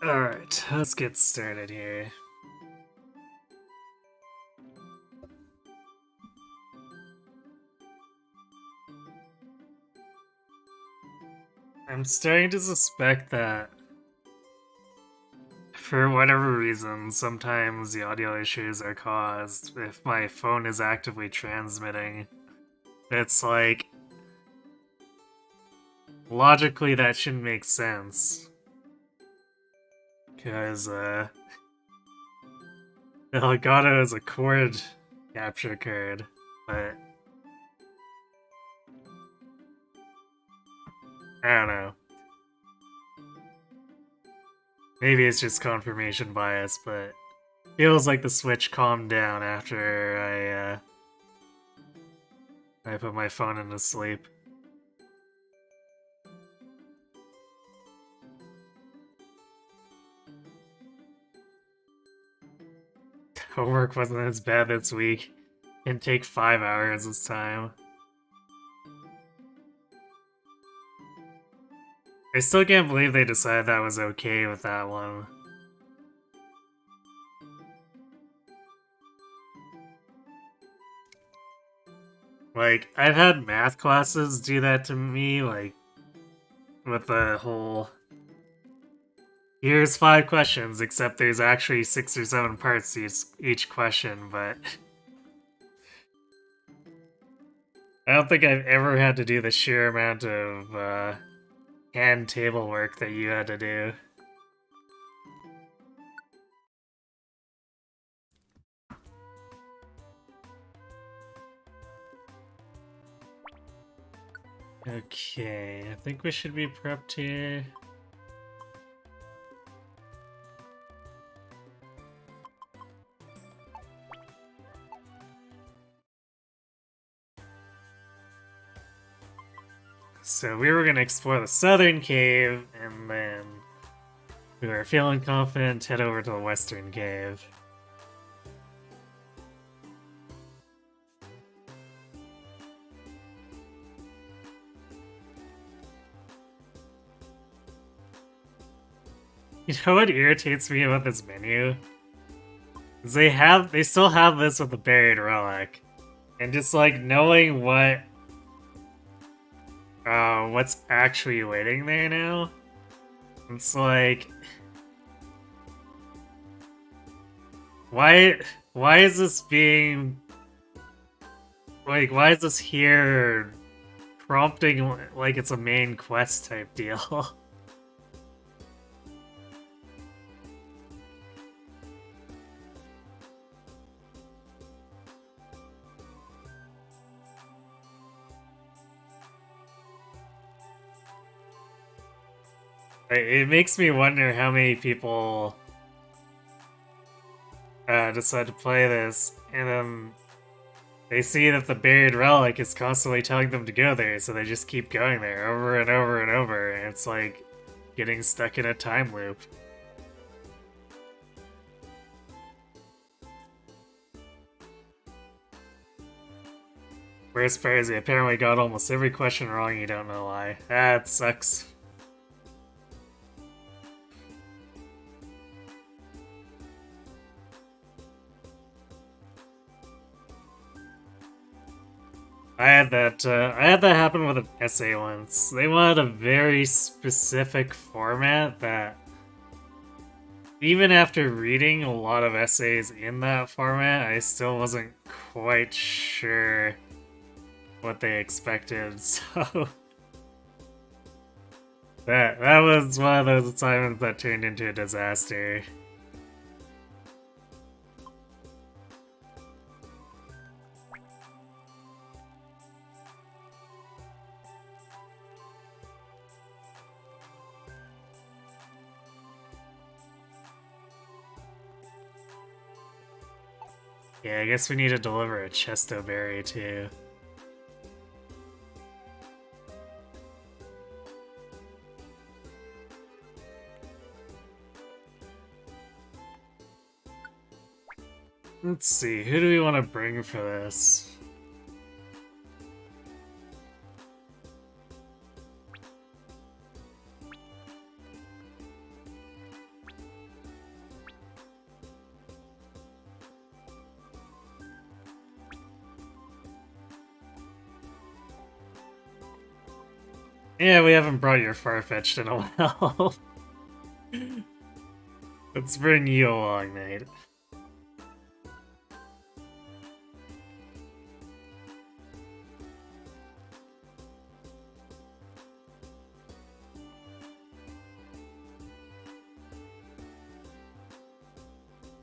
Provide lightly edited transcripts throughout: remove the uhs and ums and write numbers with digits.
Alright, let's get started here. I'm starting to suspect that for whatever reason, sometimes the audio issues are caused if my phone is actively transmitting. It's like, logically that shouldn't make sense. Because, Elgato is a chord capture card, but I don't know. Maybe it's just confirmation bias, but feels like the Switch calmed down after I put my phone into sleep. Homework wasn't as bad this week. Can take 5 hours this time. I still can't believe they decided that was okay with that one. Like, I've had math classes do that to me, like, with the whole... Here's 5 questions, except there's actually 6 or 7 parts to each question, but... I don't think I've ever had to do the sheer amount of, hand table work that you had to do. Okay, I think we should be prepped here. So we were gonna explore the southern cave, and then we were feeling confident, head over to the western cave. You know what irritates me about this menu? Is they still have this with the buried relic. And just like knowing what's actually waiting there now. It's like why is this being like why is this here prompting like it's a main quest type deal? It makes me wonder how many people decide to play this, and then they see that the buried relic is constantly telling them to go there, so they just keep going there over and over and over, and it's like getting stuck in a time loop. Whereas Parasy apparently got almost every question wrong, you don't know why. That sucks. I had that happen with an essay once. They wanted a very specific format that even after reading a lot of essays in that format, I still wasn't quite sure what they expected, so that was one of those assignments that turned into a disaster. Yeah, I guess we need to deliver a Chesto Berry too. Let's see, who do we want to bring for this? Yeah, we haven't brought your Farfetch'd in a while. Let's bring you along, Nate.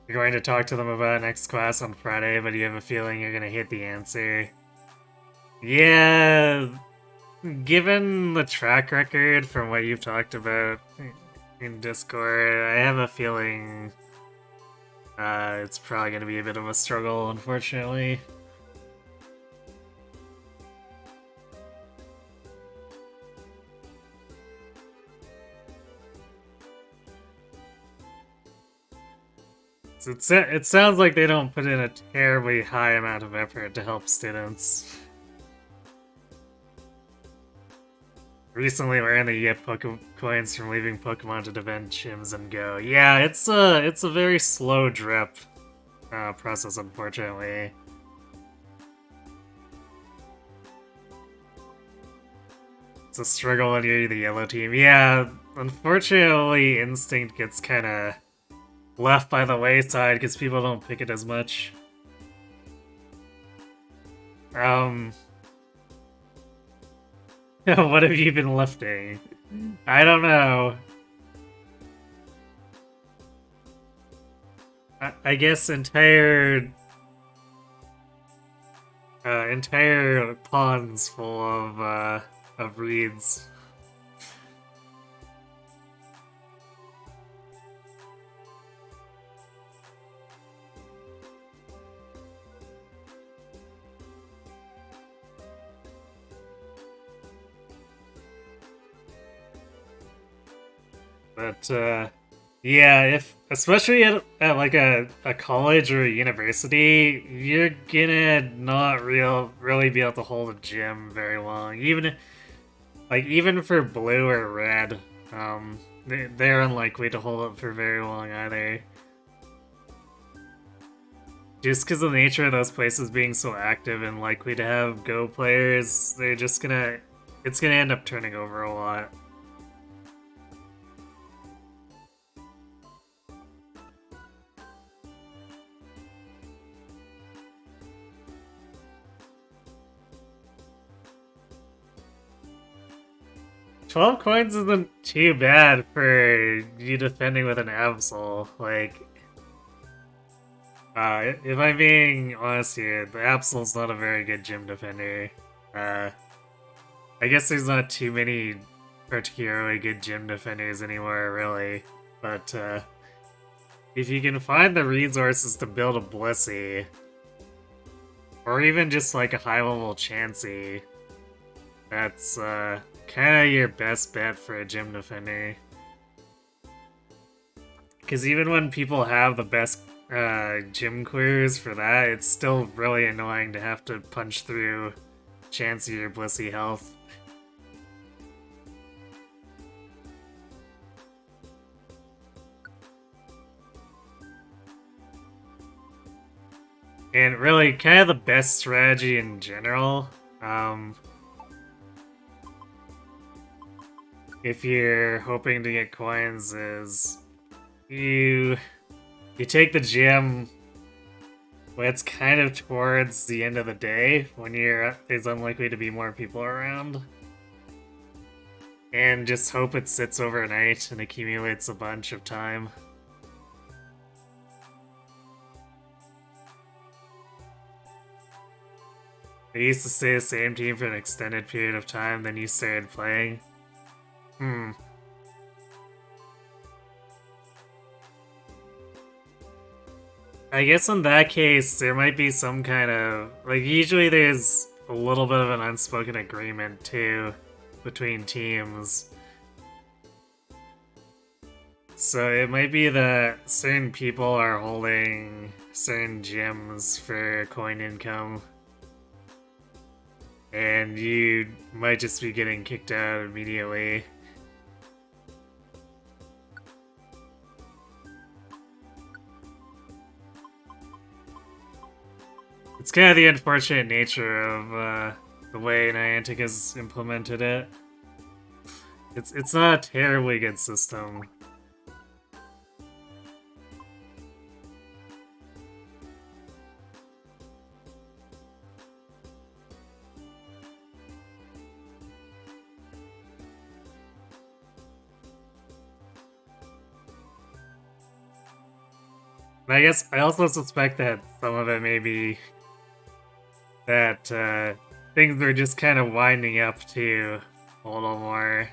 You're going to talk to them about next class on Friday, but you have a feeling you're gonna hit the answer. Yeah, given the track record from what you've talked about in Discord, I have a feeling it's probably gonna be a bit of a struggle, unfortunately. So it sounds like they don't put in a terribly high amount of effort to help students. Recently learned that you get coins from leaving Pokemon to defend gyms and go. Yeah, it's a very slow drip process, unfortunately. It's a struggle when you're the yellow team. Yeah, unfortunately, Instinct gets kind of left by the wayside because people don't pick it as much. What have you been lifting? I don't know. I guess entire ponds full of reeds. But yeah, if especially at like a college or a university, you're gonna not really be able to hold a gym very long. Even for blue or red, they're unlikely to hold up for very long either. Just because of the nature of those places being so active and likely to have Go players, it's gonna end up turning over a lot. $12 coins isn't too bad for you defending with an Absol. Like, if I'm being honest here, the Absol's not a very good gym defender. I guess there's not too many particularly good gym defenders anymore, really. But, if you can find the resources to build a Blissey, or even just like a high-level Chansey, that's, kind of your best bet for a gym defender. Because even when people have the best gym clears for that, it's still really annoying to have to punch through Chansey or Blissey health. And really, kind of the best strategy in general, if you're hoping to get coins, is you take the gym when it's kind of towards the end of the day, when there's unlikely to be more people around, and just hope it sits overnight and accumulates a bunch of time. I used to stay the same team for an extended period of time, then you started playing. I guess in that case, there might be some kind of... Like, usually there's a little bit of an unspoken agreement, too, between teams. So it might be that certain people are holding certain gyms for coin income. And you might just be getting kicked out immediately. It's kind of the unfortunate nature of the way Niantic has implemented it. It's not a terribly good system. And I guess I also suspect that some of it may be that things are just kind of winding up to a little more,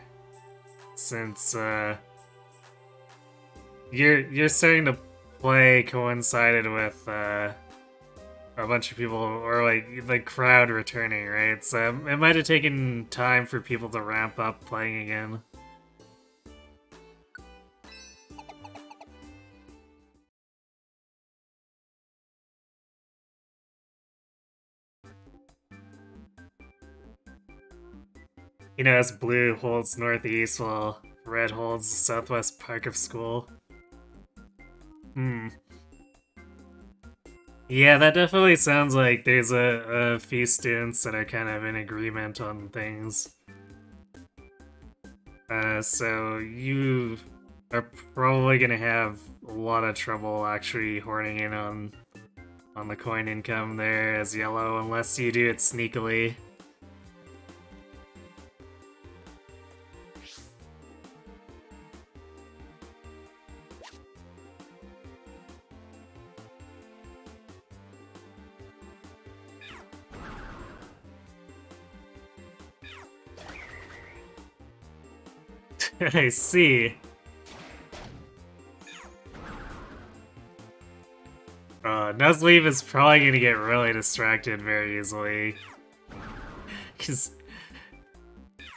since you're starting to play coincided with a bunch of people, or like the crowd returning, right? So it might have taken time for people to ramp up playing again. You know, as blue holds northeast while red holds southwest part of school. Hmm. Yeah, that definitely sounds like there's a few students that are kind of in agreement on things. So you are probably gonna have a lot of trouble actually horning in on the coin income there as yellow, unless you do it sneakily. I see. Nuzleaf is probably gonna get really distracted very easily. Because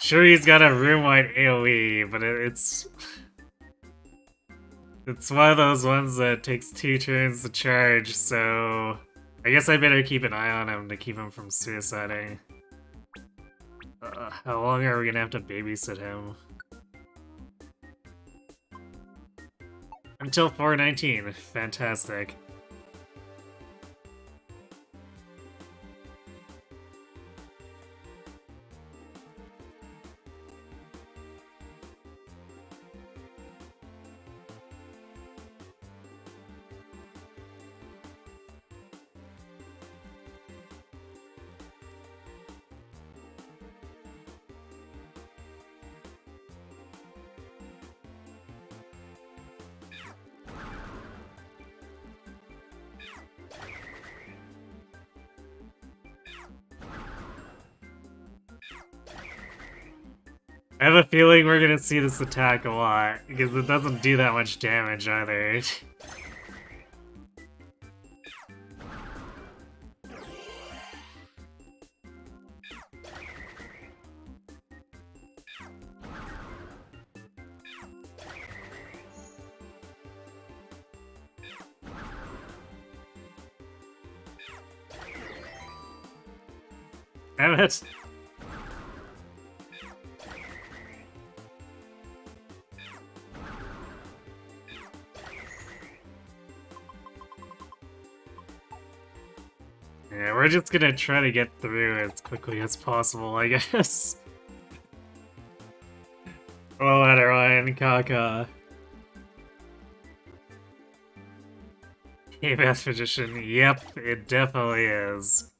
sure, he's got a room-wide AoE, but it's one of those ones that takes 2 turns to charge, so I guess I better keep an eye on him to keep him from suiciding. How long are we gonna have to babysit him? Until 419. Fantastic. I have a feeling we're gonna see this attack a lot, because it doesn't do that much damage either. Damn it. Yeah, we're just gonna try to get through as quickly as possible, I guess. Oh, Ryan, Kaka. Hey, Math Magician. Yep, it definitely is.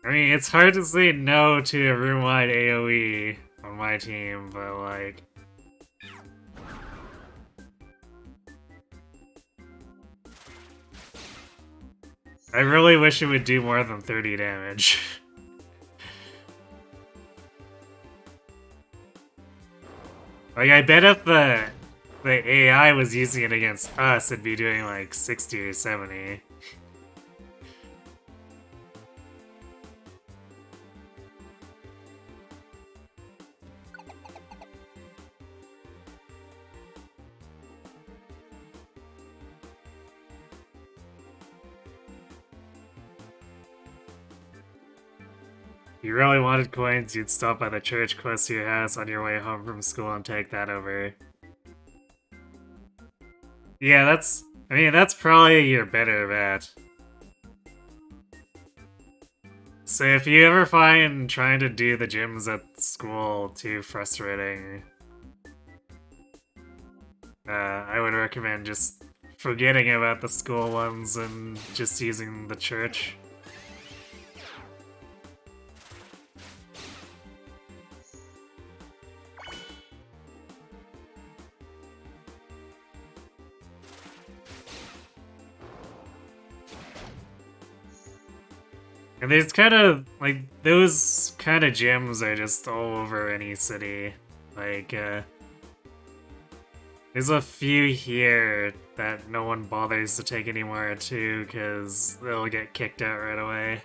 I mean, it's hard to say no to a room-wide AoE on my team, but like... I really wish it would do more than 30 damage. Like, I bet if the AI was using it against us, it'd be doing like 60 or 70. If you really wanted coins, you'd stop by the church close to your house on your way home from school and take that over. Yeah, I mean, that's probably your better bet. So if you ever find trying to do the gyms at school too frustrating, I would recommend just forgetting about the school ones and just using the church. And there's kind of, like, those kind of gyms are just all over any city. Like, there's a few here that no one bothers to take anymore too, because they'll get kicked out right away.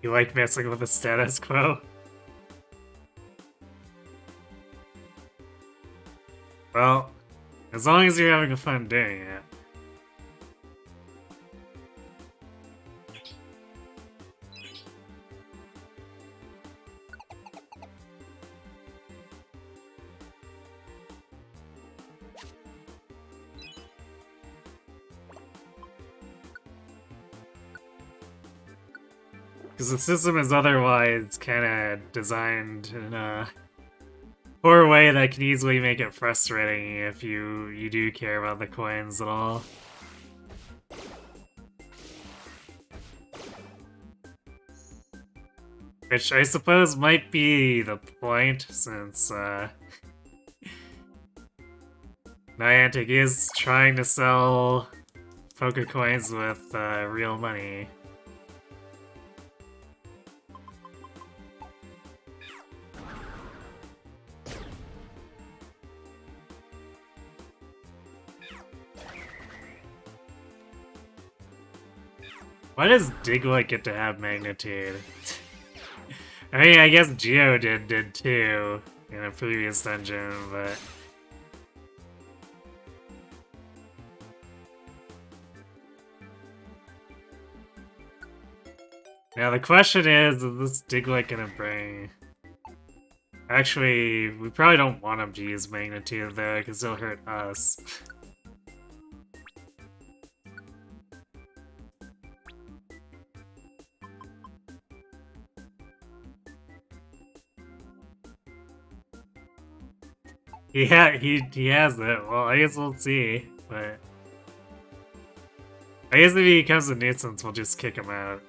You like messing with the status quo? Well, as long as you're having fun doing it. Because the system is otherwise kind of designed in a poor way that can easily make it frustrating if you do care about the coins at all. Which I suppose might be the point, since Niantic is trying to sell Pokecoins with real money. Why does Diglett get to have Magnitude? I mean, I guess Geodude did too in a previous dungeon, but... Now the question is this Diglett gonna bring... Actually, we probably don't want him to use Magnitude though, because he'll hurt us. Yeah, he has it. Well, I guess we'll see, but... I guess if he becomes a nuisance, we'll just kick him out.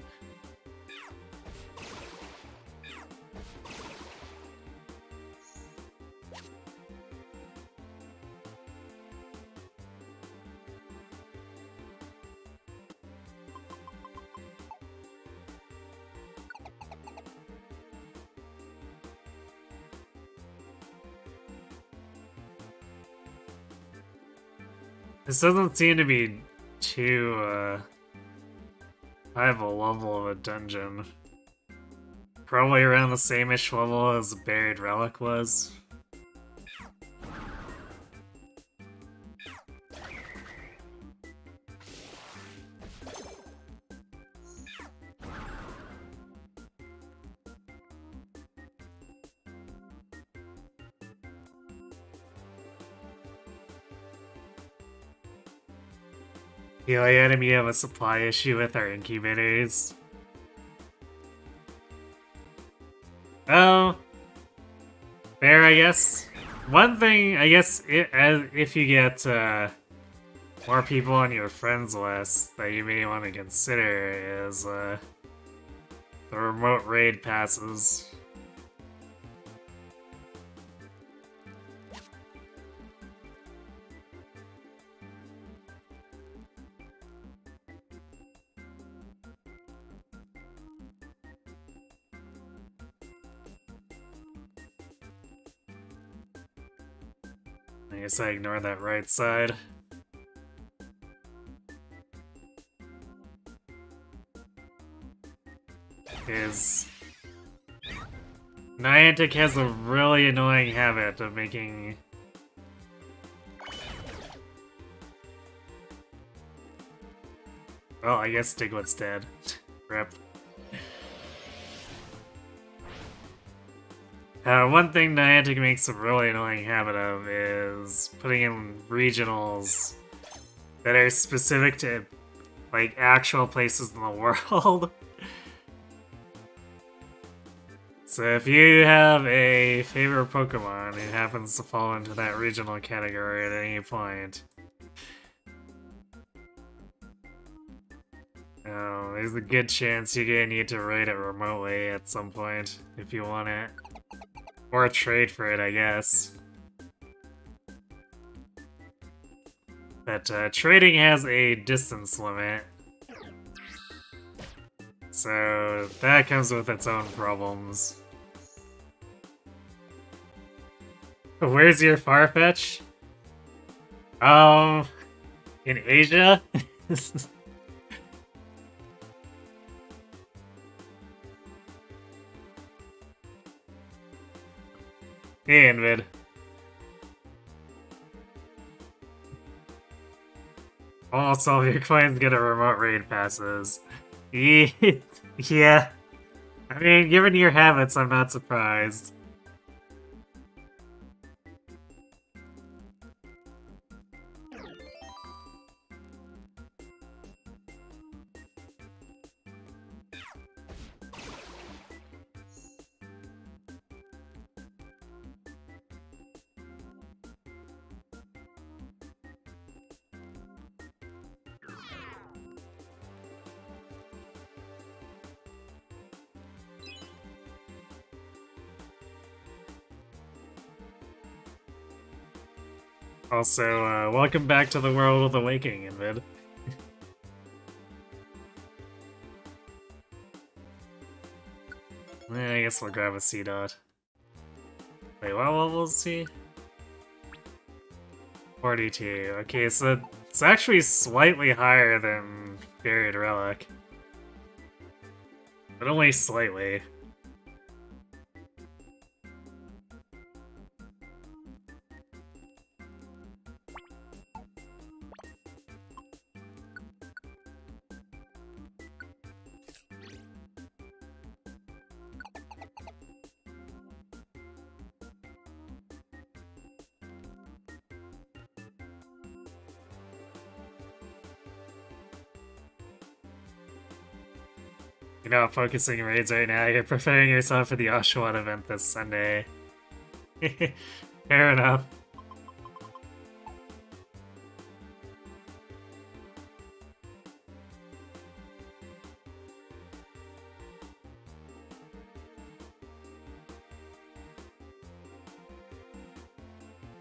This doesn't seem to be too, high of a level of a dungeon. Probably around the same-ish level as Buried Relic was. The only enemy we have a supply issue with are incubators. Oh, fair, I guess. One thing, I guess, if you get more people on your friends list that you may want to consider is the remote raid passes. I guess I ignore that right side. Is Niantic has a really annoying habit of making... Well, I guess Diglett's dead. Rip. One thing Niantic makes a really annoying habit of is putting in regionals that are specific to, like, actual places in the world. So if you have a favorite Pokemon who happens to fall into that regional category at any point, there's a good chance you're gonna need to raid it remotely at some point if you want it. Or trade for it, I guess. But trading has a distance limit. So that comes with its own problems. Where's your Farfetch? In Asia? Hey, Invid. Almost all of your coins get a remote raid passes. Yeah. I mean, given your habits, I'm not surprised. Also, welcome back to the world of the Waking, Invid. I guess we'll grab a C-Dot. Wait, what level is he? 42. Okay, so it's actually slightly higher than Buried Relic. But only slightly. You're not focusing raids right now, you're preparing yourself for the Oshawott event this Sunday. Fair enough.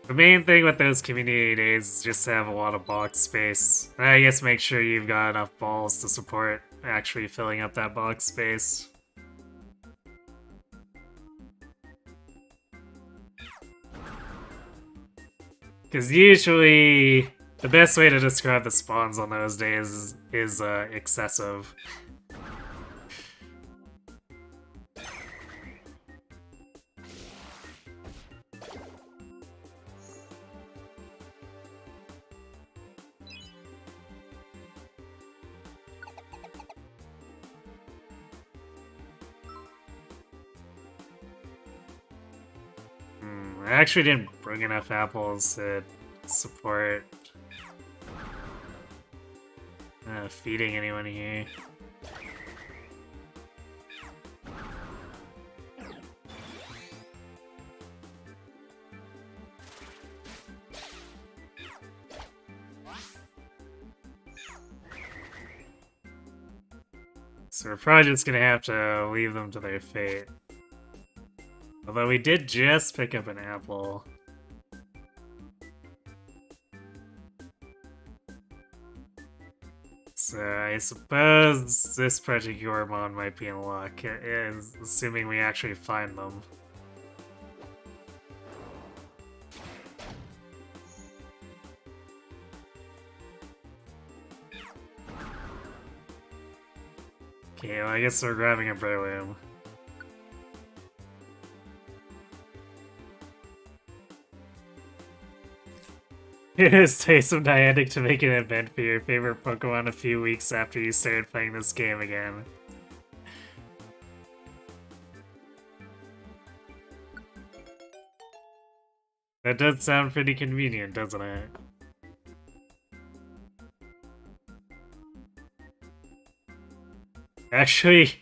The main thing with those community days is just to have a lot of box space. And I guess make sure you've got enough balls to support actually filling up that box space. Because usually, the best way to describe the spawns on those days is excessive. I actually didn't bring enough apples to support feeding anyone here. So we're probably just gonna have to leave them to their fate. Although we did just pick up an apple. So I suppose this particular mon might be in luck, assuming we actually find them. Okay, well I guess we're grabbing a Breloom. It is taste of Niantic to make an event for your favorite Pokemon a few weeks after you started playing this game again. That does sound pretty convenient, doesn't it? Actually,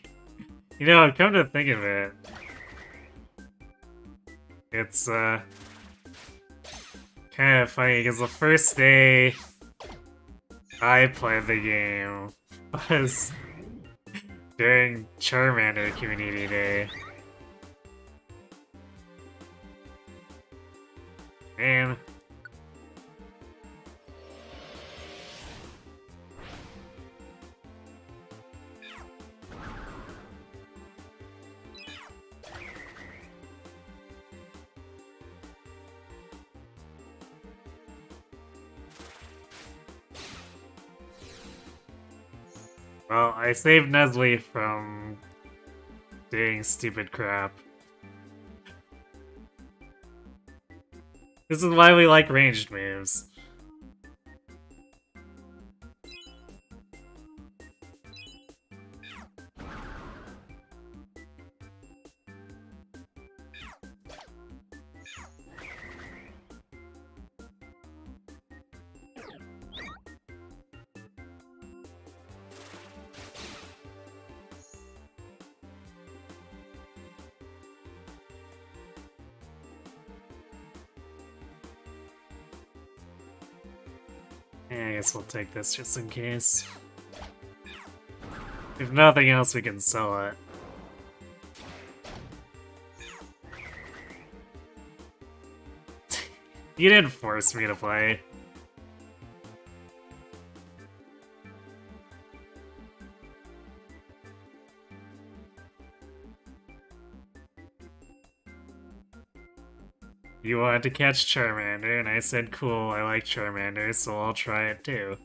you know, come to think of it, it's kind of funny because the first day I played the game was during Charmander Community Day. Man. Well, I saved Nuzleaf from doing stupid crap. This is why we like ranged moves. Yeah, I guess we'll take this just in case. If nothing else, we can sell it. You didn't force me to play. You wanted to catch Charmander, and I said, cool, I like Charmander, so I'll try it too.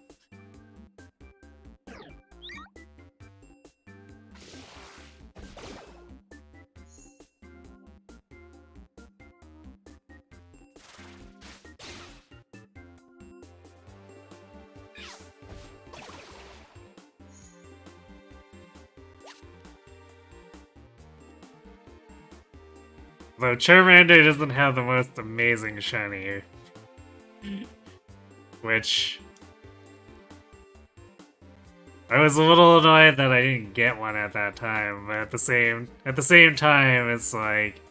Though Charmander doesn't have the most amazing shiny. Which... I was a little annoyed that I didn't get one at that time, but at the same time, it's like...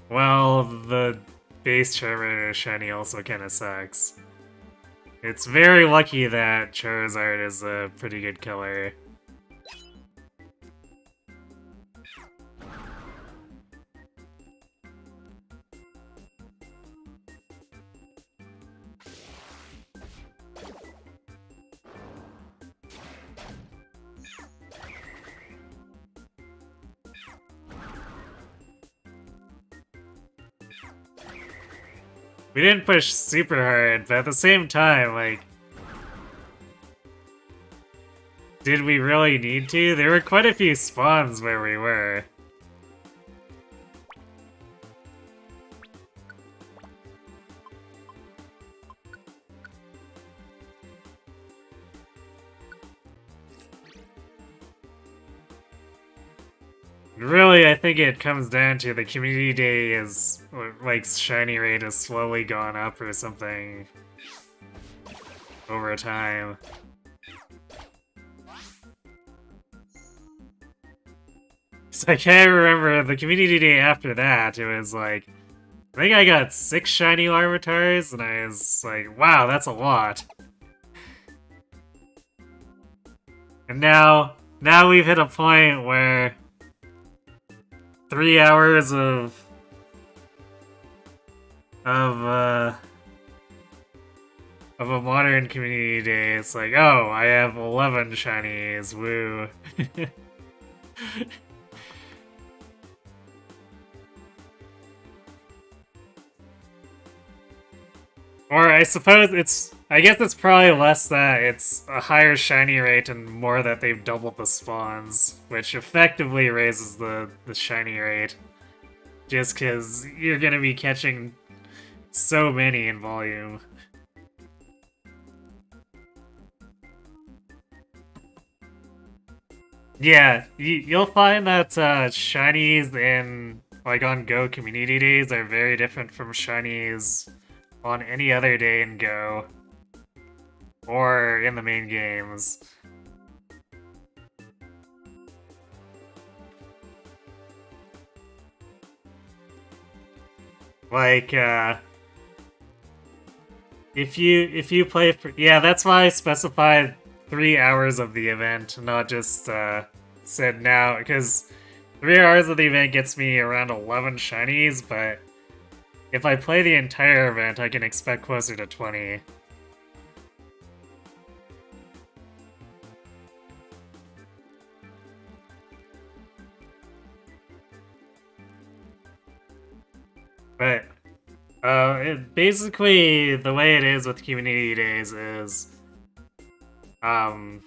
Well, the base Charmander shiny also kinda sucks. It's very lucky that Charizard is a pretty good killer. We didn't push super hard, but at the same time, like... Did we really need to? There were quite a few spawns where we were. Really, I think it comes down to the community day is, like, shiny rate has slowly gone up or something over time. So I can't remember the community day after that, it was like, I think I got 6 shiny Larvitars, and I was like, wow, that's a lot. And now we've hit a point where 3 hours of a modern community day, it's like, oh, I have 11 shinies, woo. Or I suppose I guess it's probably less that it's a higher shiny rate and more that they've doubled the spawns, which effectively raises the shiny rate. Just because you're gonna be catching so many in volume. Yeah, you'll find that shinies in like on Go community days are very different from shinies on any other day in Go or in the main games. Like if you play for, yeah, that's why I specified 3 hours of the event, not just said now, because 3 hours of the event gets me around 11 shinies, but if I play the entire event, I can expect closer to 20. But basically, the way it is with community days is, um,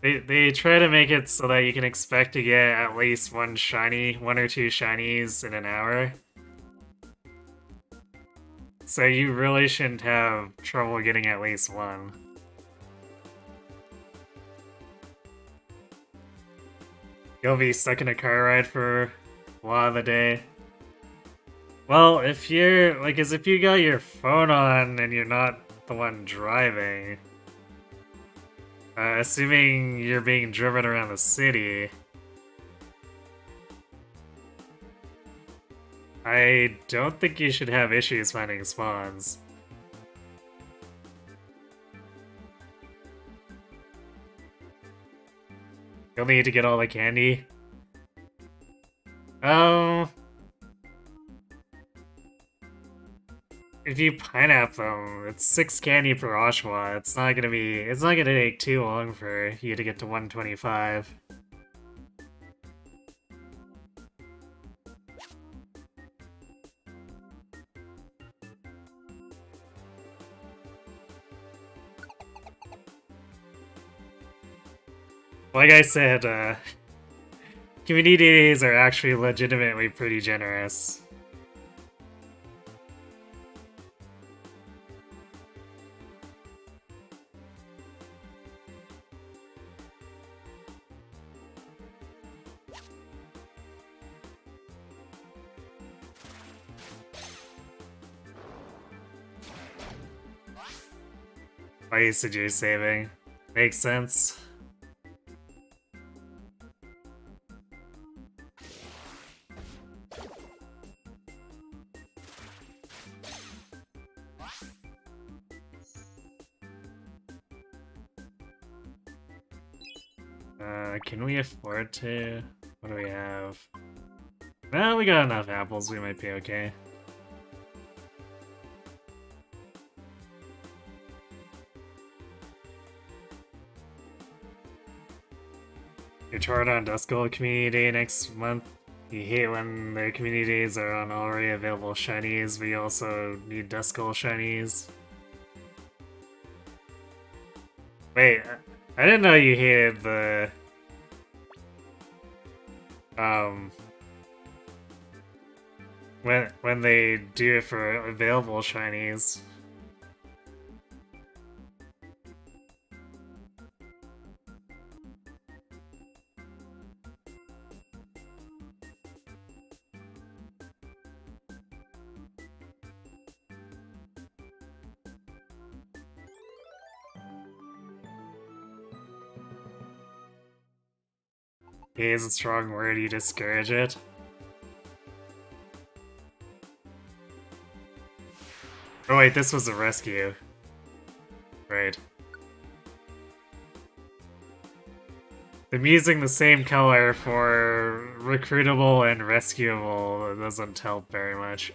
they try to make it so that you can expect to get at least one or two shinies in an hour. So you really shouldn't have trouble getting at least one. You'll be stuck in a car ride for a lot of the day. Well, if you're, like, as if you got your phone on and you're not the one driving, assuming you're being driven around the city, I don't think you should have issues finding spawns. You'll need to get all the candy. Um, if you pineapple them, it's 6 candy per Oshawott. It's not gonna take too long for you to get to 125. Like I said, community days are actually legitimately pretty generous. I used to do saving. Makes sense. Can we afford to? What do we have? Well, we got enough apples, we might be okay. Your Toradon Duskull Community Day next month. You hate when their community days are on already available shinies, but you also need Duskull shinies. Wait, I didn't know you hated the... when they do it for available shinies. Hate is a strong word, you discourage it. Oh wait, this was a rescue. Right. Them using the same color for recruitable and rescuable doesn't help very much.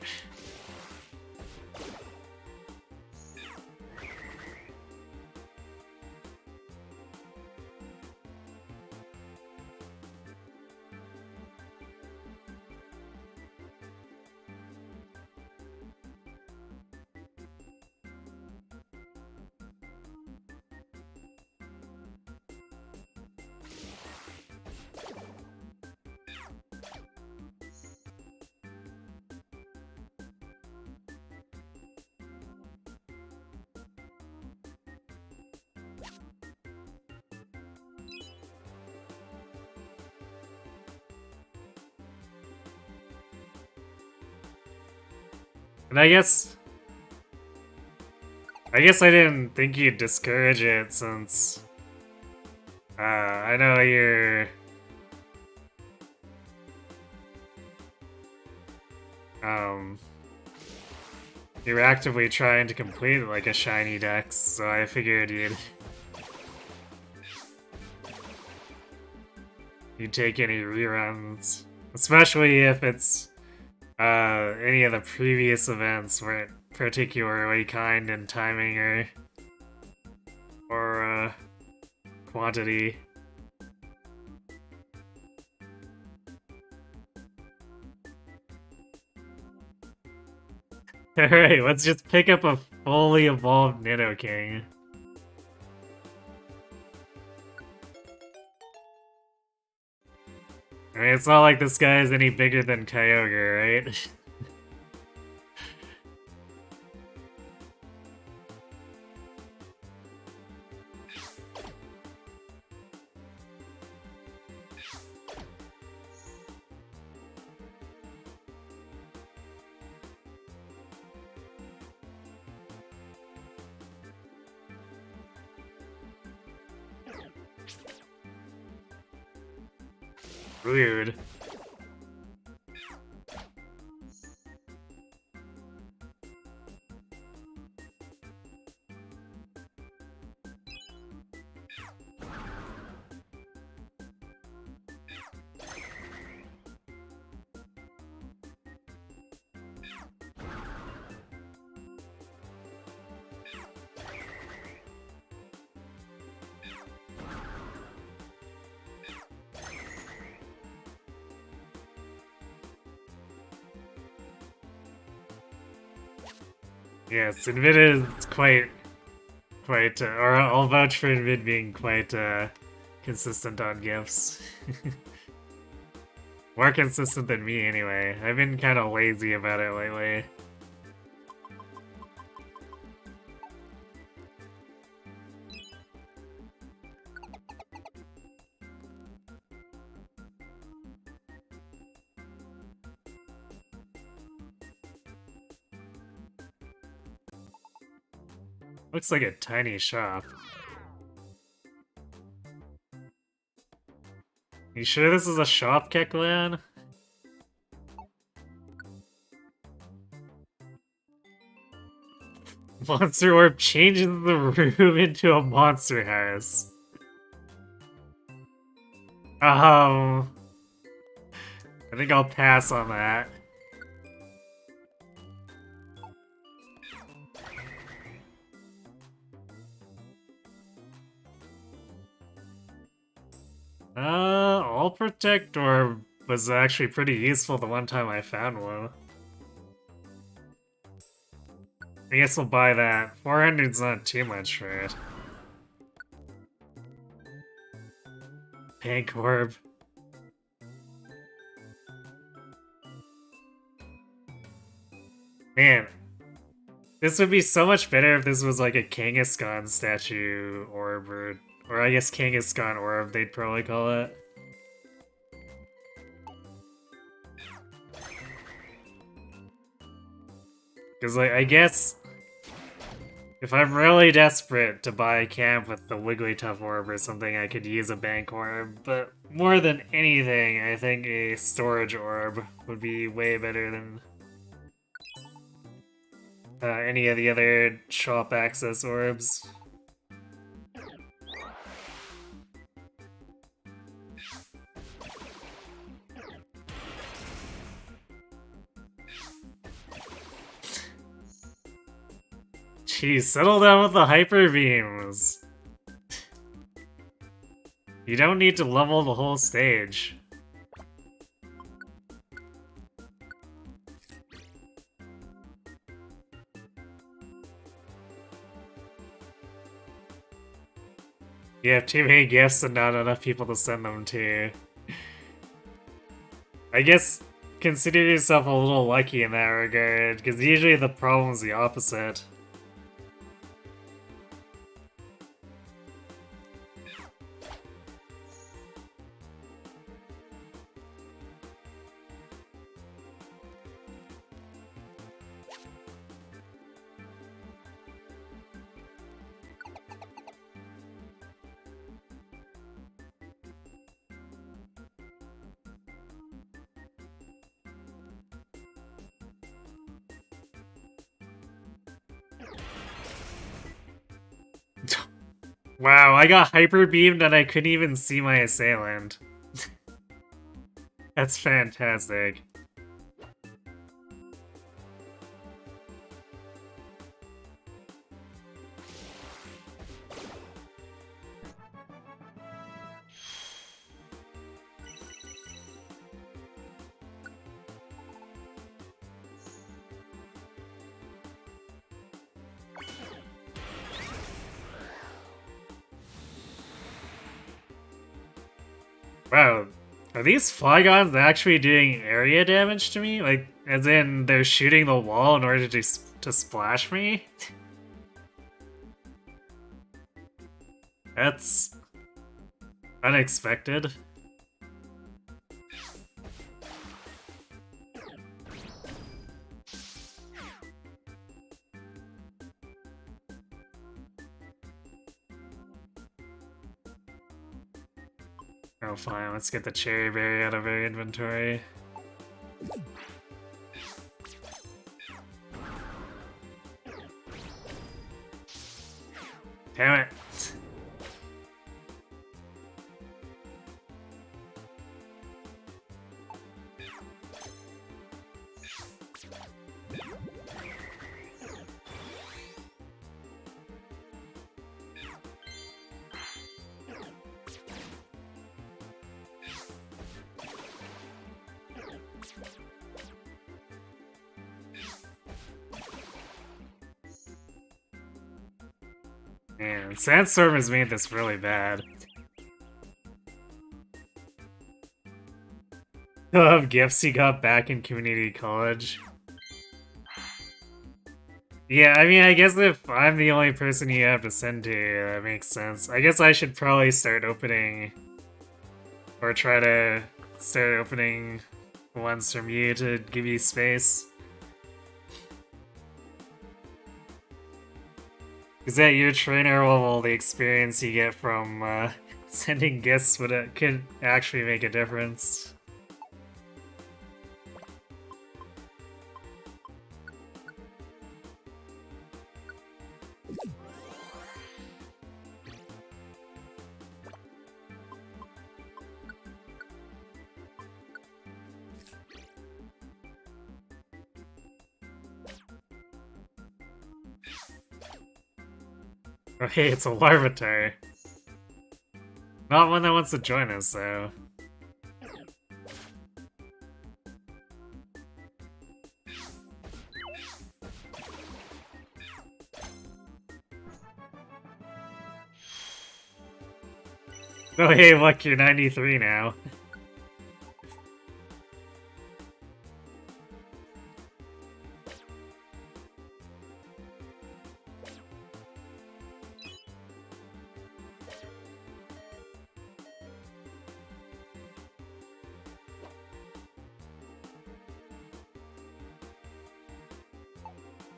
And I guess I didn't think you'd discourage it since I know um you're actively trying to complete like a shiny dex, so I figured you'd take any reruns, especially if it's any of the previous events weren't particularly kind in timing or quantity. Alright, let's just pick up a fully evolved Nidoking. I mean, it's not like this guy is any bigger than Kyogre, right? Rude. Yes, Invid is quite, or I'll vouch for Invid being quite consistent on gifts. More consistent than me, anyway. I've been kind of lazy about it lately. Looks like a tiny shop. You sure this is a shop, Keklan? Monster Orb changes the room into a monster house. I think I'll pass on that. All Protect Orb was actually pretty useful the one time I found one. I guess we'll buy that. 400's not too much for it. Bank Orb. Man, this would be so much better if this was like a Kangaskhan statue orb, or I guess Kangaskhan orb, they'd probably call it. Because, like, I guess if I'm really desperate to buy a camp with the Wigglytuff orb or something, I could use a bank orb. But more than anything, I think a storage orb would be way better than any of the other shop access orbs. Jeez, settle down with the hyper beams. You don't need to level the whole stage. You have too many gifts and not enough people to send them to. I guess consider yourself a little lucky in that regard, because usually the problem's the opposite. Wow, I got hyper beamed and I couldn't even see my assailant. That's fantastic. Wow, are these Flygons actually doing area damage to me? Like, as in they're shooting the wall in order to splash me? That's unexpected. Oh, fine, let's get the cherry berry out of our inventory. Damn it. Man, Sandstorm has made this really bad. He'll have gifts he got back in community college. Yeah, I mean, I guess if I'm the only person you have to send to, that makes sense. I guess I should probably start opening... Or try to start opening ones from you to give you space. Is that your trainer level, the experience you get from sending gifts could actually make a difference? Okay, it's a Larvitar. Not one that wants to join us, though. Oh hey, look, you're 93 now.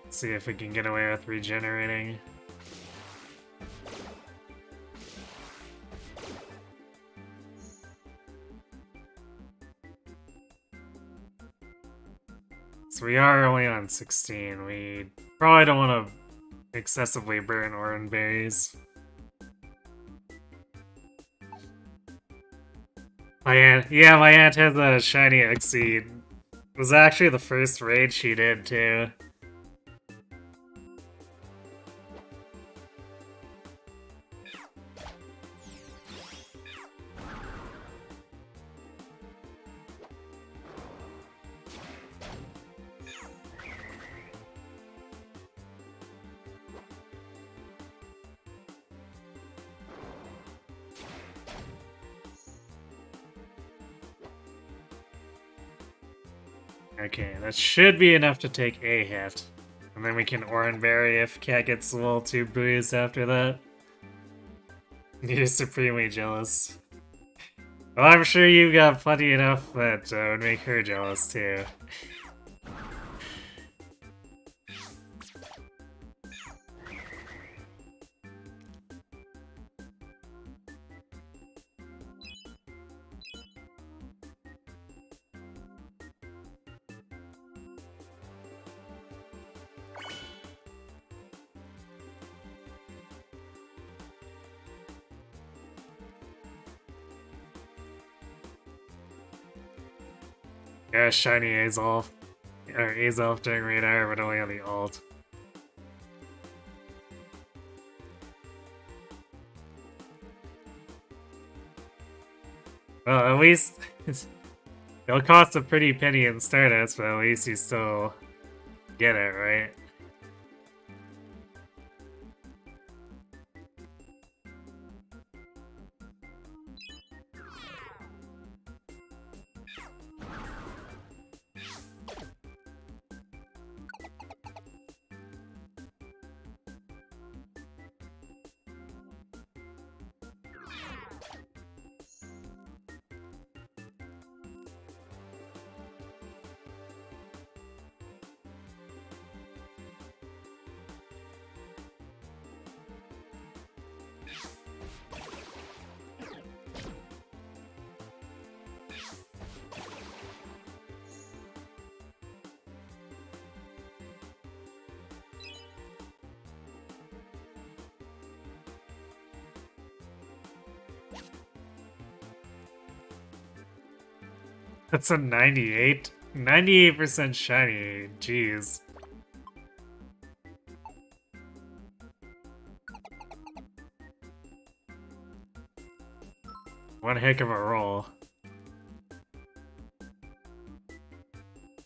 Let's see if we can get away with regenerating. So we are only on 16. We probably don't want to excessively burn Oran berries. My aunt has a shiny Exceed. It was actually the first raid she did, too. Okay, that should be enough to take a hit. And then we can Oran Berry if Cat gets a little too bruised after that. You're supremely jealous. Well, I'm sure you got plenty enough that would make her jealous too. Yeah, shiny Azelf. Or Azelf during radar, but only on the alt. Well, at least it'll cost a pretty penny in Stardust, but at least you still get it, right? That's a 98? 98% shiny, jeez. One heck of a roll.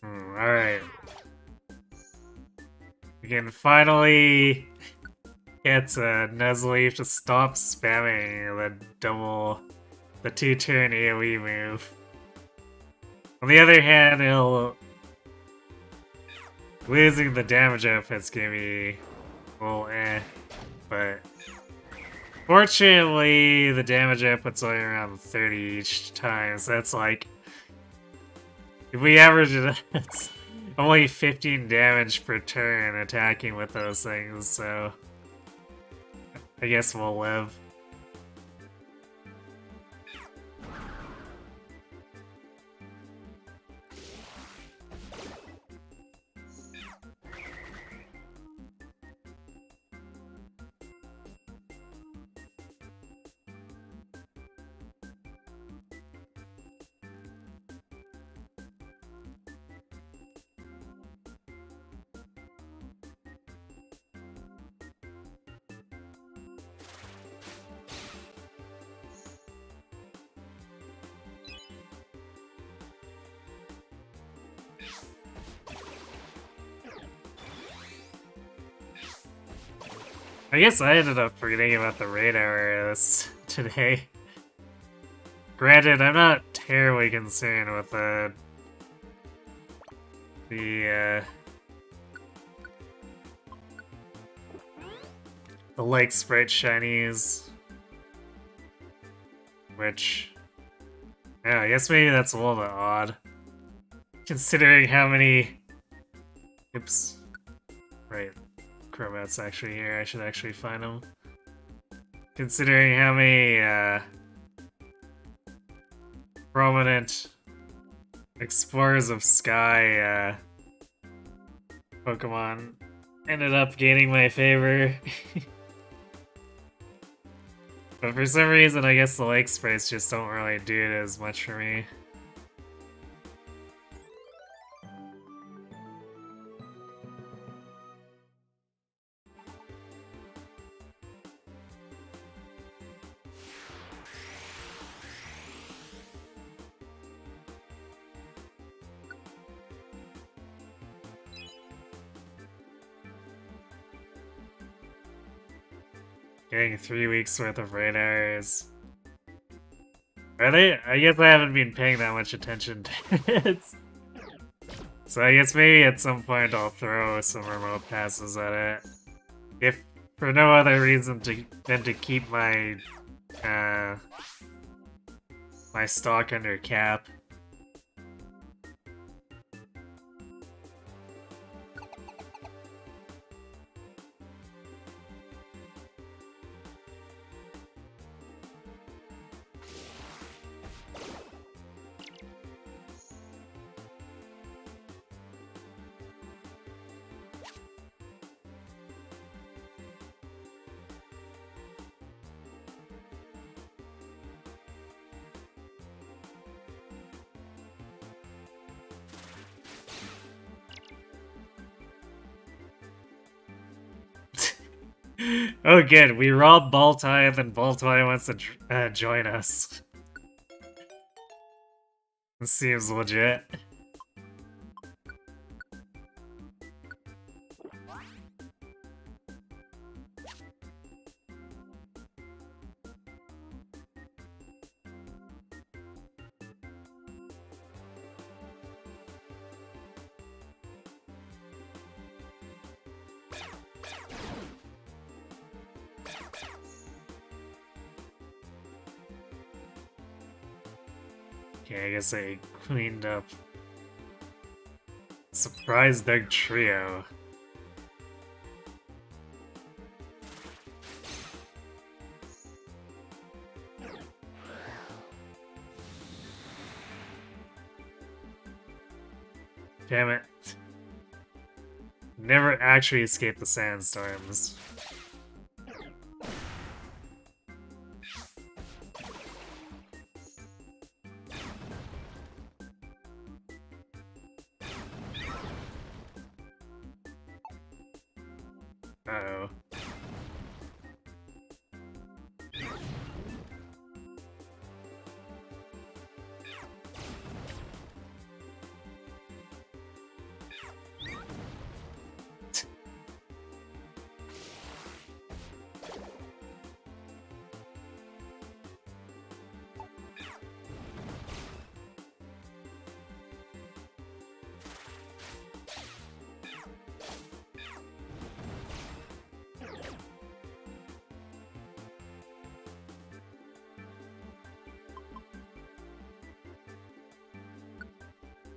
Alright. We can finally get Nuzleaf to stop spamming the two-turn AoE move. On the other hand, losing the damage outfit's gonna be a little but fortunately the damage output's only around 30 each time, so that's like, if we average it, it's only 15 damage per turn attacking with those things, so I guess we'll live. I guess I ended up forgetting about the radar today. Granted, I'm not terribly concerned with the Lake Sprite shinies, which, yeah, I guess maybe that's a little bit odd, considering how many. Oops, right. Crobat's actually here. I should actually find him. Considering how many prominent Explorers of Sky Pokemon ended up gaining my favor. But for some reason, I guess the Lake Sprites just don't really do it as much for me. Getting 3 weeks worth of radars. Are they? I guess I haven't been paying that much attention to it. So I guess maybe at some point I'll throw some remote passes at it. If for no other reason than to keep my my stock under cap. Oh, good. We robbed Baltai, and then Baltai wants to join us. This seems legit. Okay, I guess I cleaned up. Surprise Doug Trio. Damn it. Never actually escaped the sandstorms. Uh-oh.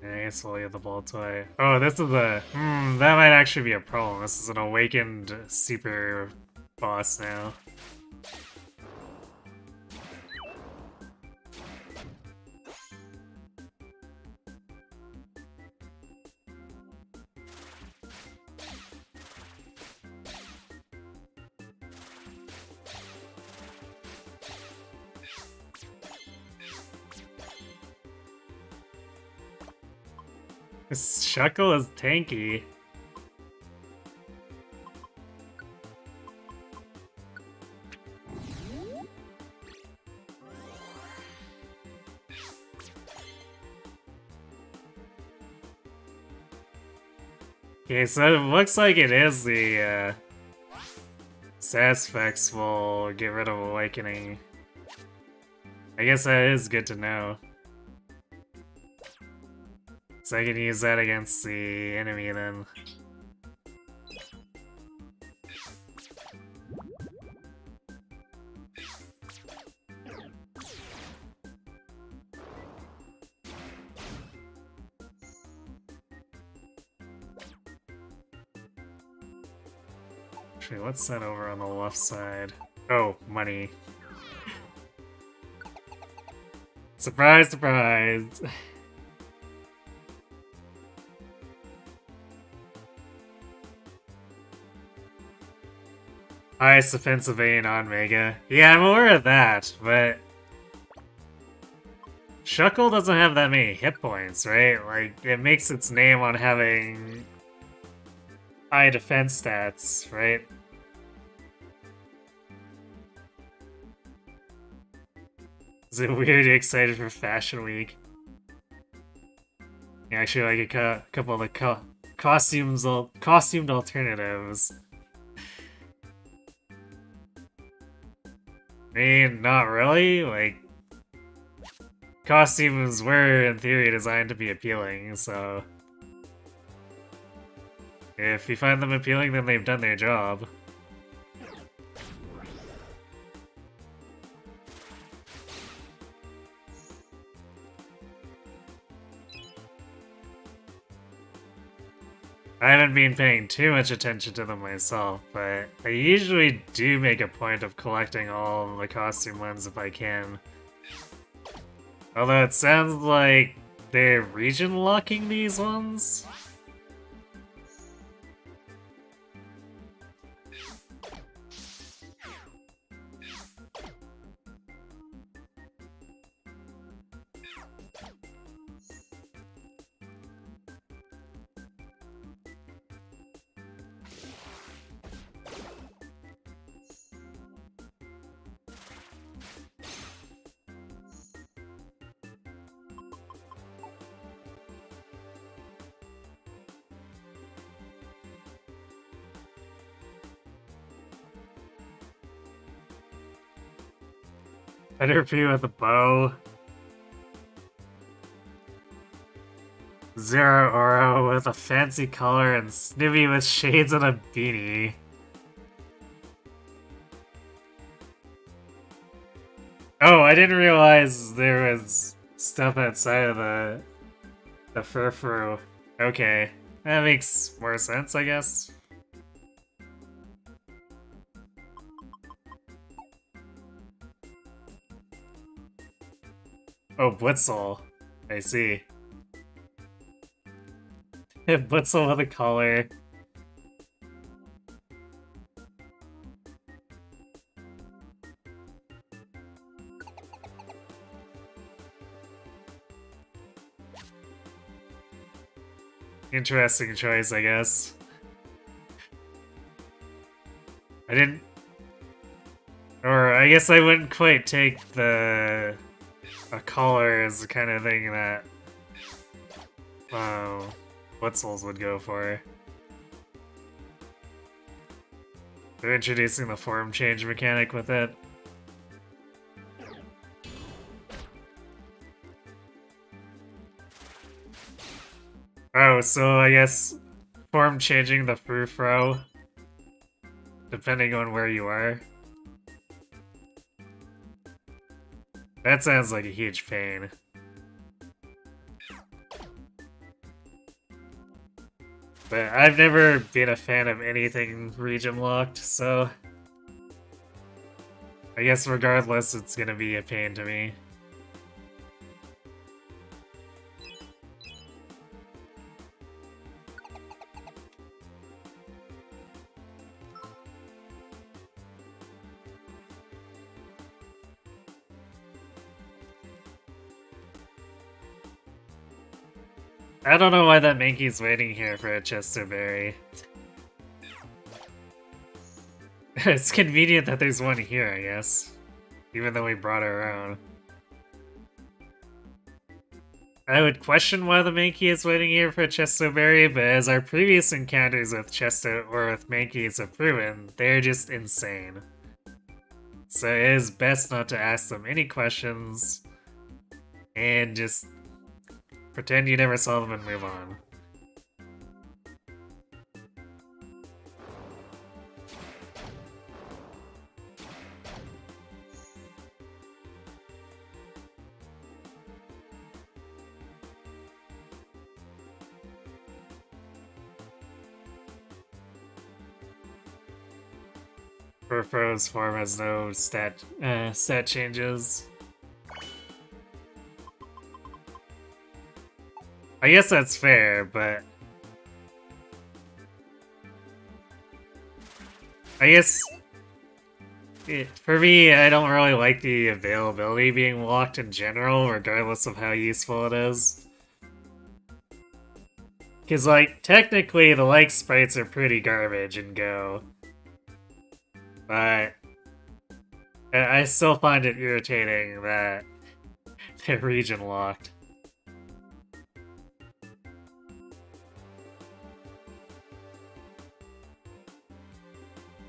I guess we'll leave the ball toy. Oh, this is a... that might actually be a problem. This is an awakened super boss now. This Shuckle is tanky. Okay, so it looks like it is the Saspex will get rid of Awakening. I guess that is good to know. So I can use that against the enemy then. Actually, what's that over on the left side? Oh, money. Surprise, surprise! Highest offensive vein on Mega. Yeah, I'm aware of that, but... Shuckle doesn't have that many hit points, right? Like, it makes its name on having... high defense stats, right? Is it weird excited for Fashion Week? Yeah, actually, like a couple of the costumed alternatives. I mean, not really. Like, costumes were, in theory, designed to be appealing, so... if you find them appealing, then they've done their job. I haven't been paying too much attention to them myself, but I usually do make a point of collecting all of the costume ones if I can. Although it sounds like they're region locking these ones? Butterfree with a bow. Zero Oro with a fancy collar and Snivy with shades and a beanie. Oh, I didn't realize there was stuff outside of the Furfrou. Okay, that makes more sense, I guess. Oh, Blitzel. I see. Blitzel with a collar. Interesting choice, I guess. I didn't... Or I guess I wouldn't quite take a collar as the kind of thing that Blitzels would go for. They're introducing the form change mechanic with it. Oh, so I guess form changing the Furfrou, depending on where you are. That sounds like a huge pain. But I've never been a fan of anything region locked, so I guess regardless, it's gonna be a pain to me. I don't know why that Mankey's waiting here for a Chesterberry. It's convenient that there's one here, I guess. Even though we brought her around. I would question why the Mankey is waiting here for Chesterberry, but as our previous encounters with Chesto or with Mankeys have proven, they're just insane. So it is best not to ask them any questions and just pretend you never saw them and move on. Furfrou's form has no stat changes. I guess that's fair, but I guess for me, I don't really like the availability being locked in general, regardless of how useful it is. Because, like, technically the like sprites are pretty garbage in Go. But I still find it irritating that they're region locked.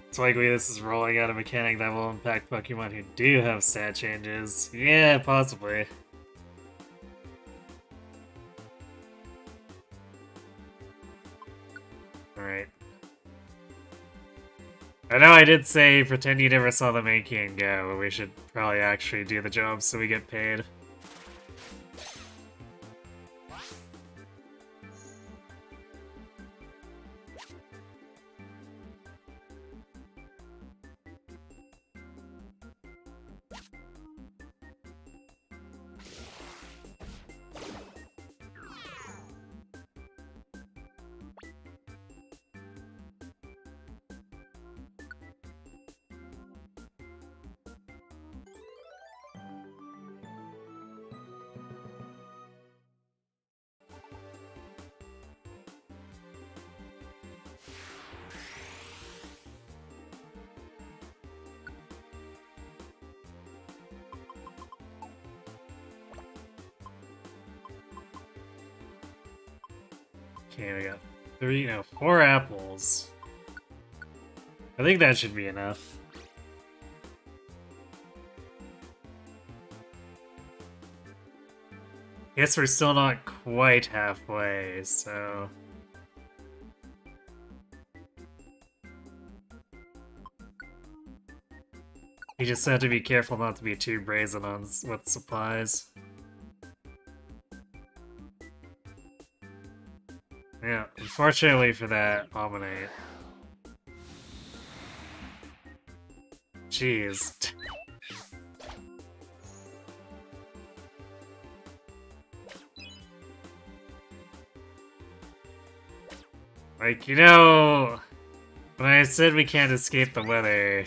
It's likely this is rolling out a mechanic that will impact Pokemon who do have stat changes. Yeah, possibly. Alright. I know I did say pretend you never saw the Mankey and Go, but we should probably actually do the job so we get paid. Okay, we got 4 apples. I think that should be enough. Guess we're still not quite halfway, so... You just have to be careful not to be too brazen on with supplies. Yeah, unfortunately for that, Ominate. Jeez. Like, you know, when I said we can't escape the weather,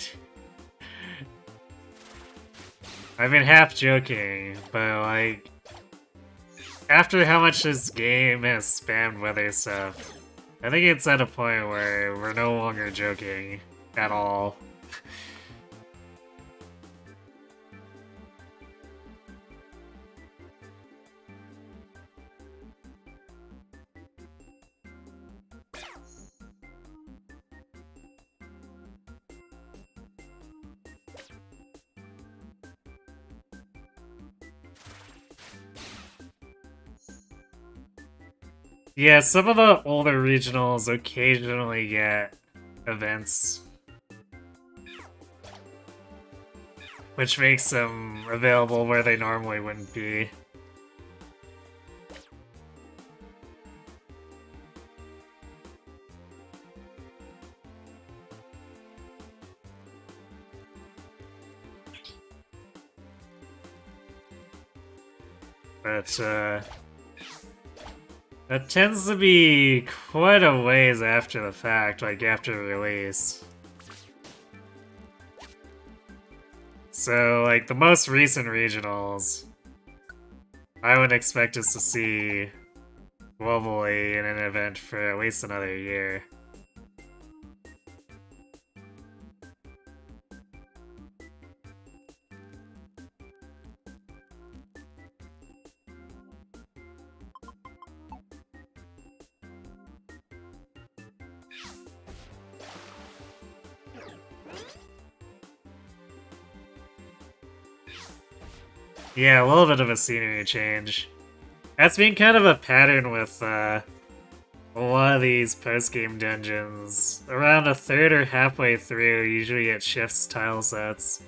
I've been half joking, but like, after how much this game has spammed weather stuff, I think it's at a point where we're no longer joking at all. Yeah, some of the older regionals occasionally get events, which makes them available where they normally wouldn't be. But, that tends to be quite a ways after the fact, like after release. So, like, the most recent regionals, I would expect us to see globally in an event for at least another year. Yeah, a little bit of a scenery change. That's been kind of a pattern with a lot of these post-game dungeons. Around a third or halfway through, usually it shifts tile sets.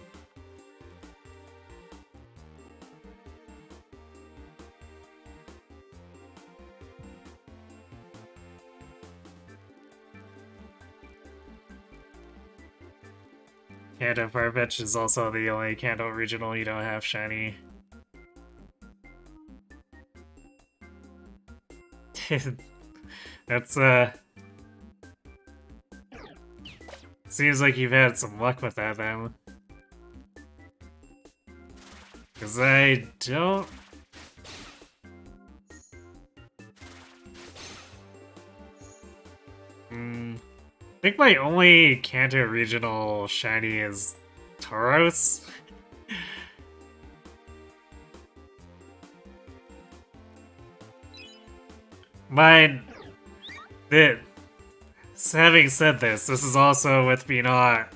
Kanto Farfetch is also the only Kanto regional you don't have shiny. That's, seems like you've had some luck with that, then. Because I don't... I think my only Kanto regional shiny is Tauros. Mine... Having said this is also with me not,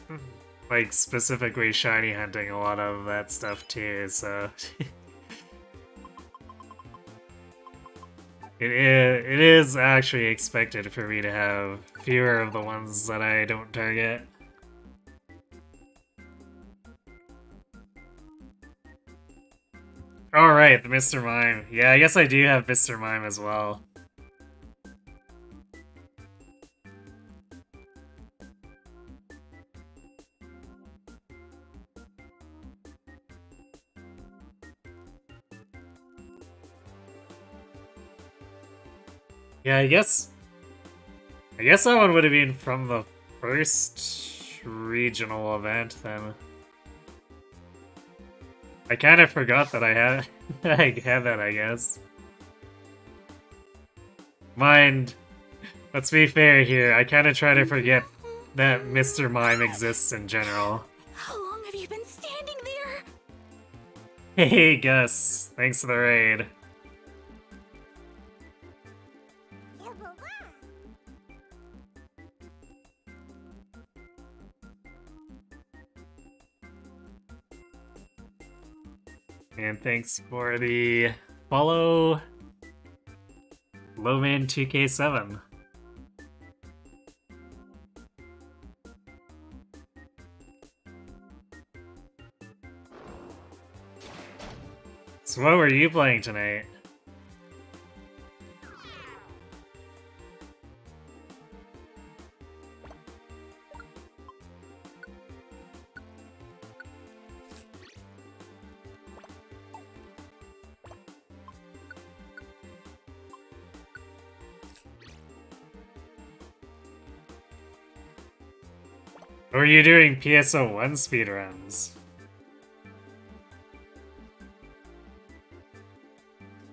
like, specifically shiny hunting a lot of that stuff too, so... It is actually expected for me to have fewer of the ones that I don't target. Alright, the Mr. Mime. Yeah, I guess I do have Mr. Mime as well. Yeah, I guess that one would have been from the first regional event, then. I kind of forgot that I had, I had that, I guess. Mind, let's be fair here, I kind of try to forget that Mr. Mime exists in general. How long have you been standing there? Hey, Gus, thanks for the raid. And thanks for the follow Lowman 2K7. So what were you playing tonight? Or are you doing PSO1 speedruns?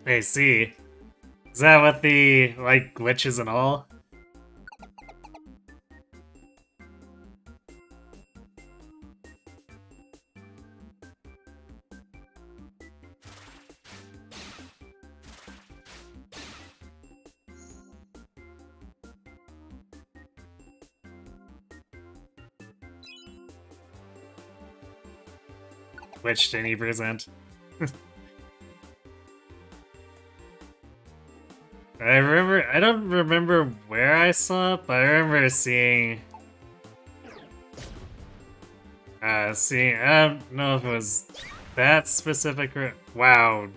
I see. Is that what the, like, glitches and all? Which didn't he present? I don't remember where I saw it, but I remember seeing, I don't know if it was that specific wow.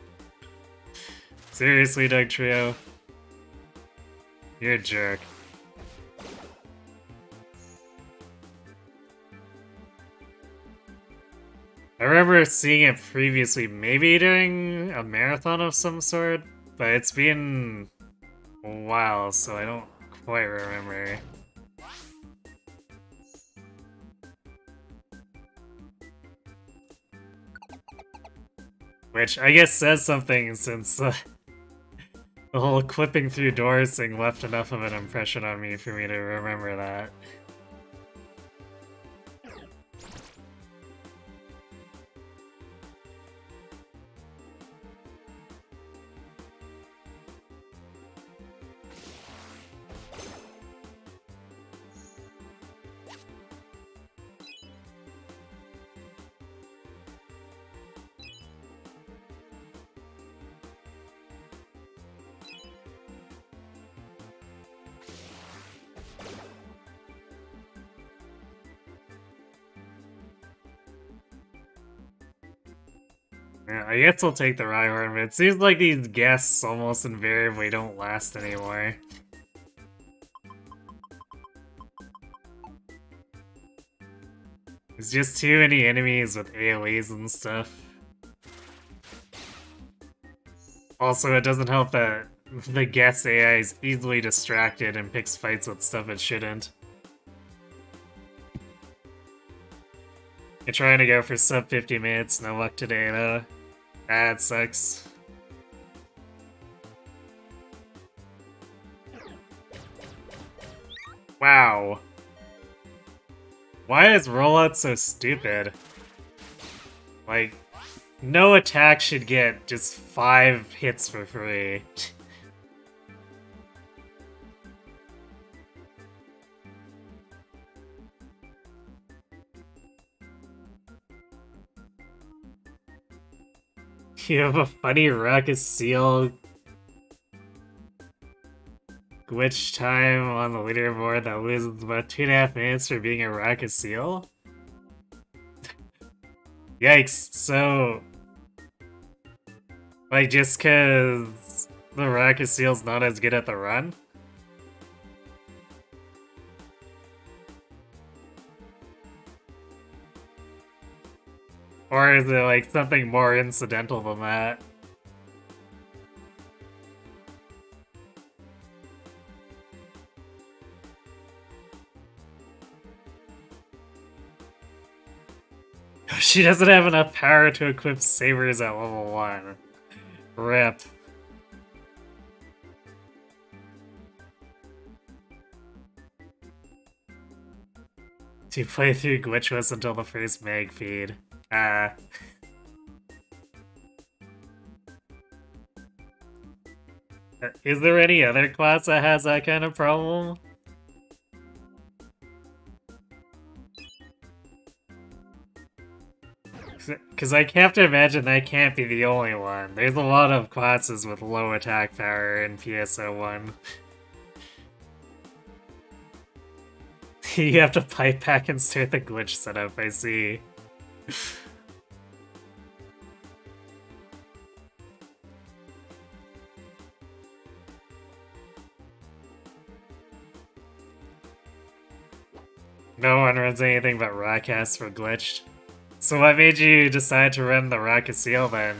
Seriously, Dugtrio? You're a jerk. I remember seeing it previously, maybe during a marathon of some sort, but it's been a while, so I don't quite remember. Which I guess says something, since the whole clipping through doors thing left enough of an impression on me for me to remember that. Yeah, I guess I'll take the Rhyhorn, but it seems like these guests almost invariably don't last anymore. There's just too many enemies with AoEs and stuff. Also, it doesn't help that the guest AI is easily distracted and picks fights with stuff it shouldn't. You're trying to go for sub 50 minutes, no luck today though. That sucks. Wow. Why is rollout so stupid? Like, no attack should get just 5 hits for free. You have a funny Ruckus Seal glitch time on the leaderboard that loses about 2.5 minutes for being a Ruckus Seal? Yikes, so... like, just cause the Ruckus Seal's not as good at the run? Or is it like something more incidental than that? She doesn't have enough power to equip sabers at level 1. RIP. To play through Glitchless until the first mag feed. Is there any other class that has that kind of problem? Because I have to imagine that can't be the only one. There's a lot of classes with low attack power in PSO1. You have to pipe back and start the glitch setup, I see. No one runs anything but Rockcast for glitched. So what made you decide to run the Rockaseel then?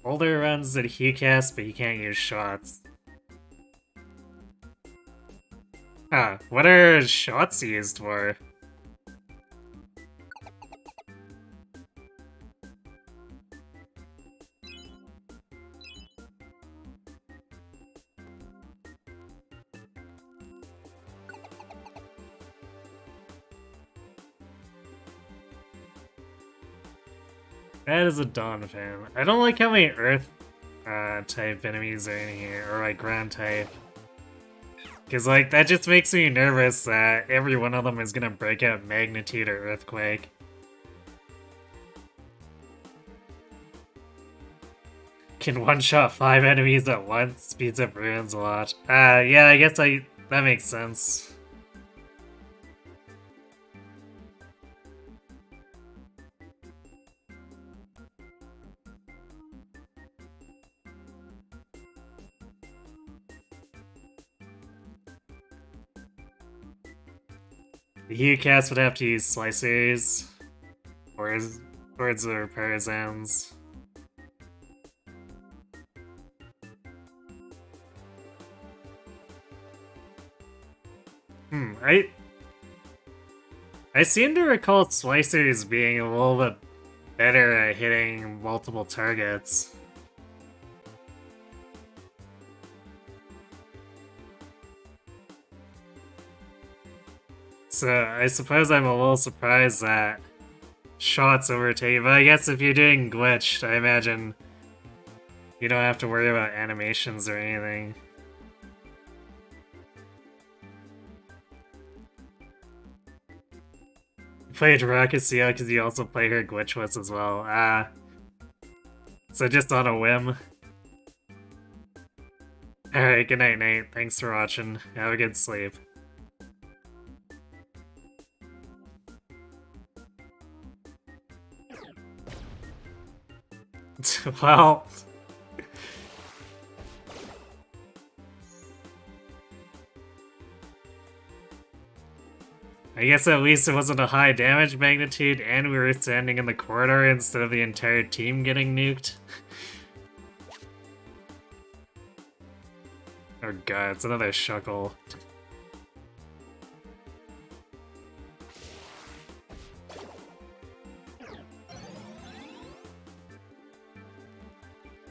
Older runs at HuCast, but you can't use shots. Huh, what are shots used for? That is a Donphan. I don't like how many Earth type enemies are in here, or like ground type. Cause like, that just makes me nervous that every one of them is gonna break out Magnitude or Earthquake. Can one-shot 5 enemies at once, speeds up ruins a lot. Yeah, I guess that makes sense. The HuCast would have to use Slicers, Swords or Parazans. I seem to recall Slicers being a little bit better at hitting multiple targets. So I suppose I'm a little surprised that shots overtake, but I guess if you're doing glitched, I imagine you don't have to worry about animations or anything. You played Rockaseel because you also play her glitchless as well. So just on a whim. Alright, good night, Nate. Thanks for watching. Have a good sleep. Well... I guess at least it wasn't a high damage magnitude and we were standing in the corridor instead of the entire team getting nuked. Oh god, it's another Shuckle.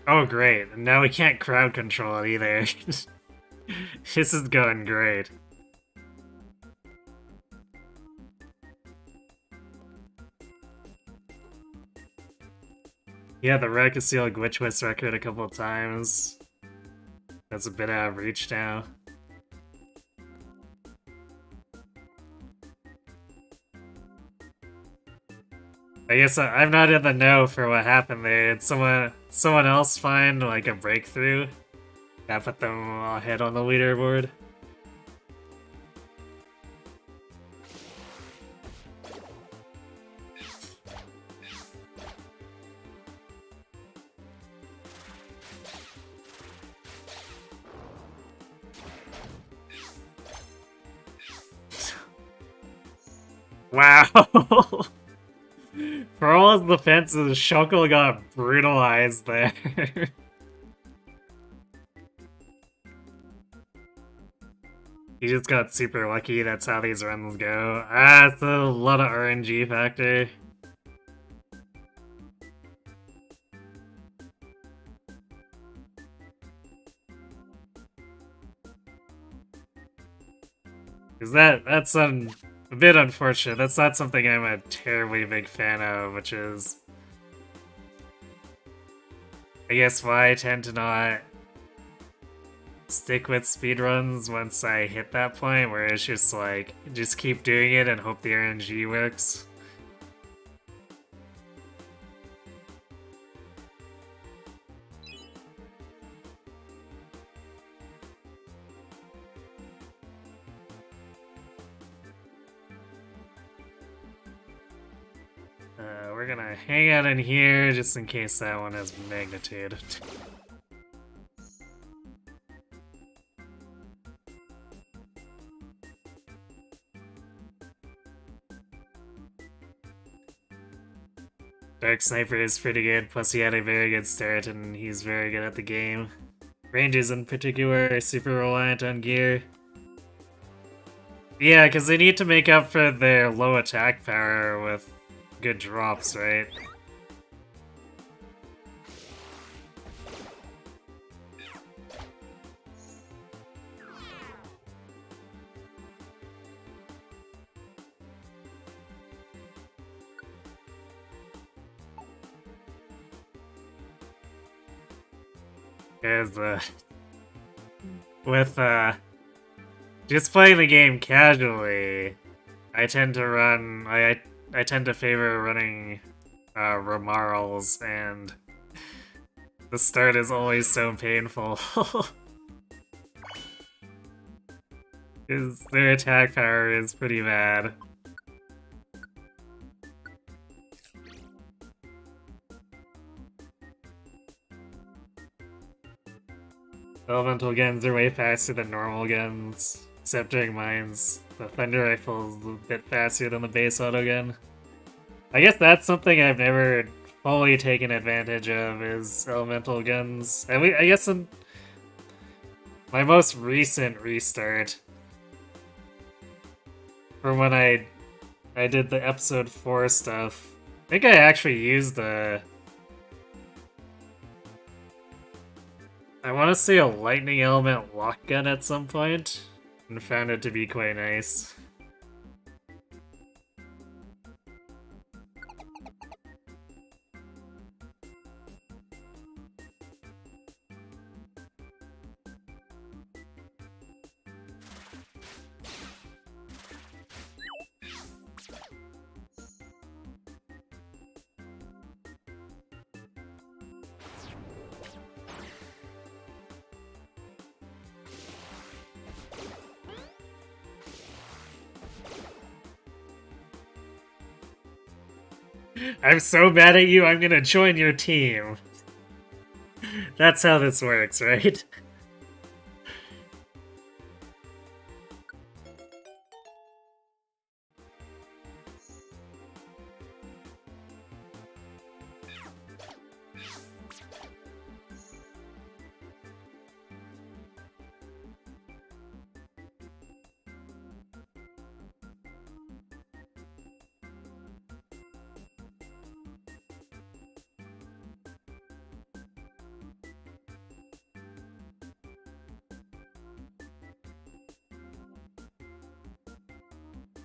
Oh great, and now we can't crowd control it either. This is going great. Yeah, the Rockaseel glitchless record a couple of times. That's a bit out of reach now. I guess I'm not in the know for what happened there. Did someone else find like a breakthrough that put them ahead on the leaderboard? Wow! For all his defenses, Shuckle got brutalized there. He just got super lucky, that's how these runs go. It's a lot of RNG factor. Because that's a bit unfortunate. That's not something I'm a terribly big fan of, which is... I guess why I tend to not stick with speedruns once I hit that point where it's just like, just keep doing it and hope the RNG works. We're gonna hang out in here just in case that one has magnitude. Dark Sniper is pretty good, plus he had a very good start and he's very good at the game. Ranges in particular are super reliant on gear. Yeah, because they need to make up for their low attack power with good drops, right? Because, with, just playing the game casually, I tend to run, I tend to favor running, Romarals, and the start is always so painful. Because their attack power is pretty bad. Elemental guns are way faster than normal guns, except during mines. The Thunder Rifle is a bit faster than the base auto gun. I guess that's something I've never fully taken advantage of, is elemental guns. I guess in my most recent restart, from when I did the episode 4 stuff, I think I actually used the... I want to say a lightning element lock gun at some point, and found it to be quite nice. I'm so mad at you, I'm gonna join your team. That's how this works, right?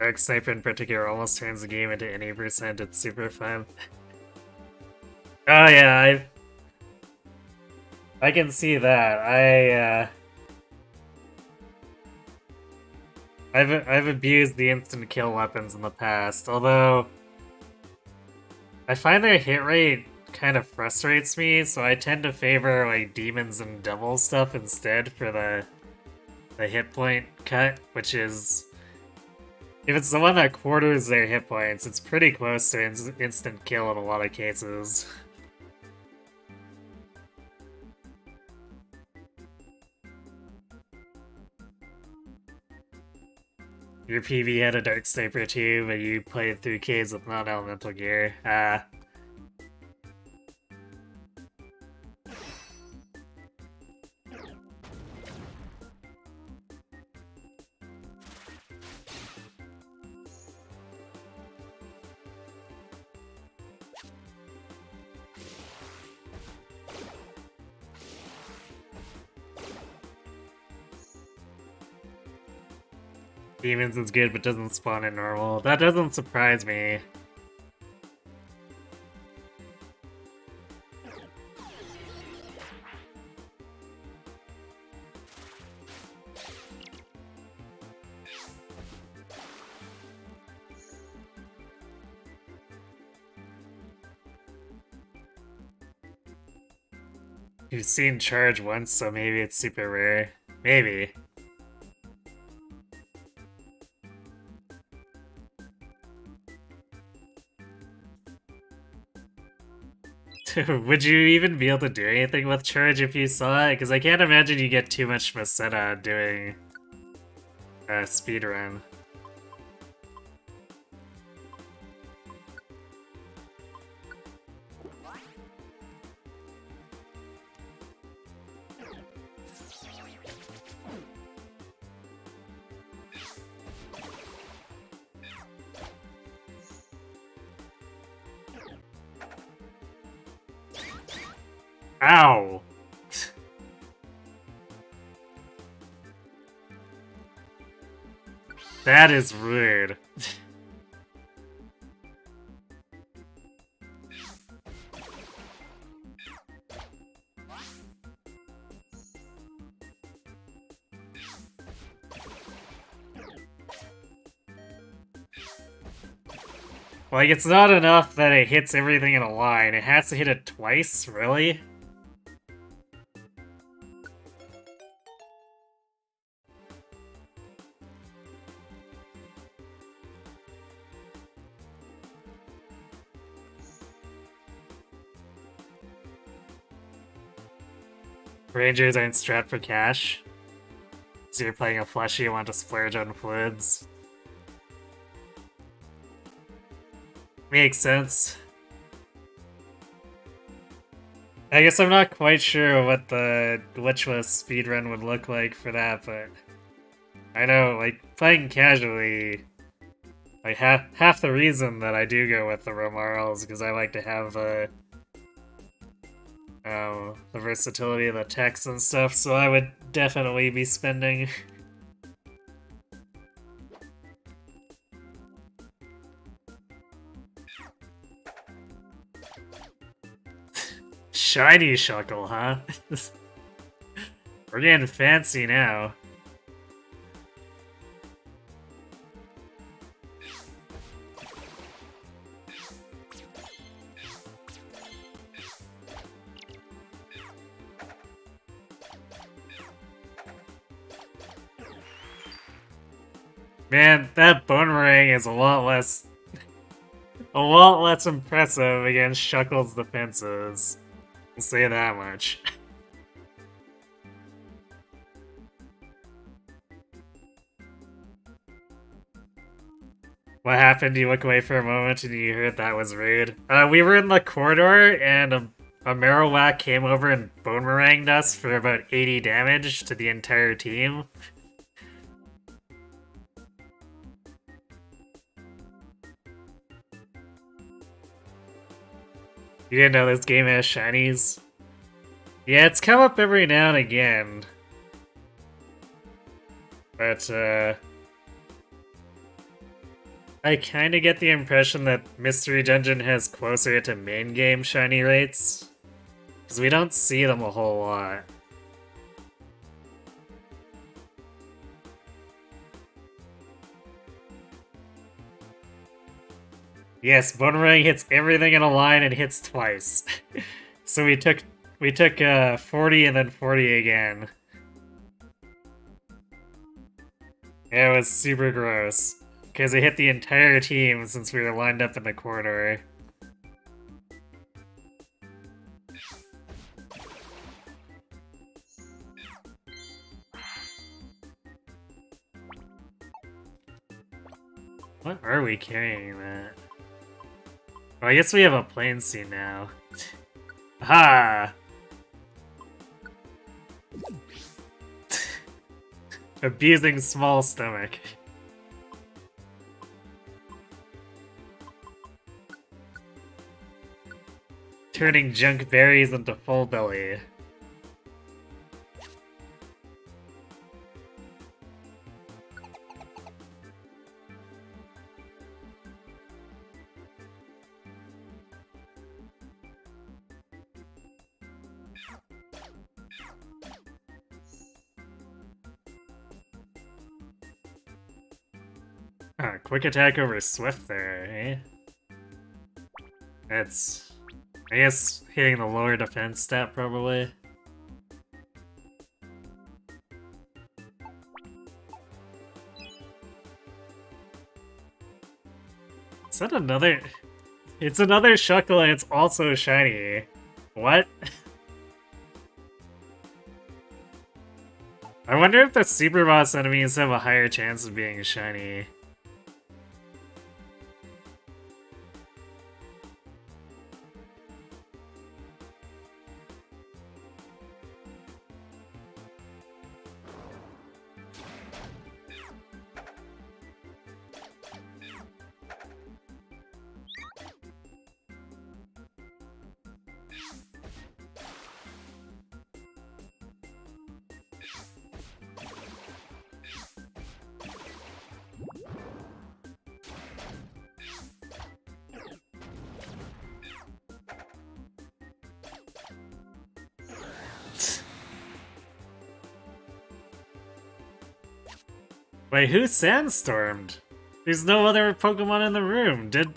Dark Sniper in particular almost turns the game into any percent. It's super fun. Oh yeah, I can see that. I've abused the instant kill weapons in the past, although I find their hit rate kind of frustrates me, so I tend to favor like demons and devil stuff instead for the hit point cut, which is, if it's the one that quarters their hit points, it's pretty close to instant kill in a lot of cases. Your PV had a Dark Sniper too, but you played through caves with non-elemental gear. Demons is good, but doesn't spawn in normal. That doesn't surprise me. You've seen charge once, so maybe it's super rare. Maybe. Would you even be able to do anything with charge if you saw it? Because I can't imagine you get too much Maseta doing a speedrun. Ow! That is rude. Like, it's not enough that it hits everything in a line, it has to hit it twice? Really? Rangers aren't strapped for cash. So you're playing a fleshy, you want to splurge on fluids. Makes sense. I guess I'm not quite sure what the glitchless speedrun would look like for that, but I know, like, playing casually, like, half the reason that I do go with the Romarl is because I like to have the versatility of the text and stuff, so I would definitely be spending. Shiny Shuckle, huh? We're getting fancy now. Man, that Bonemerang is a lot less impressive against Shuckle's defenses. I'll say that much. What happened? You look away for a moment and you heard that was rude. We were in the corridor and a Marowak came over and Bonemeranged us for about 80 damage to the entire team. You didn't know this game has shinies? Yeah, it's come up every now and again. But, I kinda get the impression that Mystery Dungeon has closer to main game shiny rates. Because we don't see them a whole lot. Yes, Bonemerang hits everything in a line and hits twice. So we took 40 and then 40 again. Yeah, it was super gross. Because it hit the entire team since we were lined up in the corridor. What are we carrying that? Oh, I guess we have a plane scene now. Ha! Abusing small stomach. Turning junk berries into full belly. Quick attack over Swift there, eh? That's... I guess hitting the lower defense stat, probably. that another... It's another Shuckle and it's also shiny. What? I wonder if the Super Boss enemies have a higher chance of being shiny. Wait, who sandstormed? There's no other Pokemon in the room. Did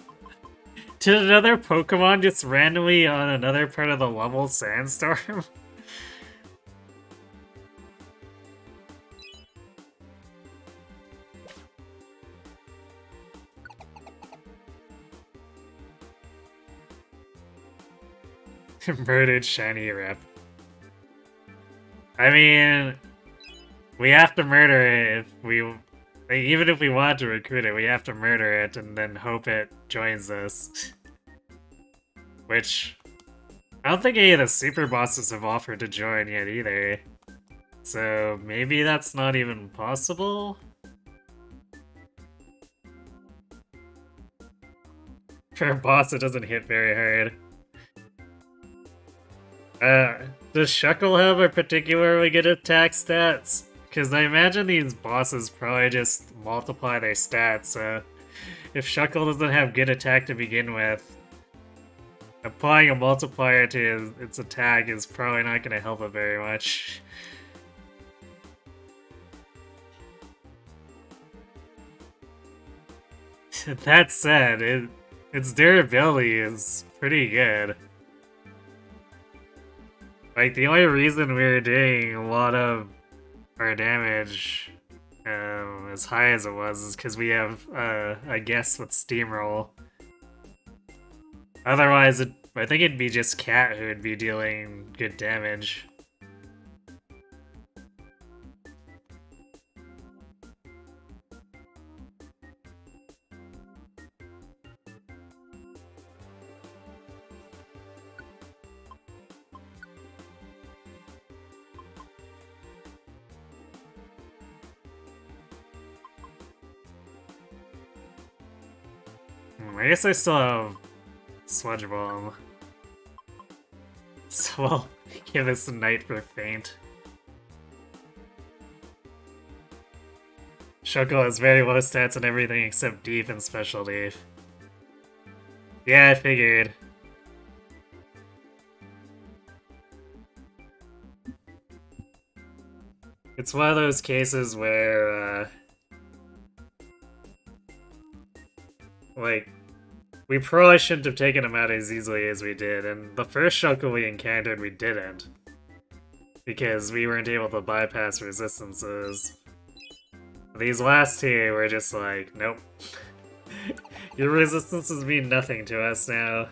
another Pokemon just randomly on another part of the level sandstorm? Murdered shiny rep. I mean, we have to murder it if we... Even if we want to recruit it, we have to murder it and then hope it joins us. Which... I don't think any of the super bosses have offered to join yet either. So maybe that's not even possible? For a boss, it doesn't hit very hard. Does Shuckle have a particularly good attack stats? Because I imagine these bosses probably just multiply their stats, so if Shuckle doesn't have good attack to begin with, applying a multiplier to its attack is probably not going to help it very much. That said, its durability is pretty good. Like, the only reason we're doing a lot of our damage as high as it was is because we have a guess with Steamroll. Otherwise, I think it'd be just Cat who would be dealing good damage. I guess I still have Sludge Bomb. So I'll give this a Night for Faint. Shuckle has very low stats on everything except Deep and Specialty. Yeah, I figured. It's one of those cases where, like, we probably shouldn't have taken him out as easily as we did, and the first Shuckle we encountered, we didn't. Because we weren't able to bypass resistances. These last two were just like, nope. Your resistances mean nothing to us now.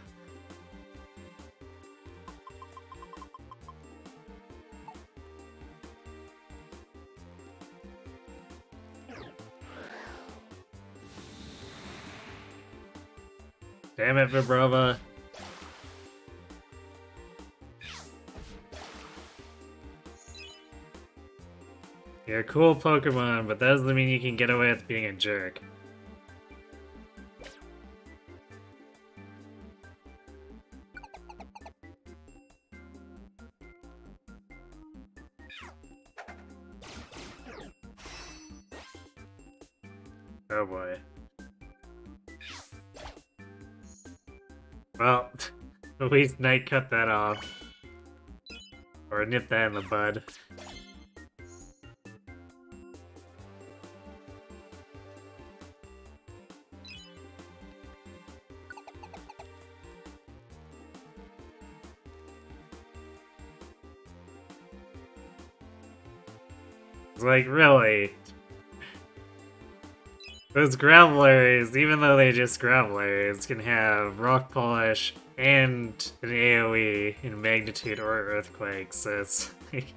Damn it, Vibrava. You're a cool Pokemon, but that doesn't mean you can get away with being a jerk. Oh boy. Well, at least Knight cut that off. Or nip that in the bud. It's like, really? Those Gravelers, even though they just Gravelers, can have Rock Polish and an AoE in Magnitude or Earthquake, so it's like,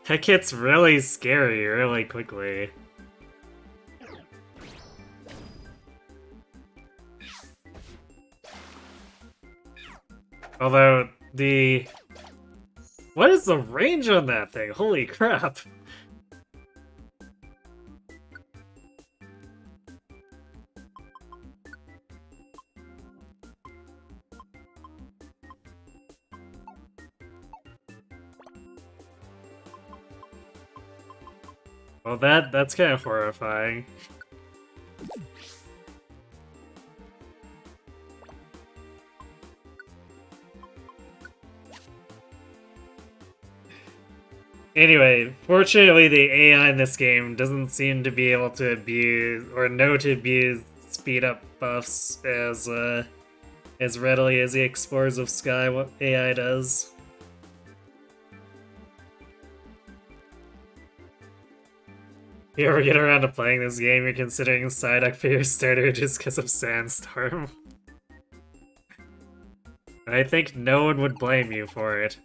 that gets really scary really quickly. Although, what is the range on that thing? Holy crap! Well, that's kind of horrifying. Anyway, fortunately the AI in this game doesn't seem to be able to abuse, or know to abuse, speed up buffs as readily as the Explorers of Sky AI does. If you ever get around to playing this game, you're considering Psyduck for your starter just because of Sandstorm. I think no one would blame you for it.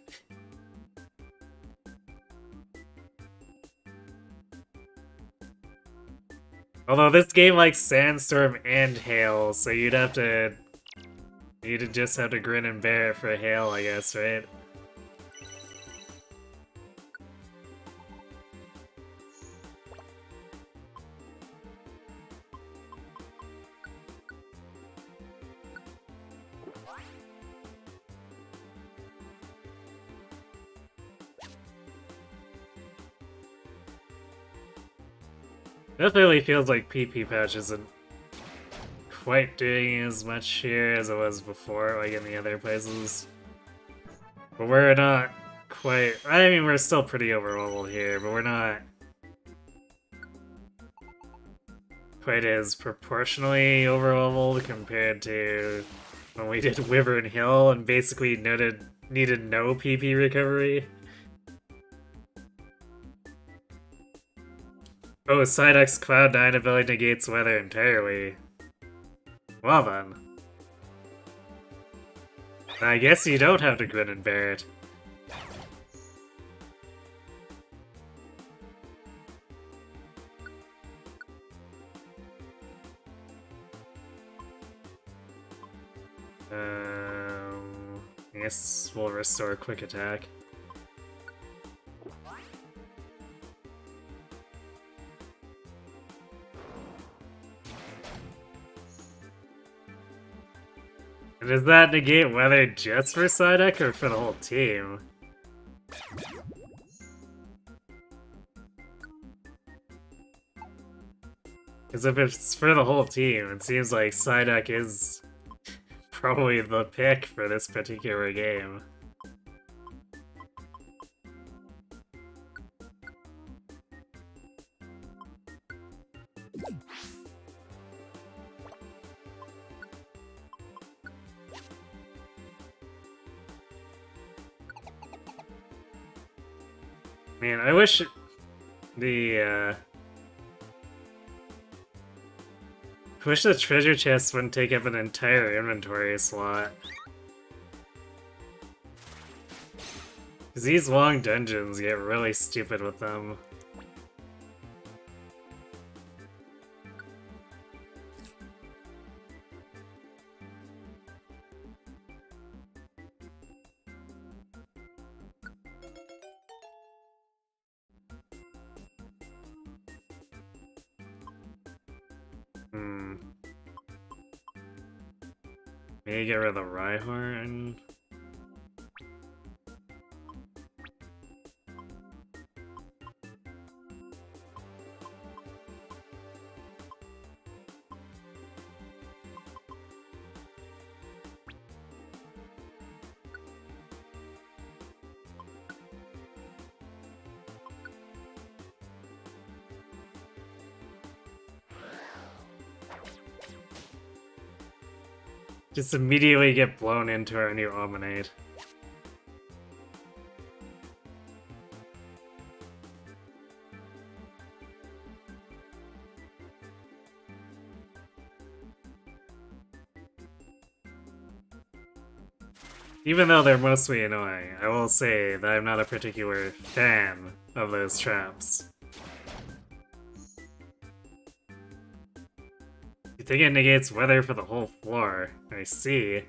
Although this game likes Sandstorm and Hail, so you'd just have to grin and bear it for Hail, I guess, right? Definitely feels like PP Patch isn't quite doing as much here as it was before, like in the other places. But we're not quite... I mean, we're still pretty overleveled here, but we're not quite as proportionally overleveled compared to when we did Wyvern Hill and basically needed no PP recovery. Oh, Psyduck's Cloud9 ability negates weather entirely. Well then. I guess you don't have to grin and bear it. I guess we'll restore quick attack. And does that negate weather just for Psyduck or for the whole team? Because if it's for the whole team, it seems like Psyduck is probably the pick for this particular game. Man, I wish the treasure chests wouldn't take up an entire inventory slot. Because these long dungeons get really stupid with them. Maybe get rid of the Rhyhorn. Just immediately get blown into our new Ominate. Even though they're mostly annoying, I will say that I'm not a particular fan of those traps. You think it negates weather for the whole floor? I see.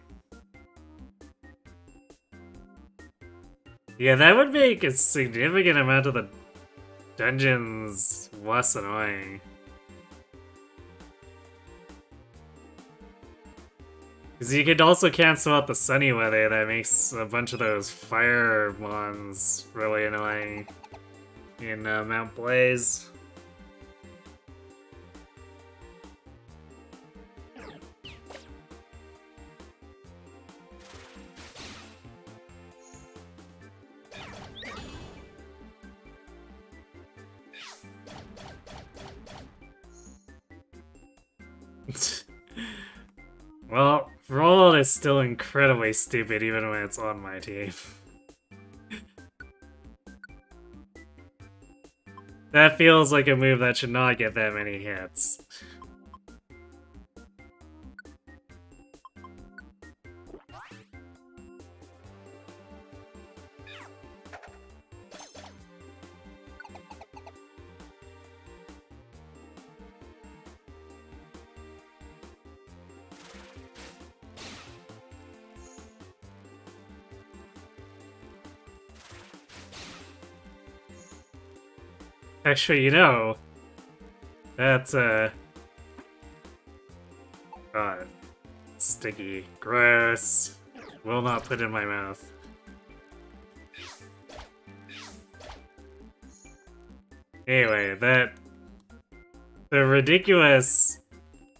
Yeah, that would make a significant amount of the dungeons less annoying. Because you could also cancel out the sunny weather that makes a bunch of those fire mons really annoying in Mount Blaze. Well, Roland is still incredibly stupid even when it's on my team. That feels like a move that should not get that many hits. Actually, you know, that's, God, sticky, gross, will not put in my mouth. Anyway, the ridiculous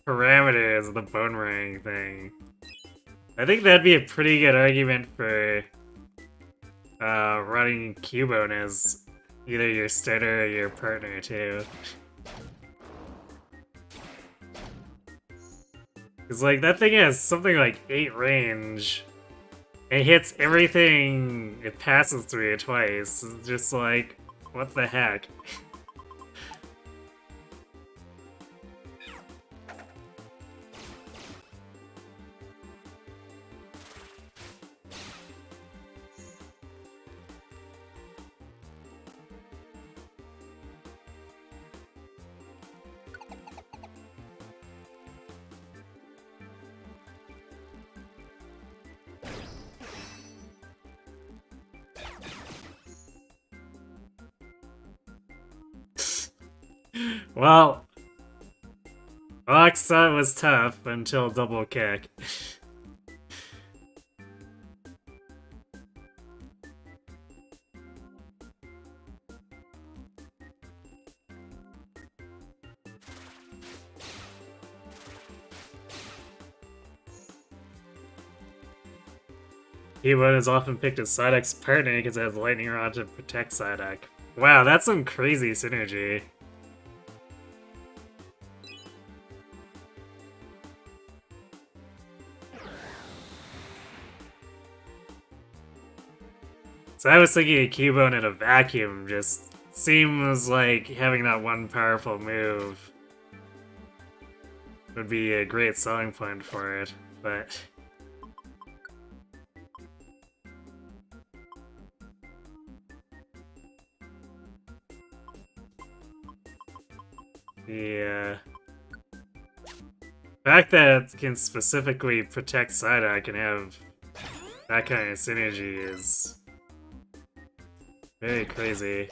parameters of the bone thing, I think that'd be a pretty good argument for, running Cubone as either your starter or your partner, too. Cause like, that thing has something like 8 range. It hits everything it passes through twice. It's just like, what the heck? Well, Ox thought it was tough until double kick. Cubone is often picked as Psyduck's partner because it has Lightning Rod to protect Psyduck. Wow, that's some crazy synergy. So I was thinking a Cubone in a vacuum just seems like having that one powerful move would be a great selling point for it, but... The fact that it can specifically protect Psyduck and have that kind of synergy is very crazy.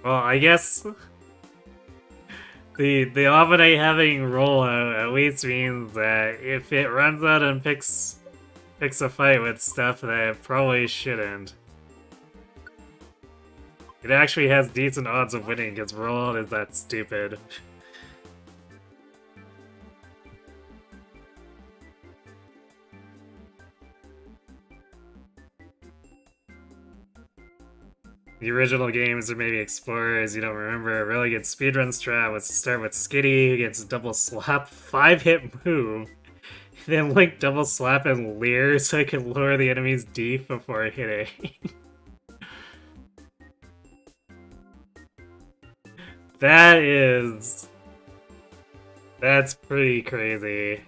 Well, I guess the Omnite having rollout at least means that if it runs out and picks a fight with stuff that it probably shouldn't, it actually has decent odds of winning because rollout is that stupid. The original games, or maybe Explorers, you don't remember, a really good speedrun strat was to start with Skitty, who gets double slap, 5-hit move, then Link double slap and Leer so I can lower the enemy's deep before hitting. That's pretty crazy.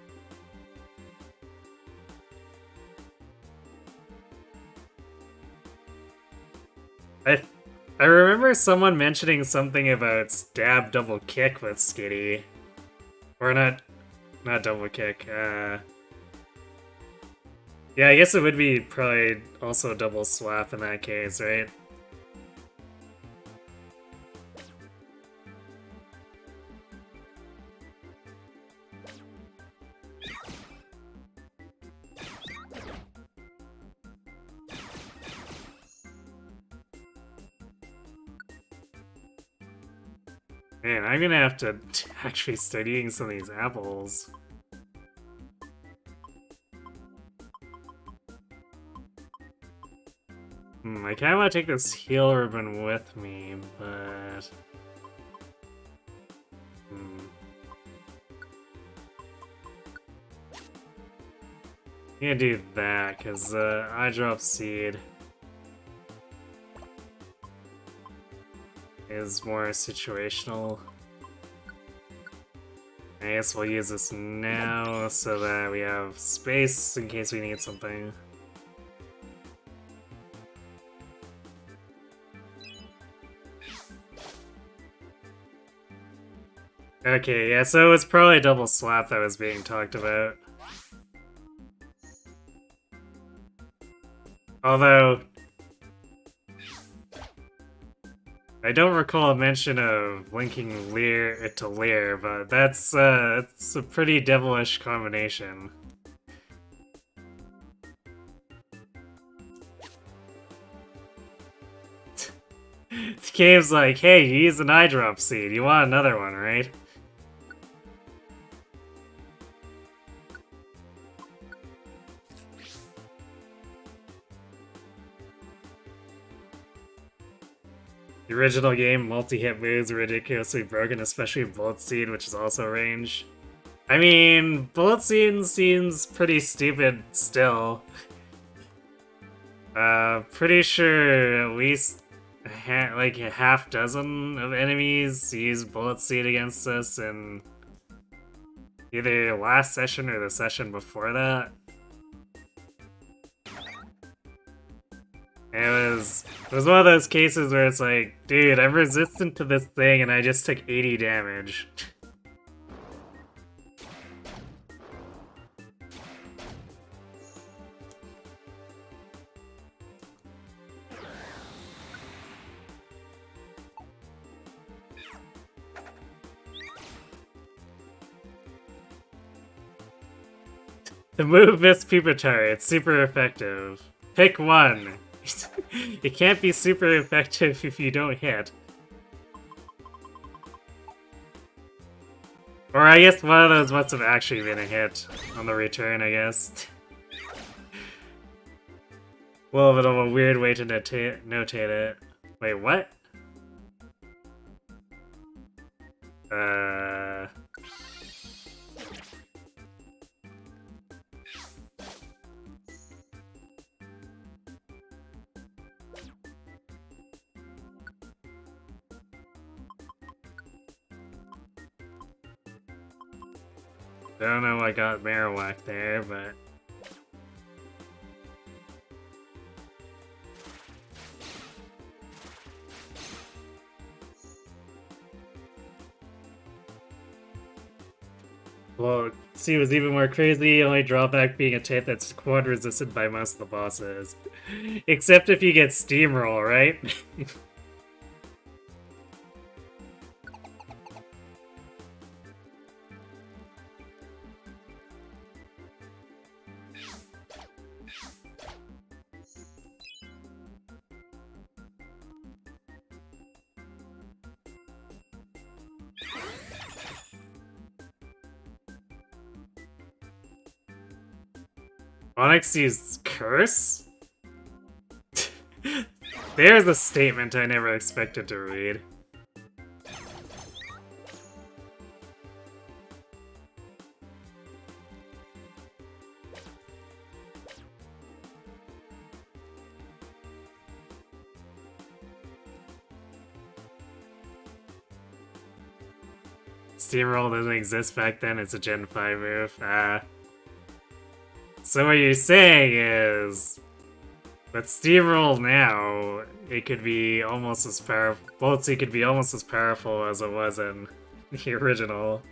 I remember someone mentioning something about stab double kick with Skitty. Or not double kick, yeah, I guess it would be probably also double swap in that case, right? Man, I'm gonna have to actually start eating some of these apples. I kinda wanna take this heal ribbon with me, but... Can't do that, because I drop seed is more situational. I guess we'll use this now so that we have space in case we need something. Okay, yeah, so it's probably a double slap that was being talked about. Although, I don't recall a mention of linking Leer to Leer, but that's a pretty devilish combination. The game's like, hey, you used an eye drop seed, you want another one, right? The original game, multi-hit moves were ridiculously broken, especially Bullet Seed, which is also range. I mean, Bullet Seed seems pretty stupid still. Pretty sure at least like a half dozen of enemies used Bullet Seed against us in either last session or the session before that. It was one of those cases where it's like, dude, I'm resistant to this thing and I just took 80 damage. The move Miss Pupitar, it's super effective. Pick one. It can't be super effective if you don't hit. Or I guess one of those must have actually been a hit on the return, I guess. A little bit of a weird way to notate it. Wait, what? I don't know I got Marowak there, but... Well, see, it was even more crazy, only drawback being a type that's quad resisted by most of the bosses. Except if you get Steamroll, right? Onyx used Curse? There's a statement I never expected to read. Steamroll doesn't exist back then, it's a Gen 5 move. So what you're saying is... But Steamroll now, it could be almost as powerful... Boltsy could be almost as powerful as it was in the original.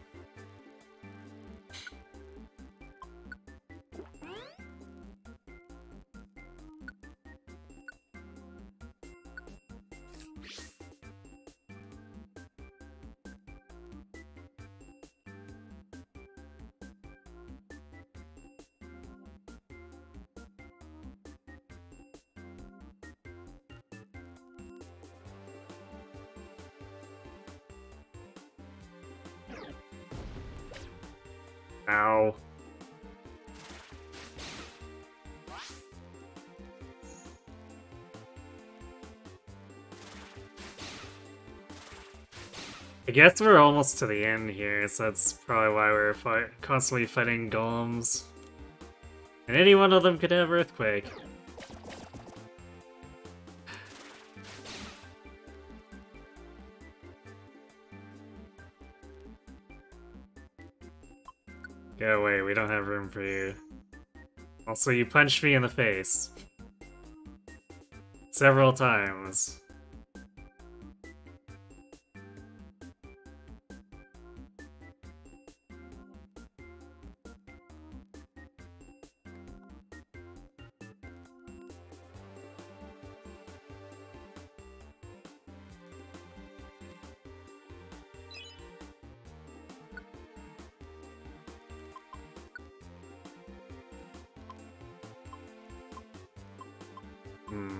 Ow. I guess we're almost to the end here, so that's probably why we're constantly fighting golems. And any one of them could have Earthquake. Go away, we don't have room for you. Also, you punched me in the face. Several times.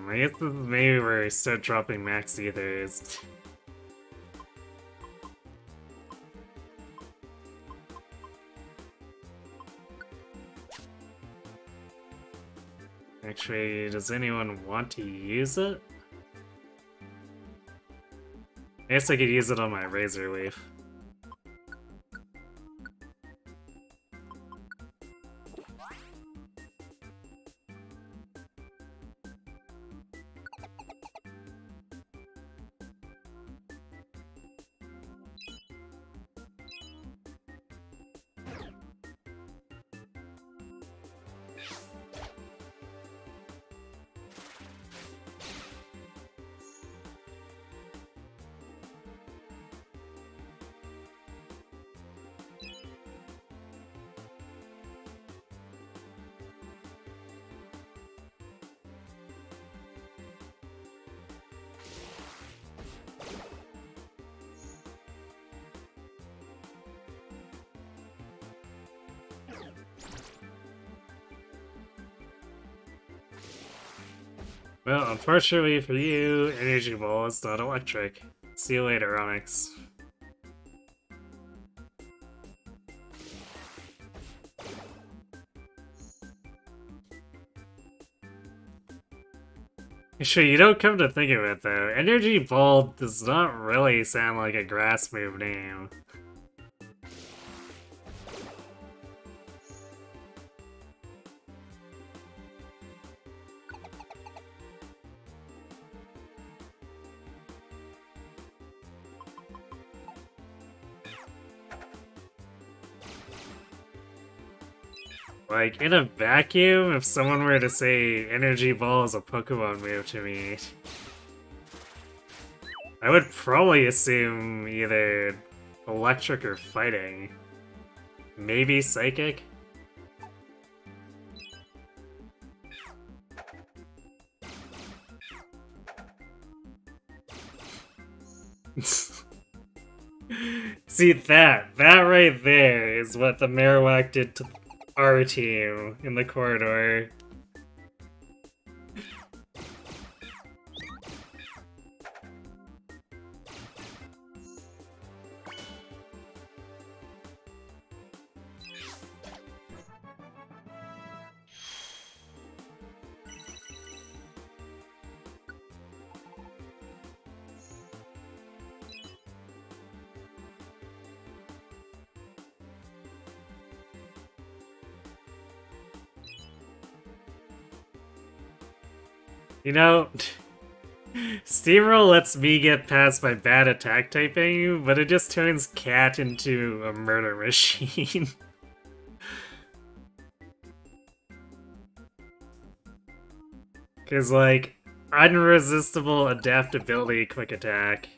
I guess this is maybe where I start dropping max ethers. Actually, does anyone want to use it? I guess I could use it on my Razor Leaf. Well, unfortunately for you, Energy Ball is not electric. See you later, Onyx. Actually, you don't come to think of it though, Energy Ball does not really sound like a grass move name. Like, in a vacuum, if someone were to say Energy Ball is a Pokemon move to me, I would probably assume either electric or fighting. Maybe psychic? See, that right there is what the Marowak did to our team in the corridor. You know, Steamroll lets me get past my bad attack typing, but it just turns Cat into a murder machine. Cause like, unresistible adaptability quick attack.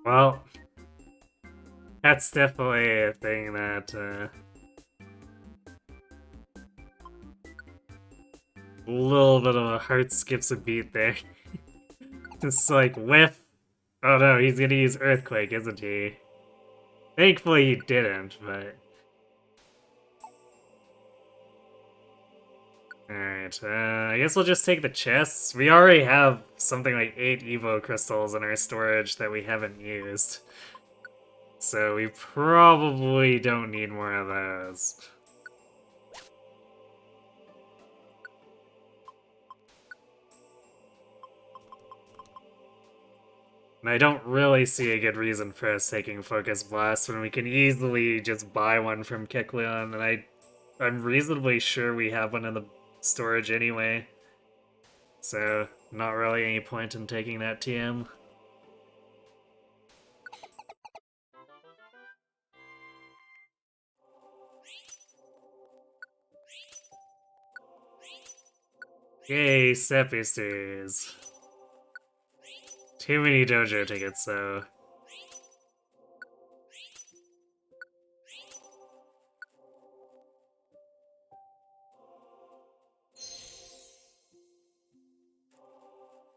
Well, that's definitely a thing that, a little bit of a heart skips a beat there. Just like, whiff. Oh no, he's gonna use Earthquake, isn't he? Thankfully he didn't, but... Alright, I guess we'll just take the chests. We already have something like 8 Evo crystals in our storage that we haven't used. So we probably don't need more of those. And I don't really see a good reason for us taking Focus Blast when we can easily just buy one from Kecleon, and I'm reasonably sure we have one in the storage anyway. So, not really any point in taking that TM. Yay, Set Boosters! Too many dojo tickets, though.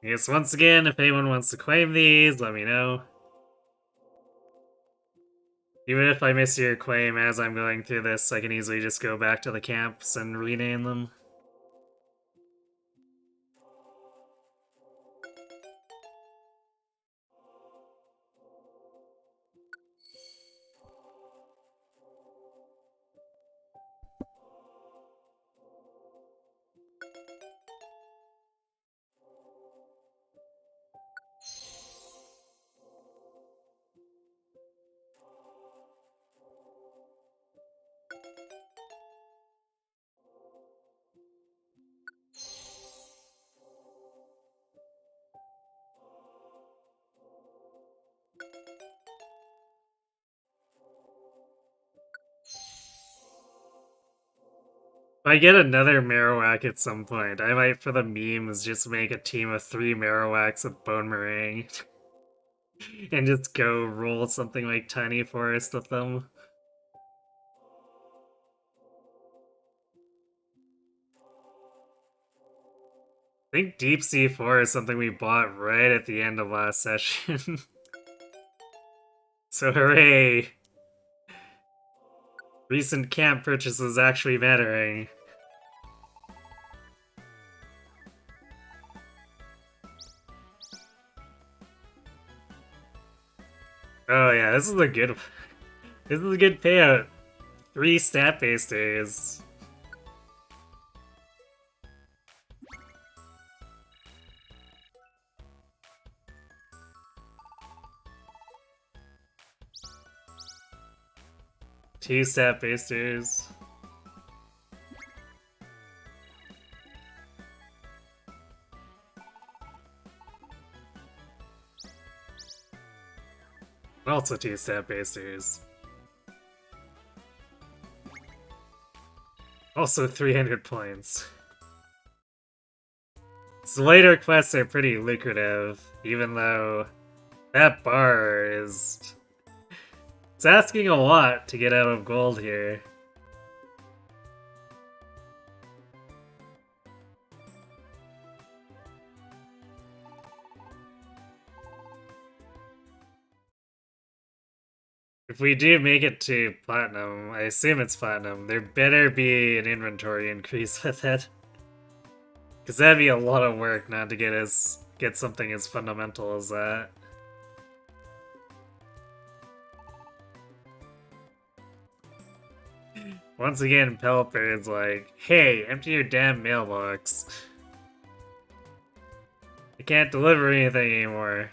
Yes, once again, if anyone wants to claim these, let me know. Even if I miss your claim as I'm going through this, I can easily just go back to the camps and rename them. If I get another Marowak at some point, I might, for the memes, just make a team of 3 Marowaks with Bone Meringue. And just go roll something like Tiny Forest with them. I think Deep Sea 4 is something we bought right at the end of last session. So hooray! Recent camp purchases actually mattering. Oh yeah, this is a good this is a good payout. 3 stat boosters. Two stat boosters. Also 2 stat boosters. Also 300 points. So later quests are pretty lucrative, even though that bar is... It's asking a lot to get out of gold here. If we do make it to platinum, I assume it's platinum, there better be an inventory increase with it. Because that'd be a lot of work not to get something as fundamental as that. Once again, Pelipper is like, hey, empty your damn mailbox. I can't deliver anything anymore.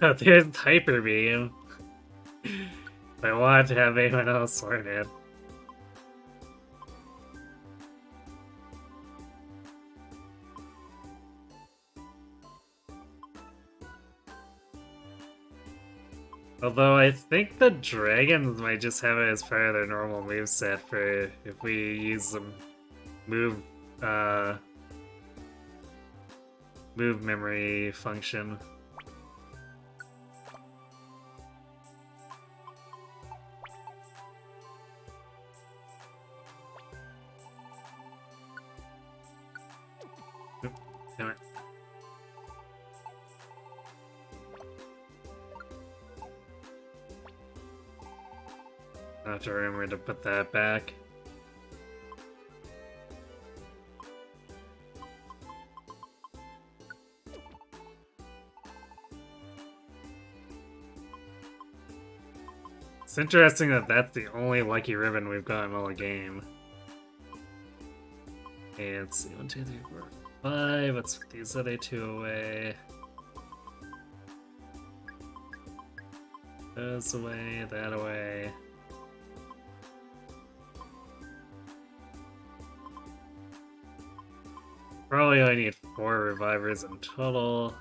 Oh, there's Hyper Beam. I want to have anyone else learn it. Although I think the dragons might just have it as part of their normal moveset for if we use the move move memory function. Oop, damn it. I have to remember to put that back. It's interesting that that's the only lucky ribbon we've gotten all game. Okay, let's see, 1, 2, 3, 4, 5. Let's put these other two away. Those away, that away. Probably only need 4 revivers in total.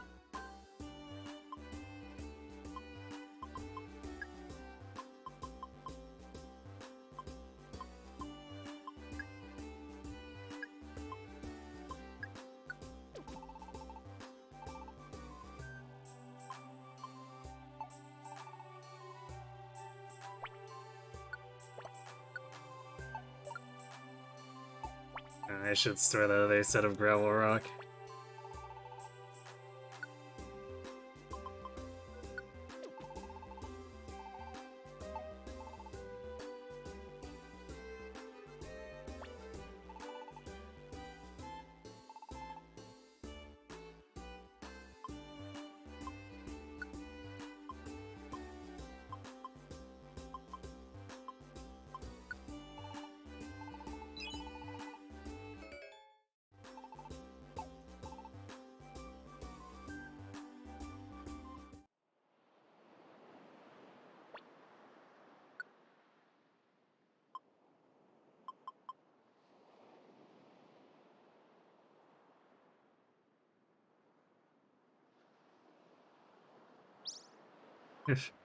I should store the other set of gravel rock.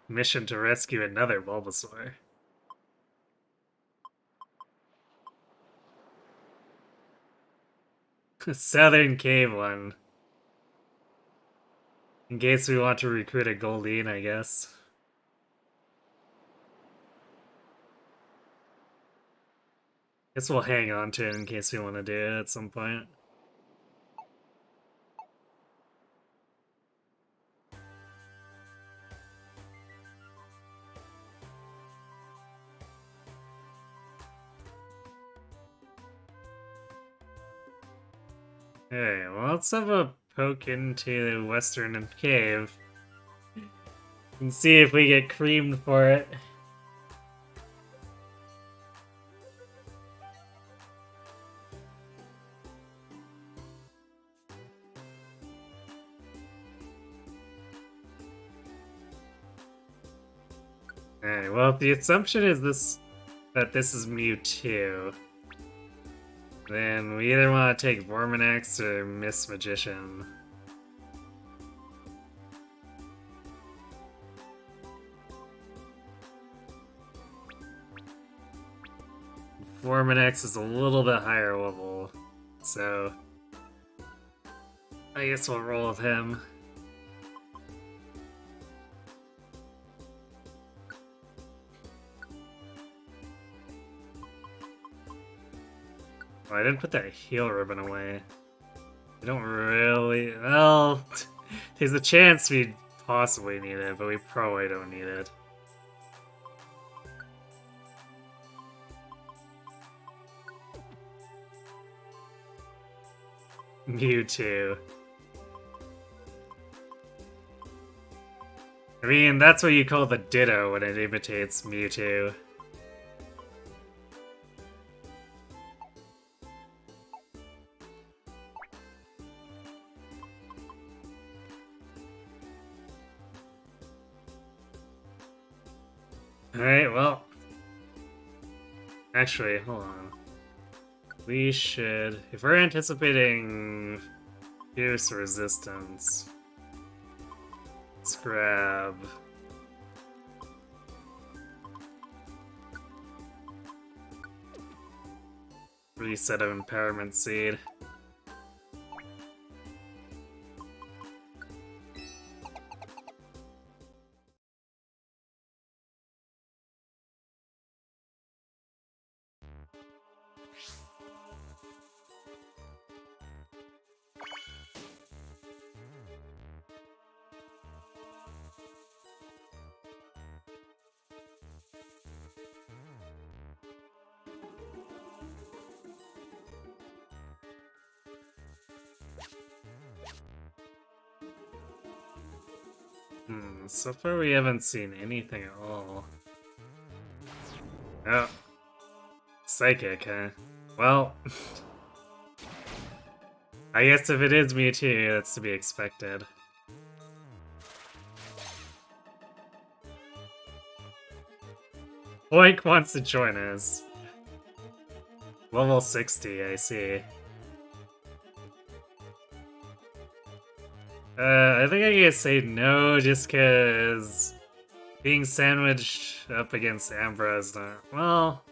Mission to rescue another Bulbasaur. Southern Cave one. In case we want to recruit a Goldeen, I guess. Guess we'll hang on to it in case we want to do it at some point. Okay, well, let's have a poke into the Western Cave and see if we get creamed for it. Alright, well, if the assumption is that this is Mewtwo, then we either want to take Vorminax or Miss Magician. Forminex is a little bit higher level, so I guess we'll roll with him. Oh, I didn't put that heal ribbon away. I don't really... Well, there's a chance we possibly need it, but we probably don't need it. Mewtwo. I mean, that's what you call the Ditto when it imitates Mewtwo. Alright, well... Actually, hold on. We should... If we're anticipating fierce resistance, let's grab... Reset of Empowerment Seed. So far we haven't seen anything at all. Oh. Psychic, huh? Well... I guess if it is Mewtwo, that's to be expected. Boink wants to join us. Level 60, I see. I think I can say no just because being sandwiched up against Ambra is not... Well...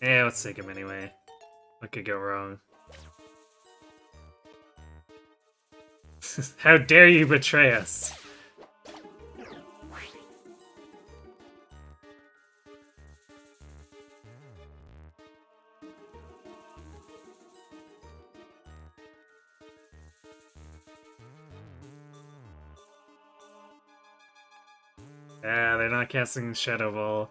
Yeah, let's take him anyway. What could go wrong? How dare you betray us? Yeah, they're not casting Shadow Ball.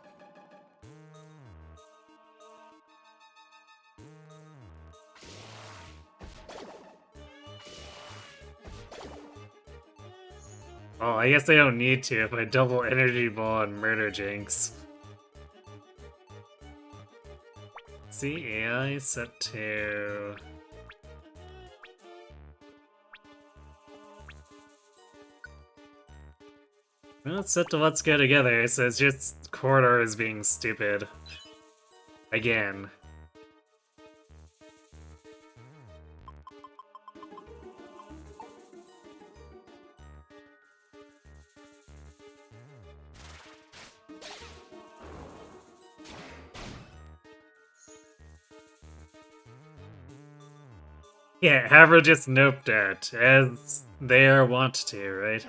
Oh, I guess they don't need to if I double Energy Ball and Murder Jinx. See, AI set to... Well, it's set to Let's Go Together, so it's just Corridor is being stupid. Again. Yeah, Havre just noped out, as they are wont to, right?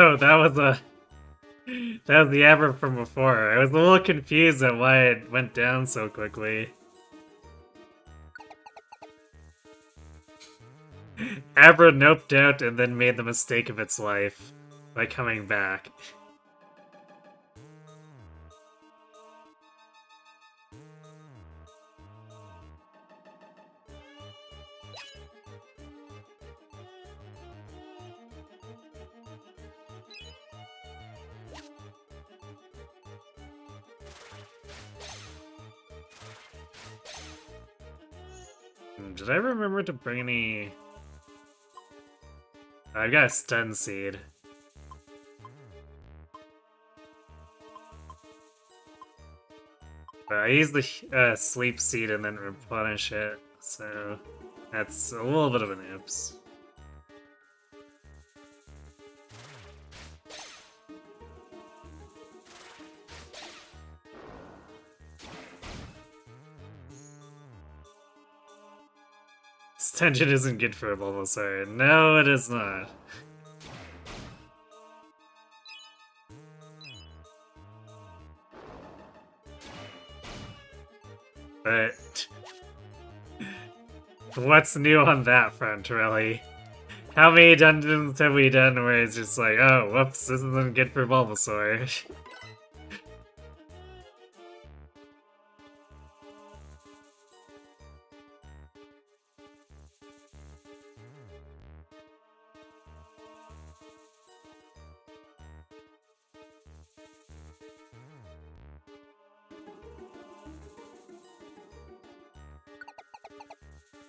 Oh, that was the Abra from before. I was a little confused at why it went down so quickly. Abra noped out and then made the mistake of its life by coming back. Did I remember to bring any... I've got a stun seed. But I used the sleep seed and then replenish it, so that's a little bit of an oops. This dungeon isn't good for a Bulbasaur. No, it is not. But what's new on that front, really? How many dungeons have we done where it's just like, oh, whoops, this isn't good for Bulbasaur?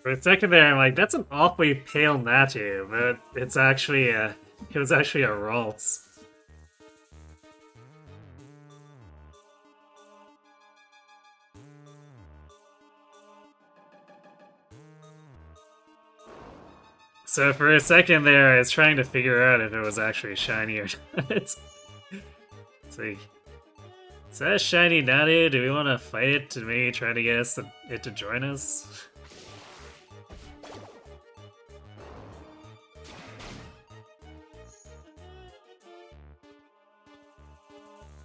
For a second there, I'm like, that's an awfully pale Natu, but it's actually it was actually a Ralts. So for a second there, I was trying to figure out if it was actually shiny or not. It's like, is that a shiny Natu? Do we want to fight it to maybe try to get it to join us?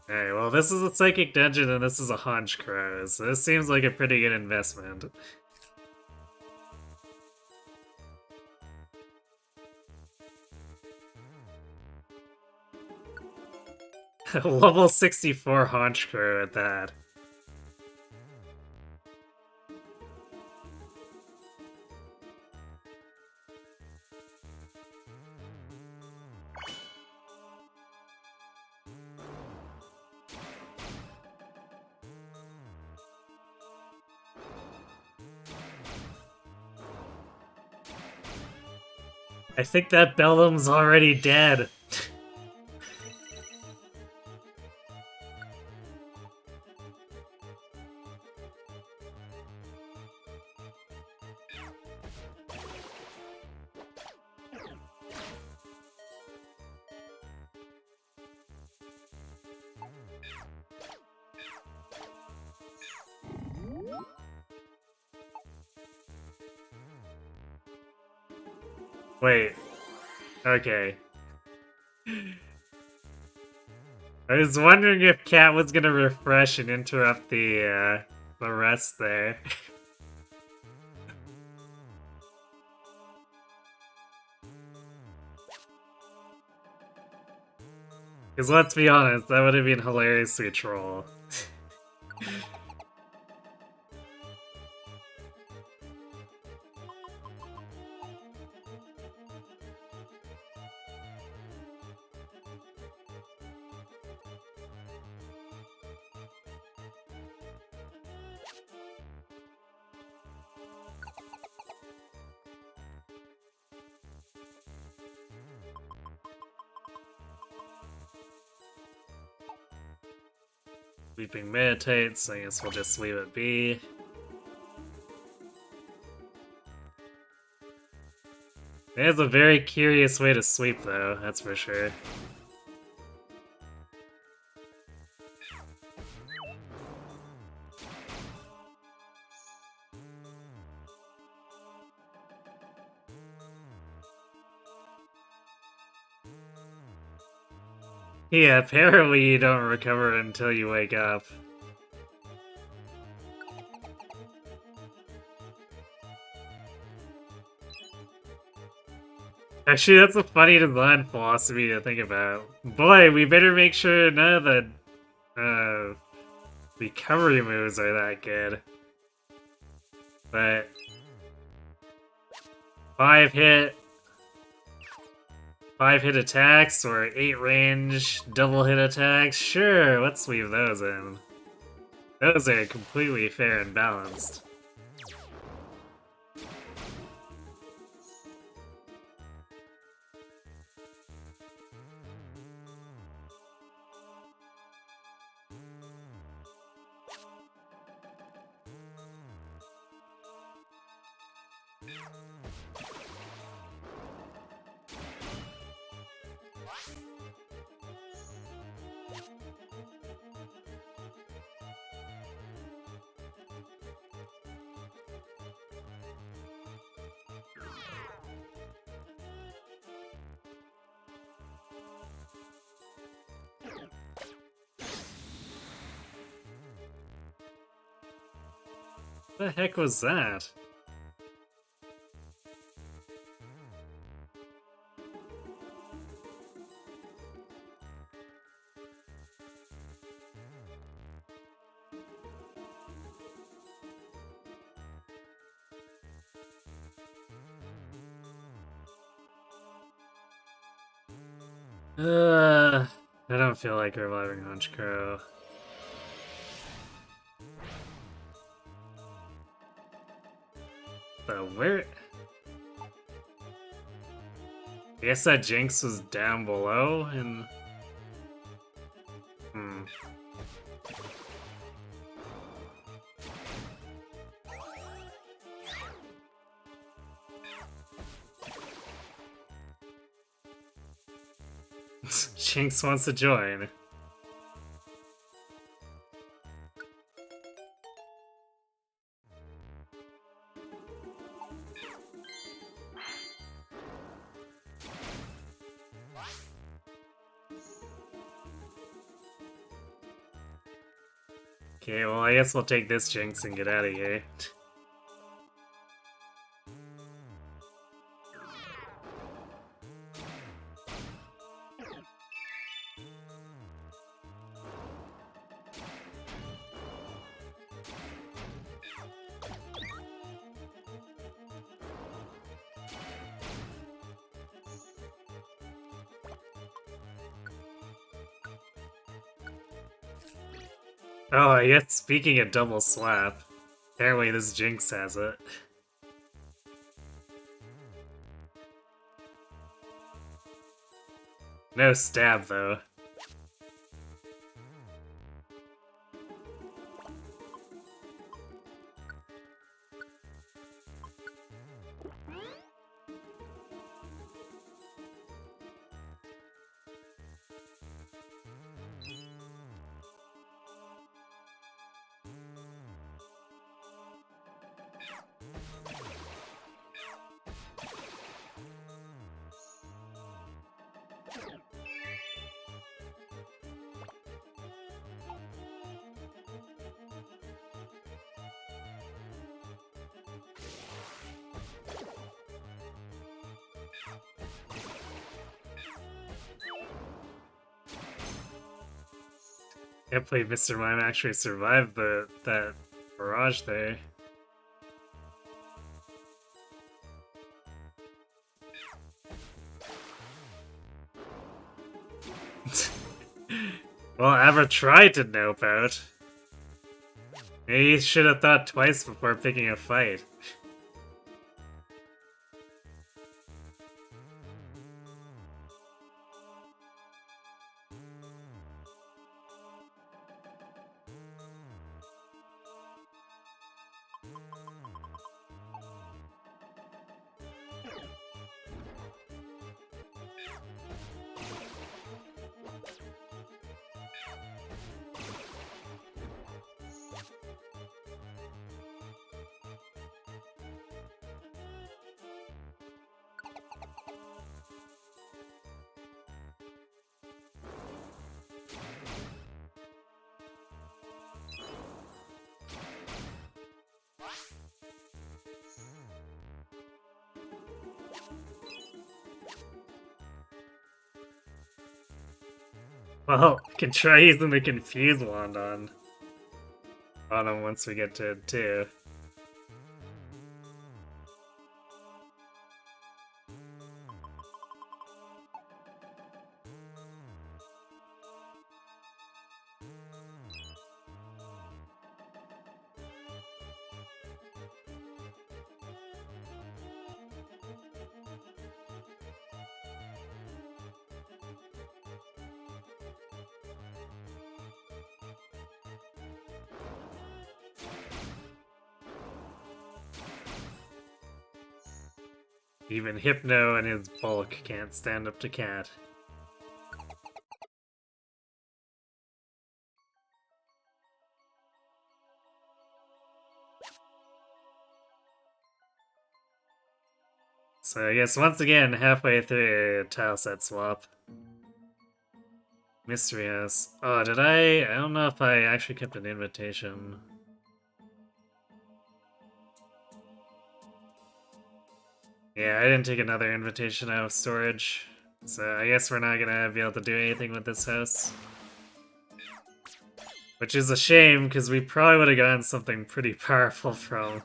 Alright, well this is a Psychic Dungeon and this is a Honchkrow, so this seems like a pretty good investment. Level 64 Honchkrow at that. I think that Bellum's already dead. Wait. Okay. I was wondering if Cat was gonna refresh and interrupt the rest there. Because let's be honest, that would have been hilariously troll. Sleeping meditates, I guess we'll just leave it be. It is a very curious way to sleep though, that's for sure. Yeah, apparently you don't recover until you wake up. Actually, that's a funny design philosophy to think about. Boy, we better make sure none of the recovery moves are that good. But 5 hit attacks or 8 range double hit attacks, sure, let's leave those in. Those are completely fair and balanced. The heck was that? I don't feel like reviving Honchkrow. But where? I guess that Jinx was down below, and Jinx wants to join. Okay, well, I guess we'll take this Jinx and get out of here. Oh, I guess speaking of double slap, apparently this Jinx has it. No stab, though. Can't believe Mr. Mime actually survived that barrage there. Well, Abra tried to nope out. Maybe he should have thought twice before picking a fight. Well, we can try using the Confuse Wand on him once we get to it too. Even Hypno and his bulk can't stand up to Cat. So I guess once again, halfway through a tile set swap. Mystery House. Oh, did I? I don't know if I actually kept an invitation. Yeah, I didn't take another invitation out of storage. So I guess we're not gonna be able to do anything with this house. Which is a shame, because we probably would have gotten something pretty powerful from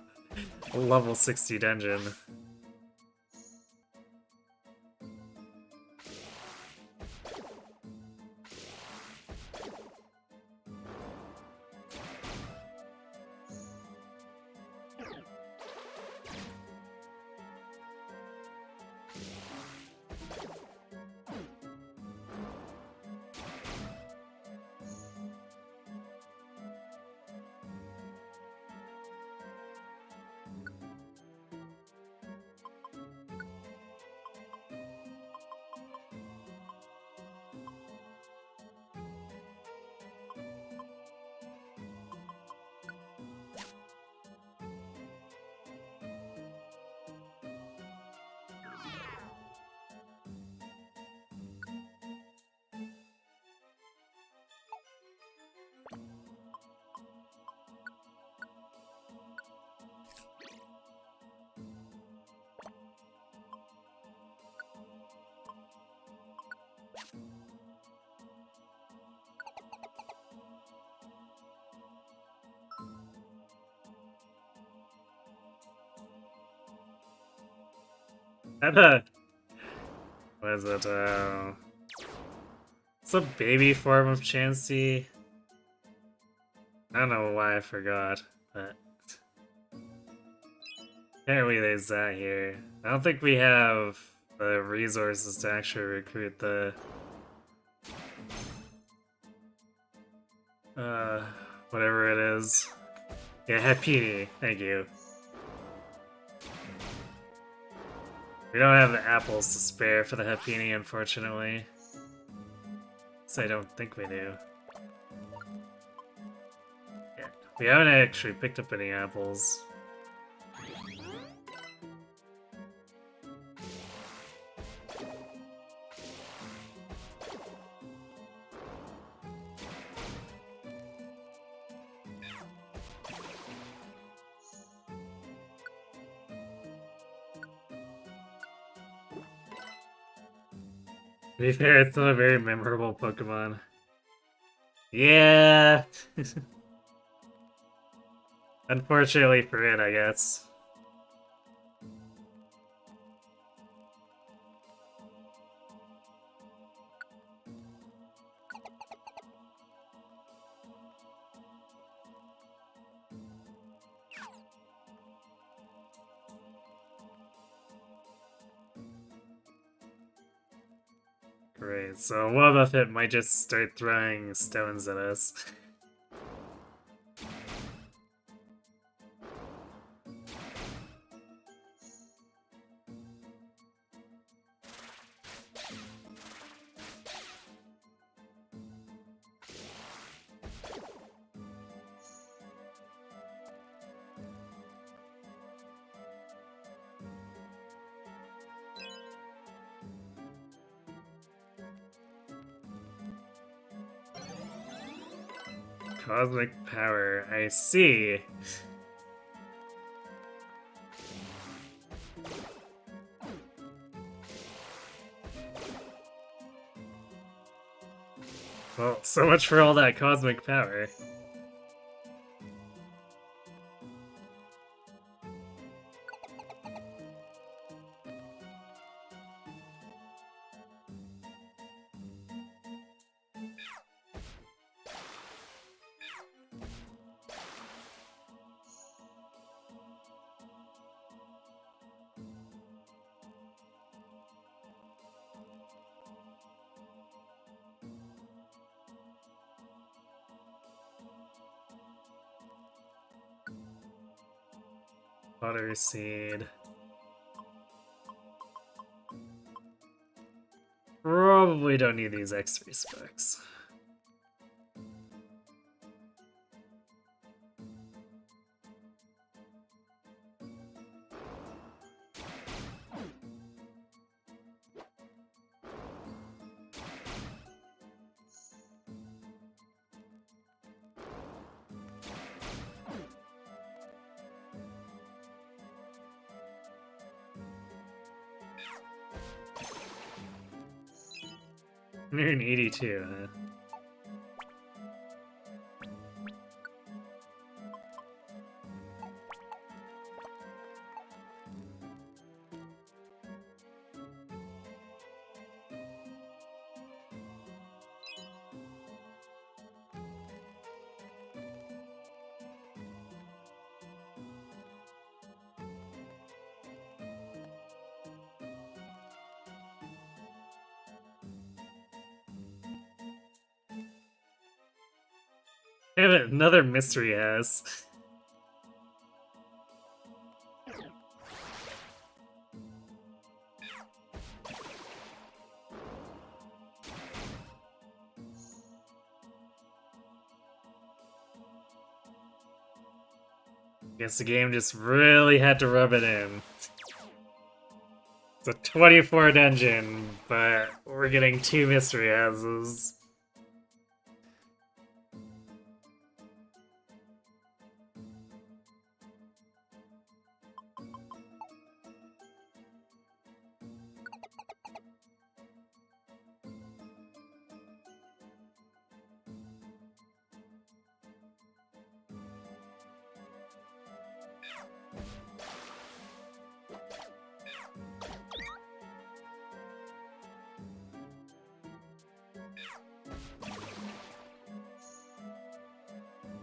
a level 60 dungeon. What is it? It's a baby form of Chansey. I don't know why I forgot, but apparently there's that here. I don't think we have the resources to actually recruit the whatever it is. Yeah, Happini, thank you. We don't have the apples to spare for the Happini, unfortunately. So I don't think we do. Yeah, we haven't actually picked up any apples. To be fair, it's still a very memorable Pokemon. Yeah! Unfortunately for it, I guess. Great, so Wobbuffet might just start throwing stones at us. Cosmic power, I see. Well, so much for all that cosmic power. Butter seed. probably don't need these X3 specs. You're an 82, huh? And another mystery house. Guess the game just really had to rub it in. It's a 24 dungeon, but we're getting 2 mystery houses.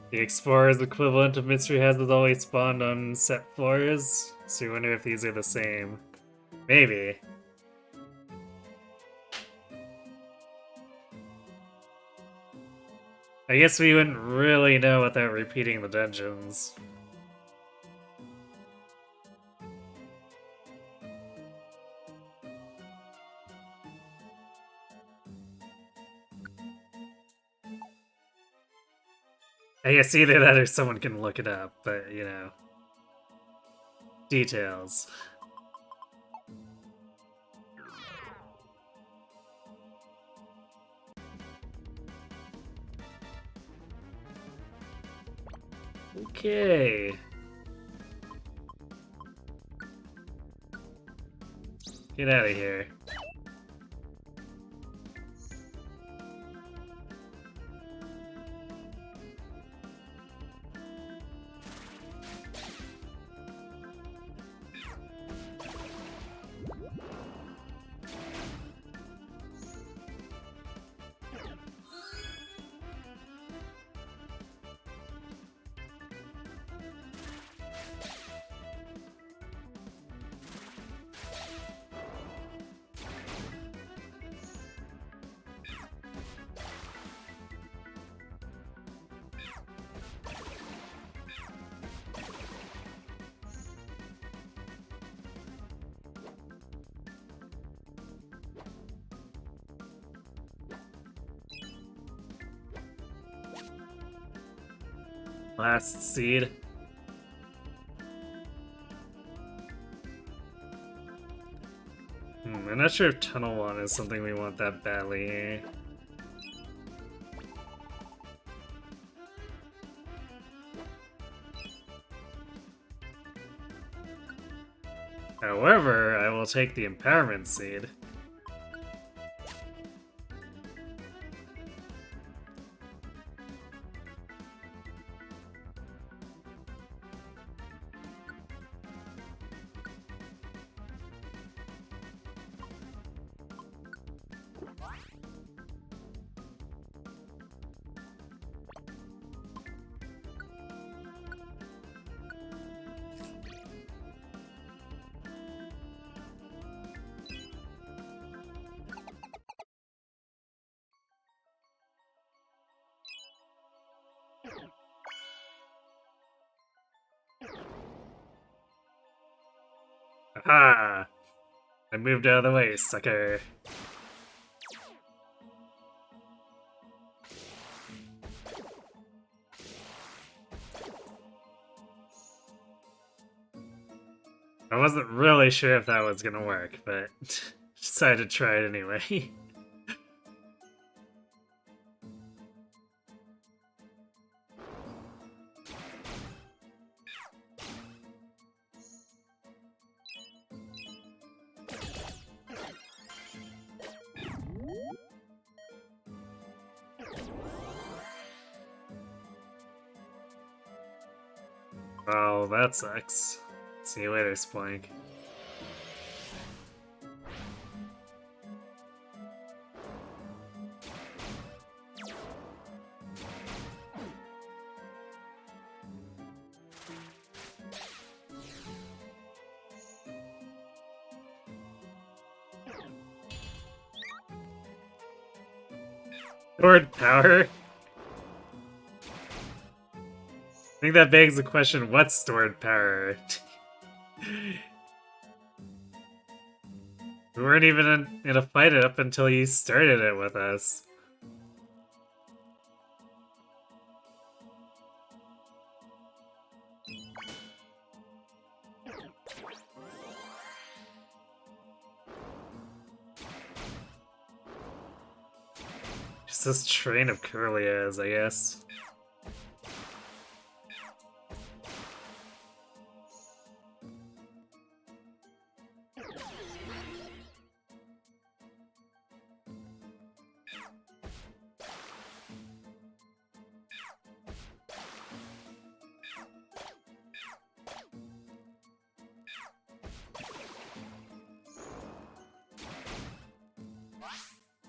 The Explorer's equivalent of mystery houses always spawned on set floors, so you wonder if these are the same. Maybe. I guess we wouldn't really know without repeating the dungeons. I guess either that or someone can look it up, but, you know. Details. Okay. Get out of here. Last seed. I'm not sure if Tunnel 1 is something we want that badly. However, I will take the Empowerment Seed. Aha! I moved out of the way, sucker. I wasn't really sure if that was gonna work, but decided to try it anyway. Oh, that sucks. See you later, Splank. Stored power? I think that begs the question, what's stored power? We weren't even in a fight up until you started it with us. Just this train of Curlias, I guess.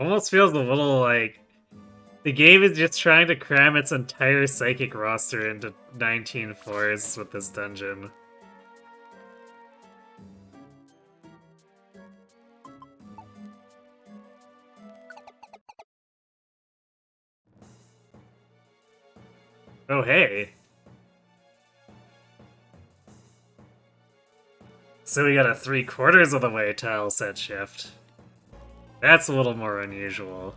Almost feels a little like the game is just trying to cram its entire psychic roster into 19 floors with this dungeon. Oh, hey. So we got a 3/4 of the way tile set shift. That's a little more unusual.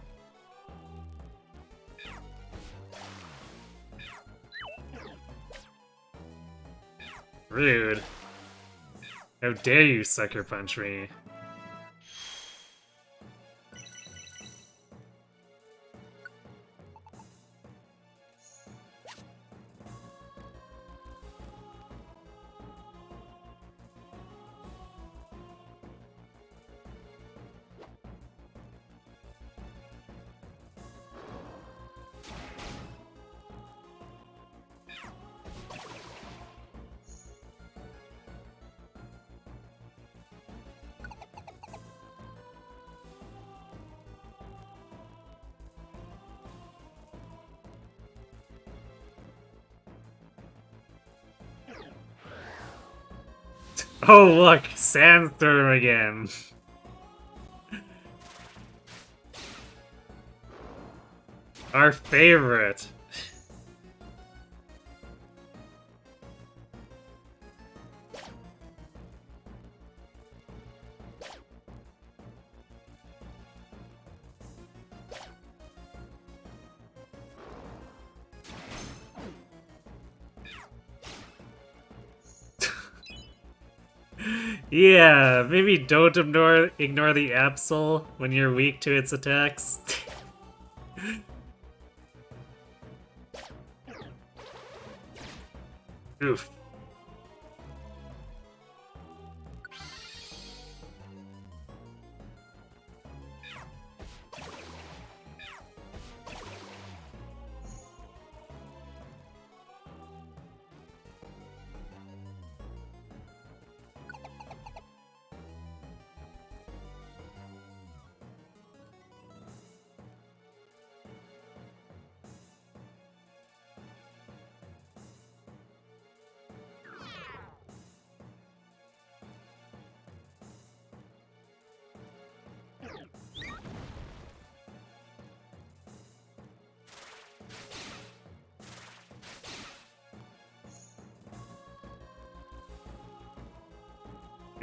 Rude. How dare you sucker punch me? Oh look, Sandstorm again. Our favorite. Yeah, maybe don't ignore the Absol when you're weak to its attacks. Oof.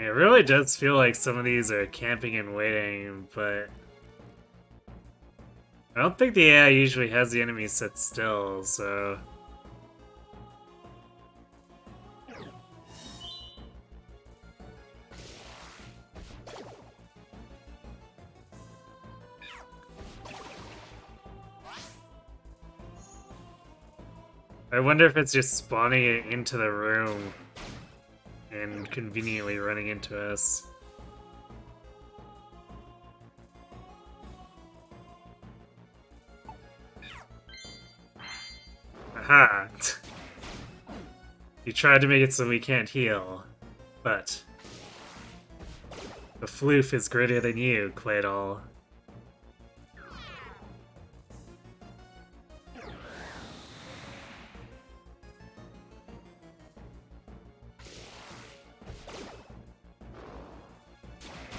It really does feel like some of these are camping and waiting, but I don't think the AI usually has the enemies sit still, so... I wonder if it's just spawning it into the room and conveniently running into us. Aha! You tried to make it so we can't heal, but the floof is greater than you, Claydol.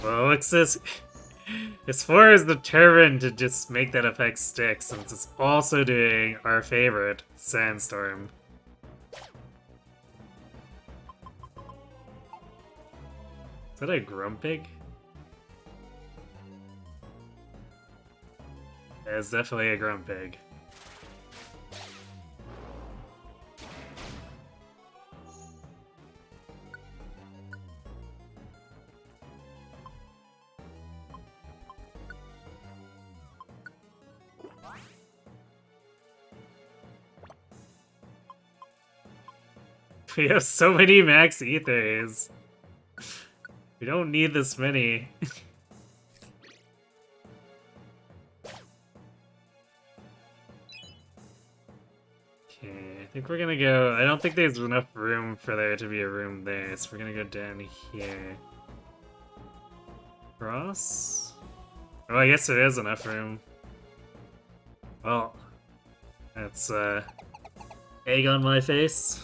Well, looks as far as the turban to just make that effect stick, since it's also doing our favorite, Sandstorm. Is that a Grumpig? Yeah, it's definitely a Grumpig. We have so many max ethers. We don't need this many. Okay, I think we're gonna go... I don't think there's enough room for there to be a room there, so we're gonna go down here. Cross? Oh, I guess there is enough room. Well, that's, egg on my face.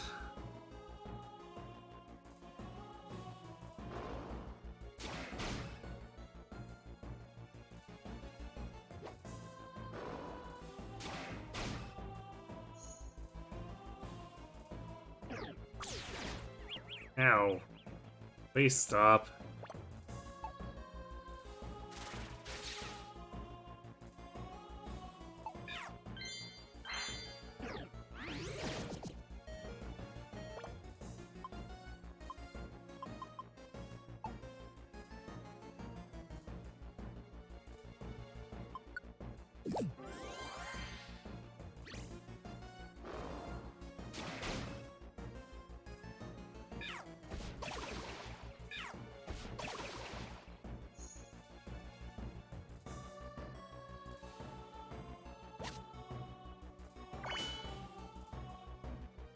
Ow. Please stop.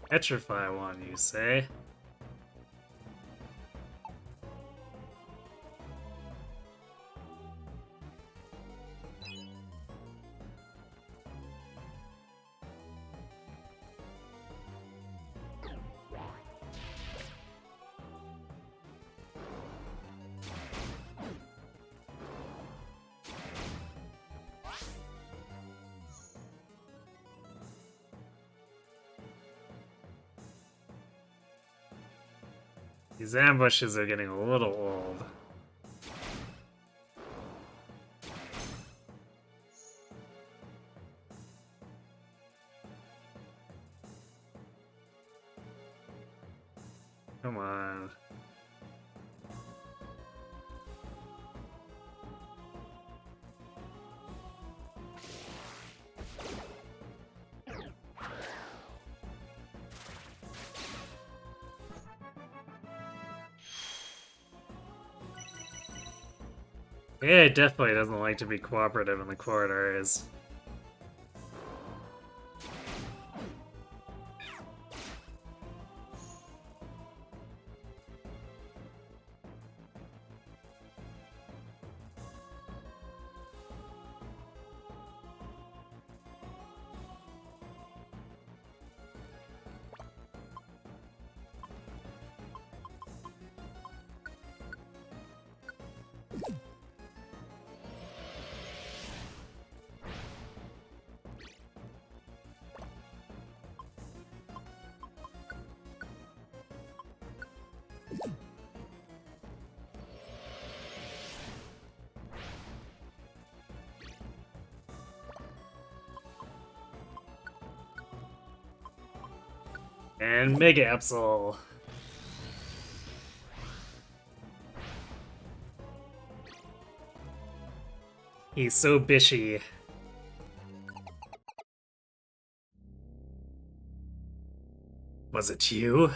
Petrify one, you say? These ambushes are getting a little old. Come on. Yeah, it definitely doesn't like to be cooperative in the corridors. And Mega Absol. He's so bishy. Was it you?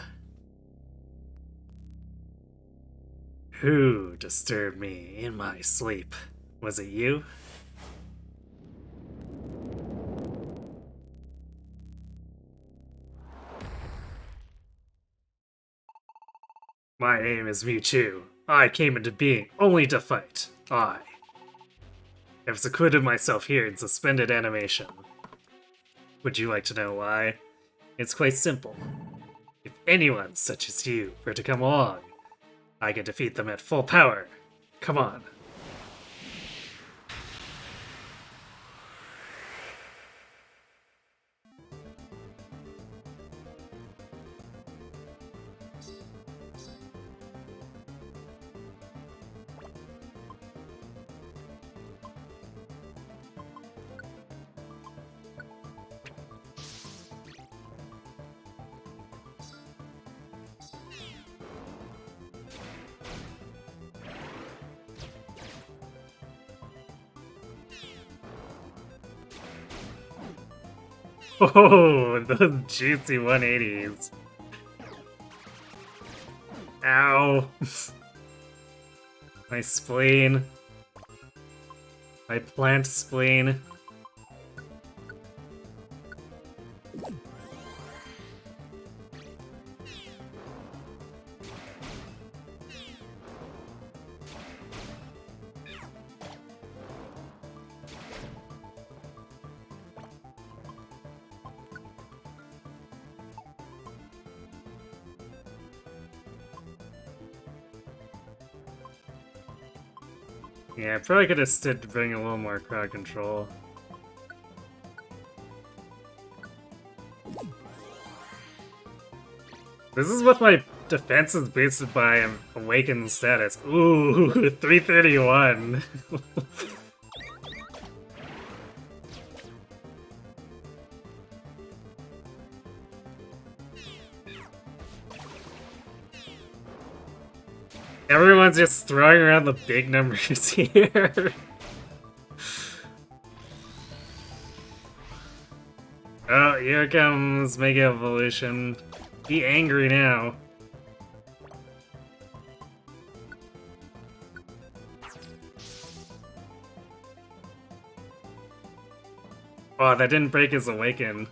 Who disturbed me in my sleep? Was it you? My name is Mewtwo. I came into being only to fight. I have secluded myself here in suspended animation. Would you like to know why? It's quite simple. If anyone such as you were to come along, I can defeat them at full power. Come on. Oh, those juicy 180s. Ow. My spleen. My plant spleen. Yeah, I probably could have stood to bring a little more crowd control. This is what my defense is boosted by an awakened status. Ooh, 331. Everyone's just throwing around the big numbers here. Oh, here comes Mega Evolution. Be angry now. Oh, that didn't break his Awaken.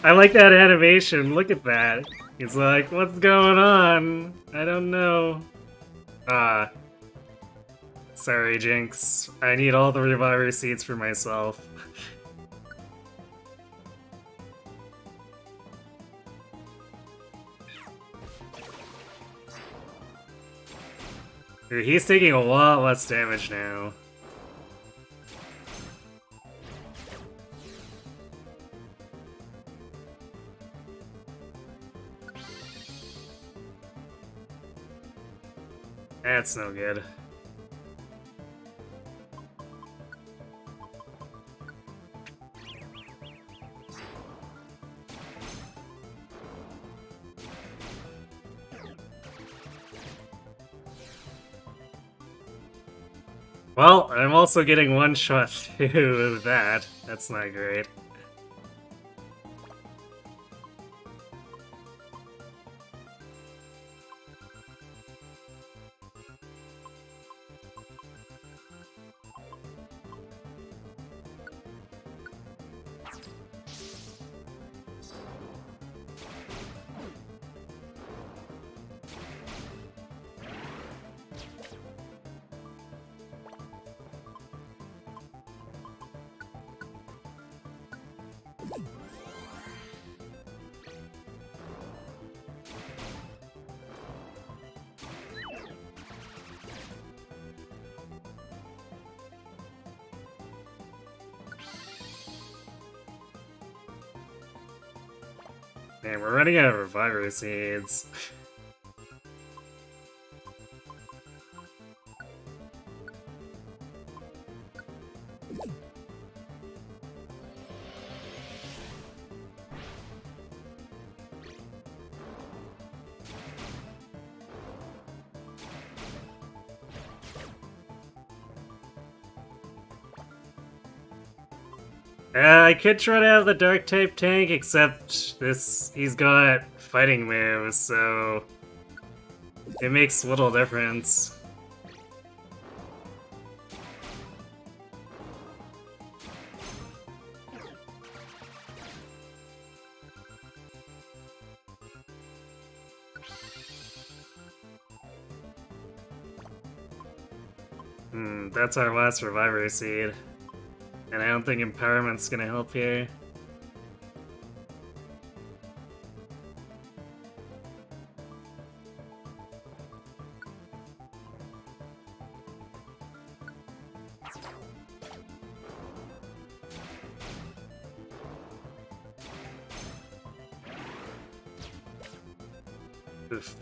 I like that animation. Look at that. He's like, what's going on? I don't know. Ah. Sorry, Jinx. I need all the Reviver Seeds for myself. Dude, he's taking a lot less damage now. That's no good. Well, I'm also getting one shot too with that. That's not great. Man, we're running out of Reviver Seeds. I could try to have the dark type tank, except he's got fighting moves, so it makes little difference. That's our last Reviver Seed. And I don't think Empowerment's gonna help here. Oof.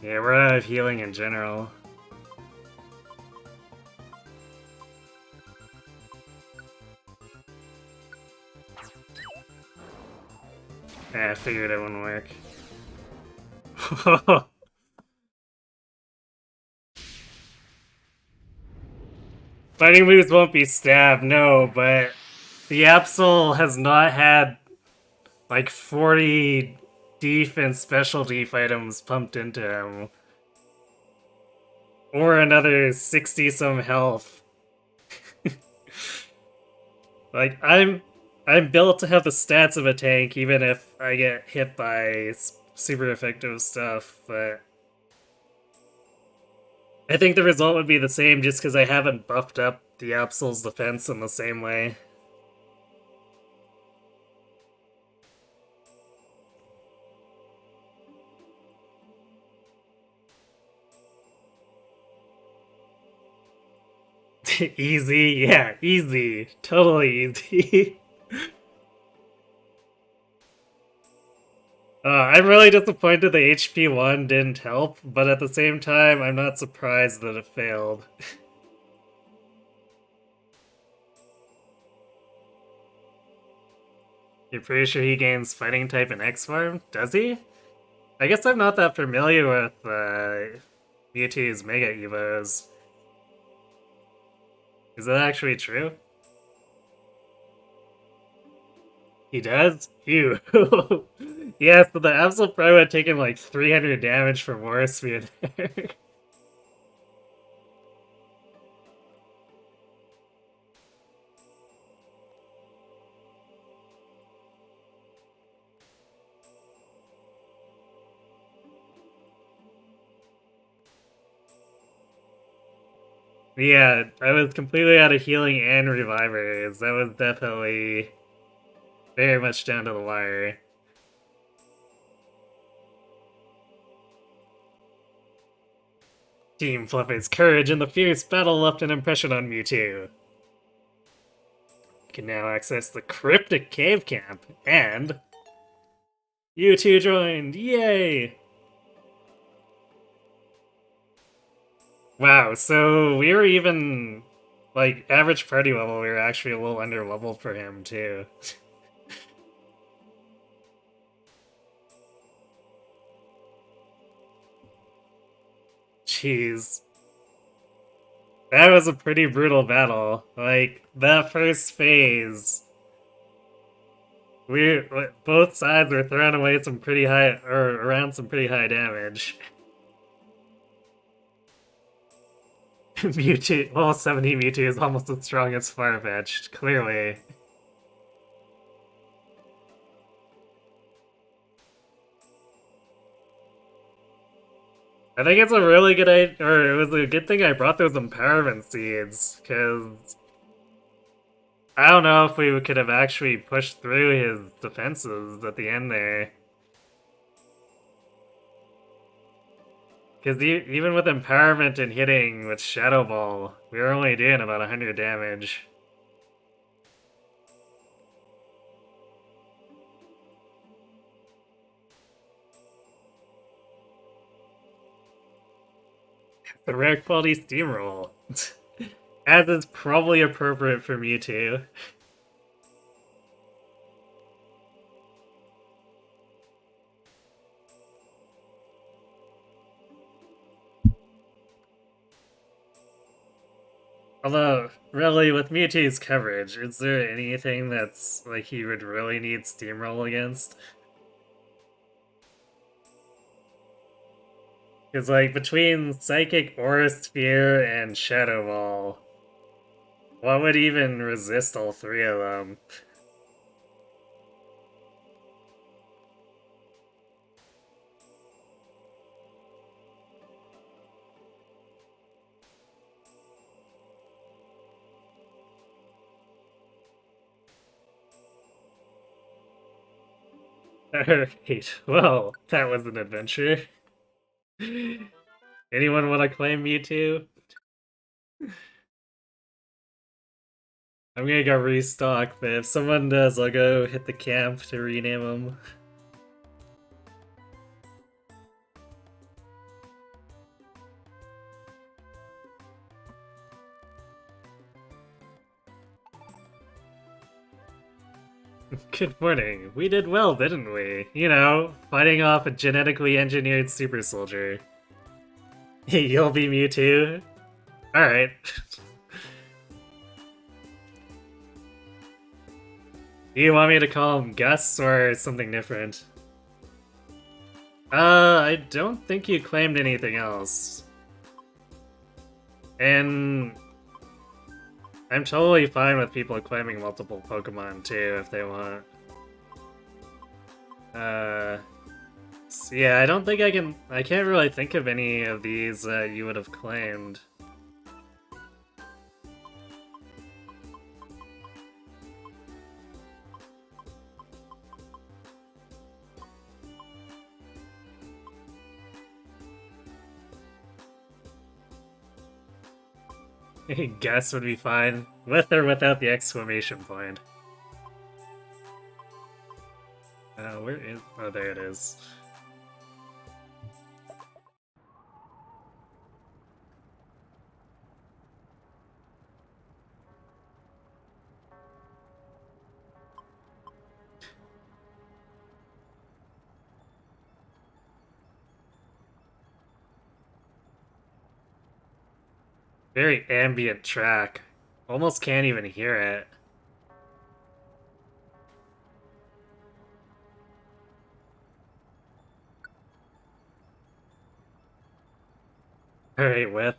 Yeah, we're out of healing in general. Yeah, I figured it wouldn't work. Fighting moves won't be stab, no, but the Absol has not had like 40 defense specialty items pumped into him. Or another 60 some health. Like, I'm built to have the stats of a tank even if I get hit by super effective stuff, but I think the result would be the same just because I haven't buffed up the Absol's defense in the same way. Easy, yeah, easy. Totally easy. I'm really disappointed the HP 1 didn't help, but at the same time, I'm not surprised that it failed. You're pretty sure he gains fighting type in X form? Does he? I guess I'm not that familiar with Mewtwo's Mega Evos. Is that actually true? He does? Phew. Yeah, so the Absol probably would have taken like 300 damage from War Spear there. Yeah, I was completely out of healing and revivers. That was definitely very much down to the wire. Team Fluffy's courage and the fierce battle left an impression on Mewtwo. You can now access the Cryptic Cave Camp, and you two joined! Yay! Wow, so we were even, like, average party level, we were actually a little under level for him, too. Jeez. That was a pretty brutal battle. Like, that first phase, both sides were throwing away some pretty high, or around some pretty high damage. Mewtwo, well, 70 Mewtwo is almost as strong as Farfetch'd, clearly. I think it's a really good idea, or it was a good thing I brought those empowerment seeds, because I don't know if we could have actually pushed through his defenses at the end there. Because even with empowerment and hitting with Shadow Ball, we were only doing about 100 damage. The rare quality Steamroll. As is probably appropriate for Mewtwo. Although, really, with Mewtwo's coverage, is there anything that's like he would really need Steamroll against? Because, like, between Psychic, Aura Sphere, and Shadow Ball, what would even resist all three of them? Alright, well, that was an adventure. Anyone want to claim Mewtwo? I'm gonna go restock, but if someone does, I'll go hit the camp to rename them. Good morning. We did well, didn't we? You know, fighting off a genetically engineered super soldier. You'll be Mewtwo? Alright. Do you want me to call him Gus or something different? I don't think you claimed anything else. And I'm totally fine with people claiming multiple Pokemon too if they want. So yeah, I don't think I can't really think of any of these that you would have claimed. Guess would be fine, with or without the exclamation point. Where is... oh, there it is. Very ambient track. Almost can't even hear it. Alright, with.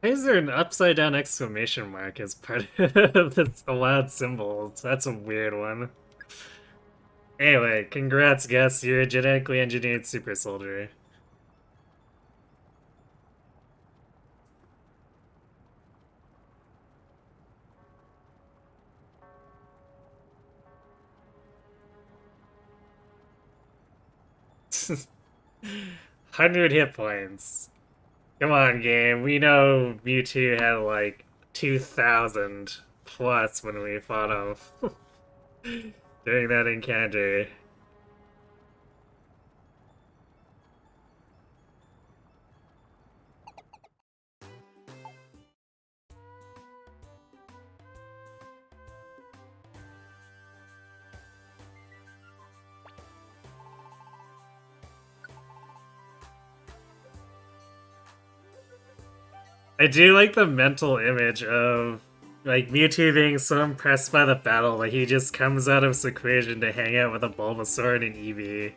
Why is there an upside down exclamation mark as part of this allowed symbols? That's a weird one. Anyway, congrats, Gus. You're a genetically engineered super soldier. Hundred hit points. Come on, game. We know Mewtwo had like 2,000 plus when we fought him during that encounter. I do like the mental image of like Mewtwo being so impressed by the battle that he just comes out of Sequoia to hang out with a Bulbasaur and an Eevee.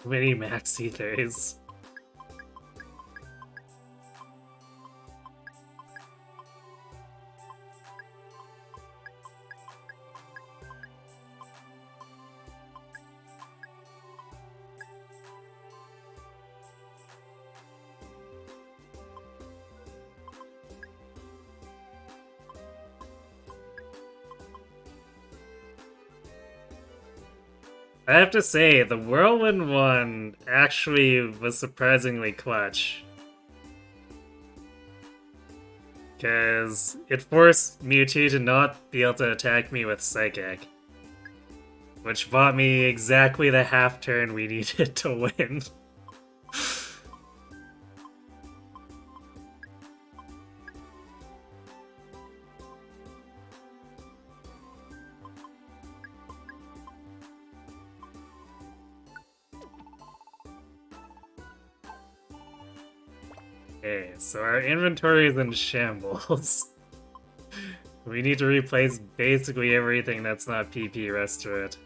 Mini Max Ethers. I have to say, the Whirlwind one actually was surprisingly clutch. Because it forced Mewtwo to not be able to attack me with Psychic. Which bought me exactly the half turn we needed to win. Okay, so our inventory is in shambles. We need to replace basically everything that's not PP Restaurant.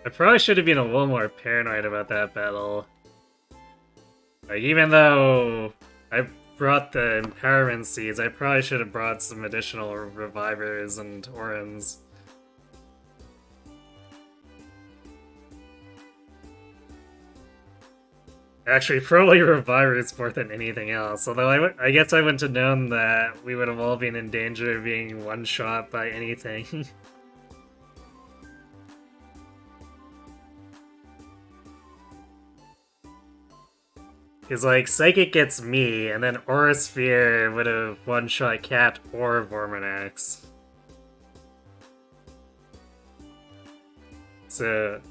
I probably should have been a little more paranoid about that battle. Like, even though I brought the Empowerment Seeds, I probably should have brought some additional Revivers and Orans. Actually, probably Revivers more than anything else, although I guess I wouldn't have known that we would have all been in danger of being one-shot by anything. Because, like, Psychic gets me, and then Aura Sphere would have one-shot Cat or Vorminax. So...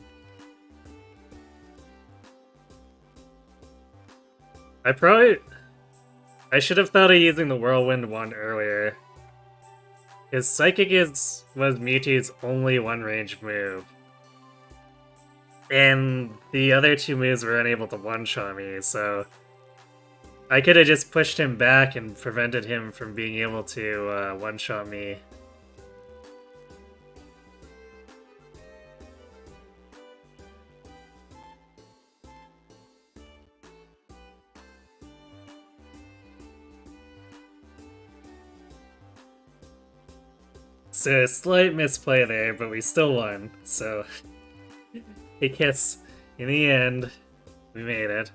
I should have thought of using the Whirlwind one earlier. Because Psychic was Mewtwo's only one-range move. And the other two moves were unable to one-shot me, so... I could have just pushed him back and prevented him from being able to one-shot me. So, slight misplay there, but we still won, so... I guess, in the end, we made it.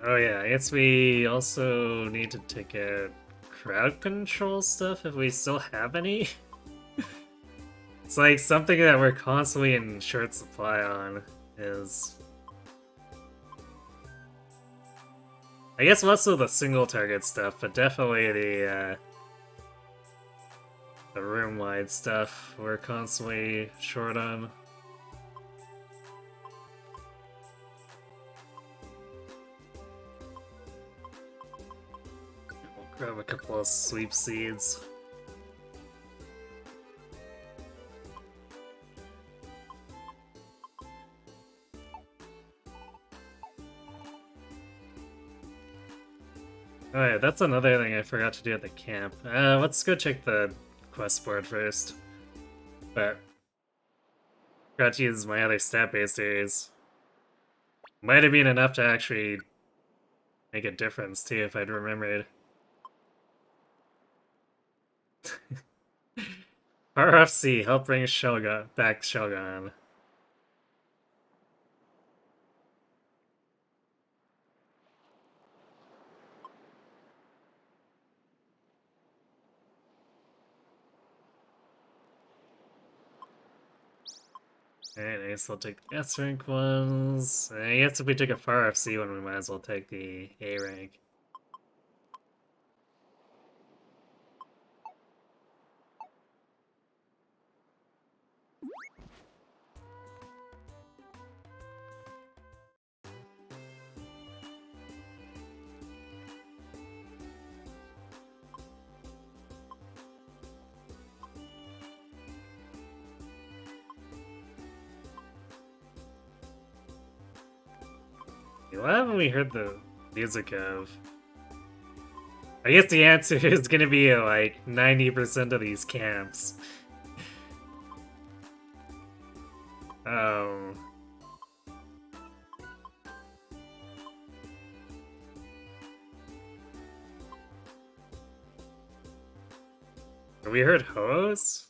Oh yeah, I guess we also need to take out crowd control stuff if we still have any. It's like something that we're constantly in short supply on is... I guess less of the single target stuff, but definitely the room-wide stuff we're constantly short on. We'll grab a couple of sweep seeds. Alright, that's another thing I forgot to do at the camp. Let's go check the quest board first. But forgot to use my other stat-based areas. Might have been enough to actually make a difference too if I'd remembered. RFC, help bring back Shelgon. Alright, I guess I'll take the S rank ones. I guess if we took a far FC one, we might as well take the A rank. What haven't we heard the music of? I guess the answer is gonna be like 90% of these camps. Oh. Have we heard Hose?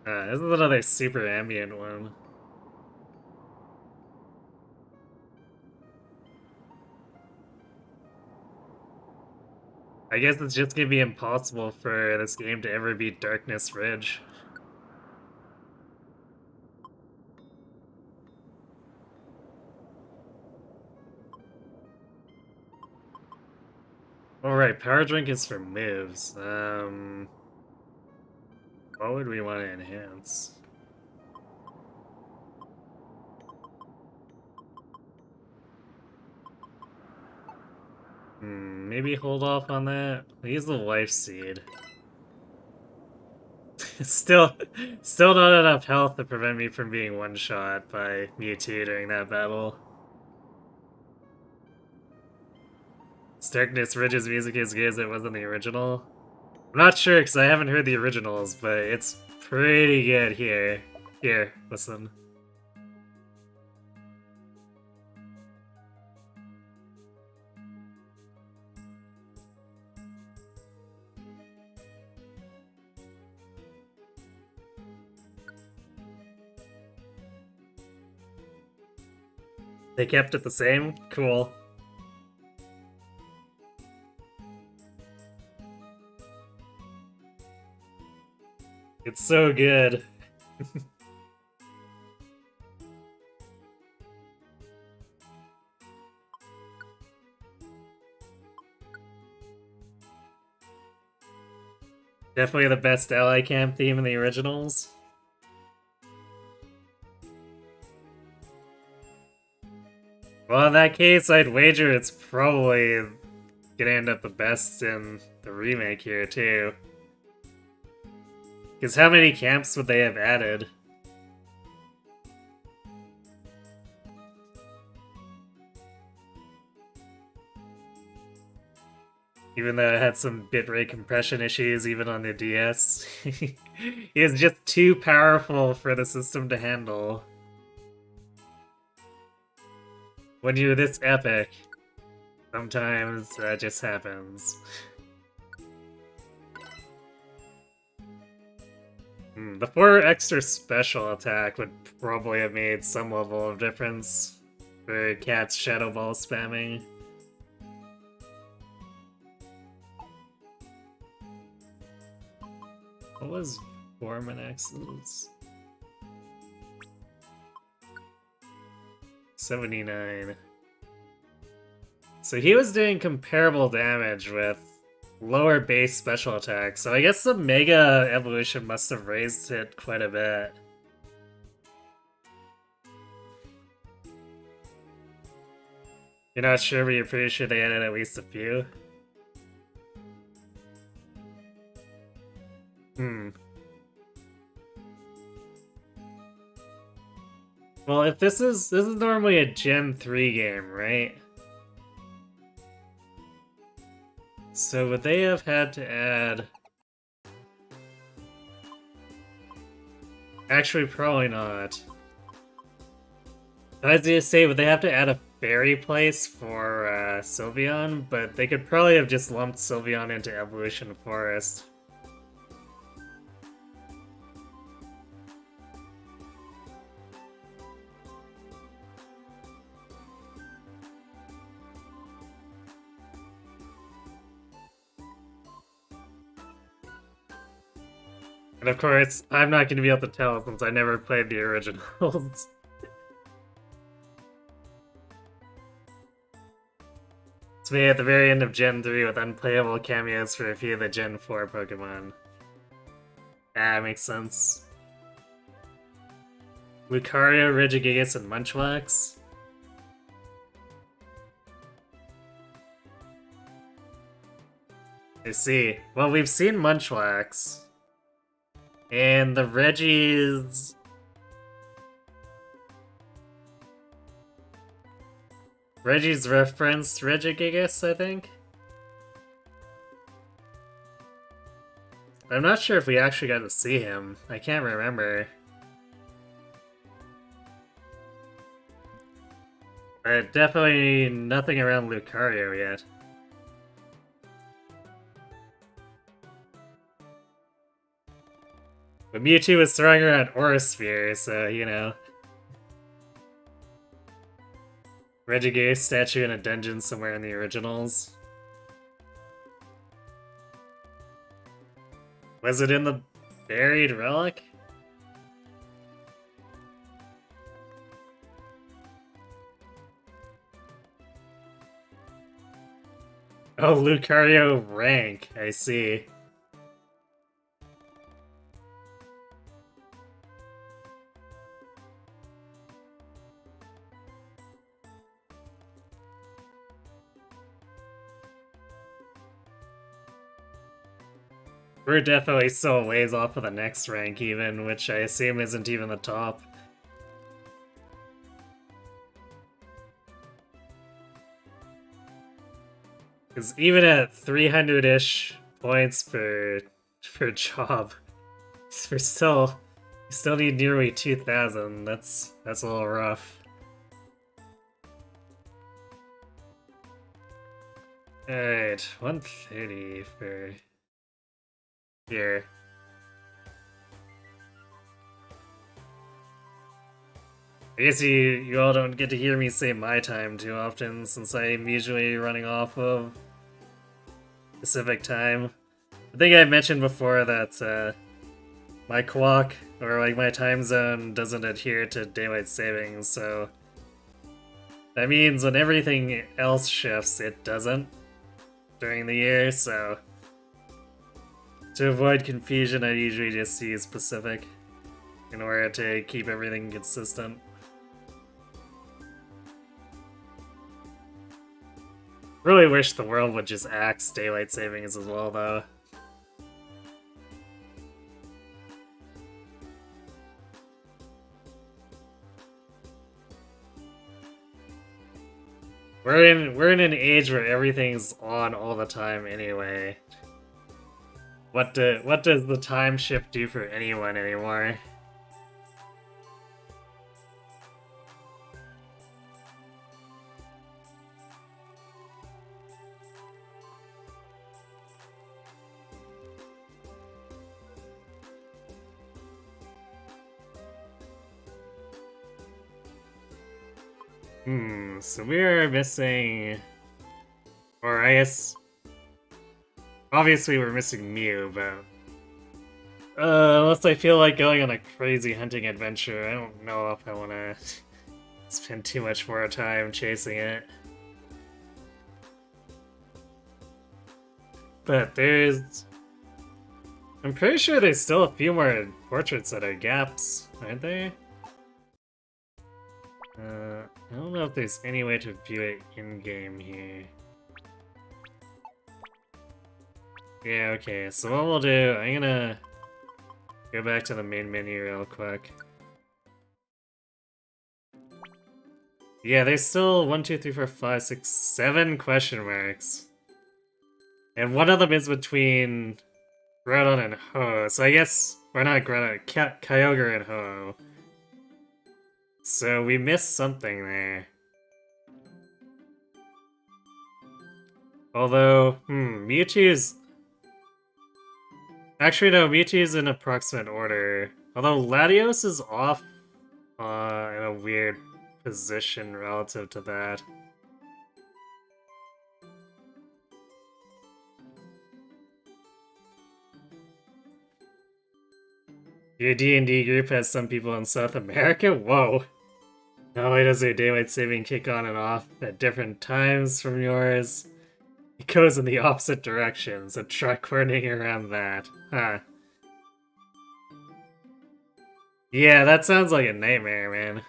This is another super ambient one. I guess it's just gonna be impossible for this game to ever beat Darkness Ridge. Alright, Power Drink is for moves. What would we want to enhance? Maybe hold off on that. Use the Life Seed. still not enough health to prevent me from being one-shot by Mewtwo during that battle. Darkness Ridge's music is good as it was in the original. I'm not sure because I haven't heard the originals, but it's pretty good here. Here, listen. They kept it the same? Cool. It's so good. Definitely the best ally camp theme in the originals. Well, in that case, I'd wager it's probably gonna end up the best in the remake here, too. Because how many camps would they have added? Even though it had some bitrate compression issues even on the DS. He is just too powerful for the system to handle. When you're this epic, sometimes that just happens. The 4 extra special attack would probably have made some level of difference for Cat's Shadow Ball spamming. What was Formanex's? 79. So he was doing comparable damage with lower base special attack, so I guess the Mega Evolution must have raised it quite a bit. You're not sure, but you're pretty sure they added at least a few? Well, if this is normally a Gen 3 game, right? So would they have had to add... Actually, probably not. I was gonna say, would they have to add a fairy place for Sylveon? But they could probably have just lumped Sylveon into Evolution Forest. And of course, I'm not going to be able to tell since I never played the originals. It's me at the very end of Gen 3 with unplayable cameos for a few of the Gen 4 Pokemon. That makes sense. Lucario, Regigigas, and Munchlax? I see. Well, we've seen Munchlax. And the Reggies... Reggie's referenced Regigigas, I think? I'm not sure if we actually got to see him. I can't remember. But definitely nothing around Lucario yet. But Mewtwo was throwing around Aura Sphere, so, you know. Regigigas statue in a dungeon somewhere in the originals. Was it in the buried relic? Oh, Lucario rank, I see. We're definitely still a ways off of the next rank even, which I assume isn't even the top. Because even at 300-ish points per job, we still need nearly 2,000. That's a little rough. Alright, 130 for here. I guess you all don't get to hear me say my time too often, since I'm usually running off of Pacific time. I think I mentioned before that my clock, or like my time zone, doesn't adhere to daylight savings, so that means when everything else shifts, it doesn't during the year, so to avoid confusion, I usually just use Pacific in order to keep everything consistent. Really wish the world would just axe daylight savings as well, though. We're in an age where everything's on all the time anyway. What does the time shift do for anyone anymore? So we're missing... Or I guess... Obviously we're missing Mew, but... unless I feel like going on a crazy hunting adventure, I don't know if I want to spend too much more time chasing it. But there's... I'm pretty sure there's still a few more portraits that are gaps, aren't there? I don't know if there's any way to view it in-game here. Yeah, okay, so what we'll do, I'm gonna go back to the main menu real quick. Yeah, there's still 1, 2, 3, 4, 5, 6, 7 question marks. And one of them is between Groudon and Ho, so I guess... Or not Groudon, Kyogre and Ho. So we missed something there. Although, Mewtwo's... Actually, no, Mewtwo's in approximate order. Although Latios is off in a weird position relative to that. Your D&D group has some people in South America? Whoa. Not only does their daylight saving kick on and off at different times from yours, it goes in the opposite direction, so try coordinating around that. Huh. Yeah, that sounds like a nightmare, man.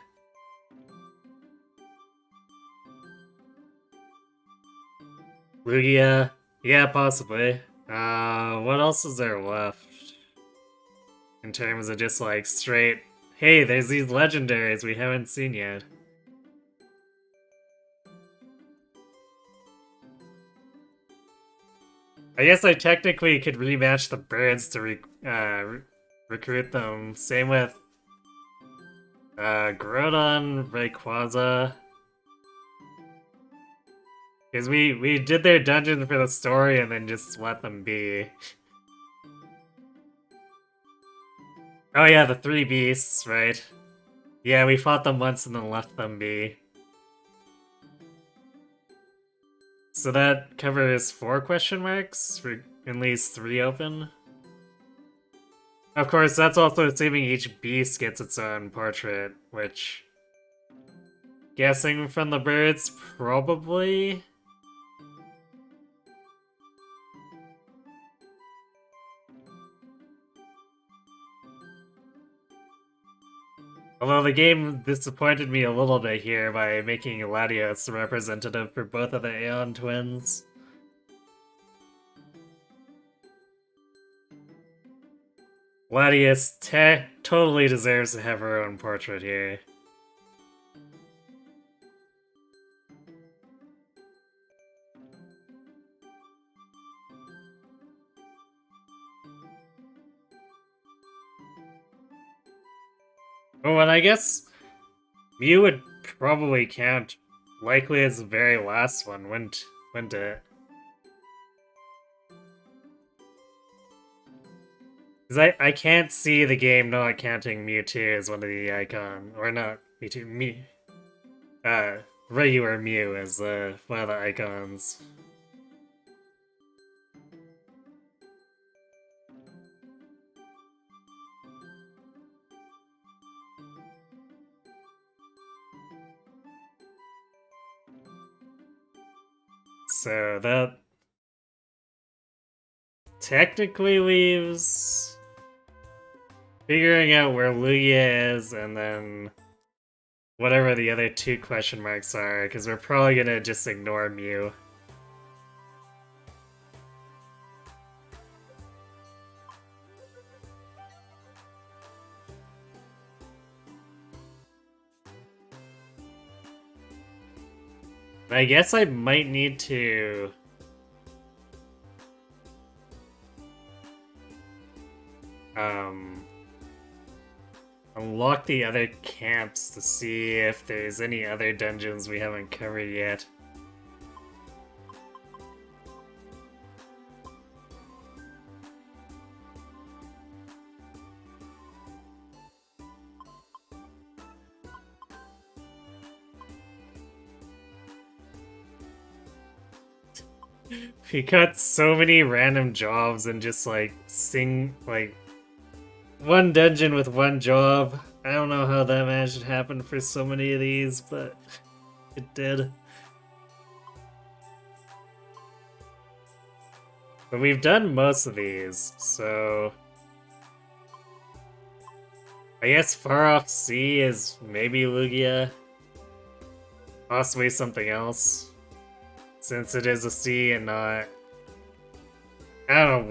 Lugia? Yeah, possibly. What else is there left? In terms of just like straight, hey, there's these legendaries we haven't seen yet. I guess I technically could rematch the birds to recruit them. Same with Groudon, Rayquaza. Because we did their dungeon for the story and then just let them be. Oh yeah, the 3 beasts, right? Yeah, we fought them once and then left them be. So that covers 4 question marks? For at least 3 open? Of course, that's also assuming each beast gets its own portrait, which... Guessing from the birds, probably? Although the game disappointed me a little bit here by making Latios the representative for both of the Aeon twins. Latias totally deserves to have her own portrait here. Oh, and I guess Mew would probably count likely as the very last one, wouldn't it? Because I can't see the game not counting Mewtwo as one of the icon, or not Mewtwo, regular Mew as one of the icons. So that technically leaves figuring out where Lugia is and then whatever the other 2 question marks are, because we're probably gonna just ignore Mew. I guess I might need to... unlock the other camps to see if there's any other dungeons we haven't covered yet. We got so many random jobs and just like one dungeon with one job. I don't know how that managed to happen for so many of these, but it did. But we've done most of these, so... I guess Far Off Sea is maybe Lugia. Possibly something else. Since it is a sea and not... I don't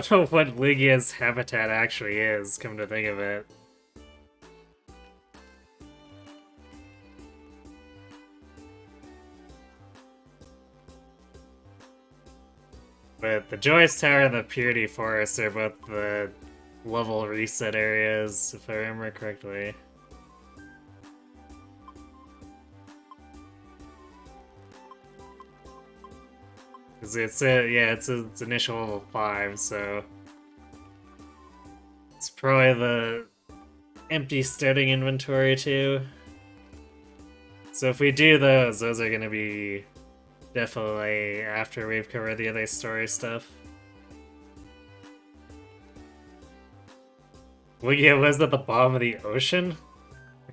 know what Lugia's habitat actually is, come to think of it. But the Joyous Tower and the Purity Forest are both the level reset areas, if I remember correctly. Because it's its initial level 5, so it's probably the empty starting inventory too. So if we do those are gonna be definitely after we've covered the other story stuff. Lugia was at the bottom of the ocean?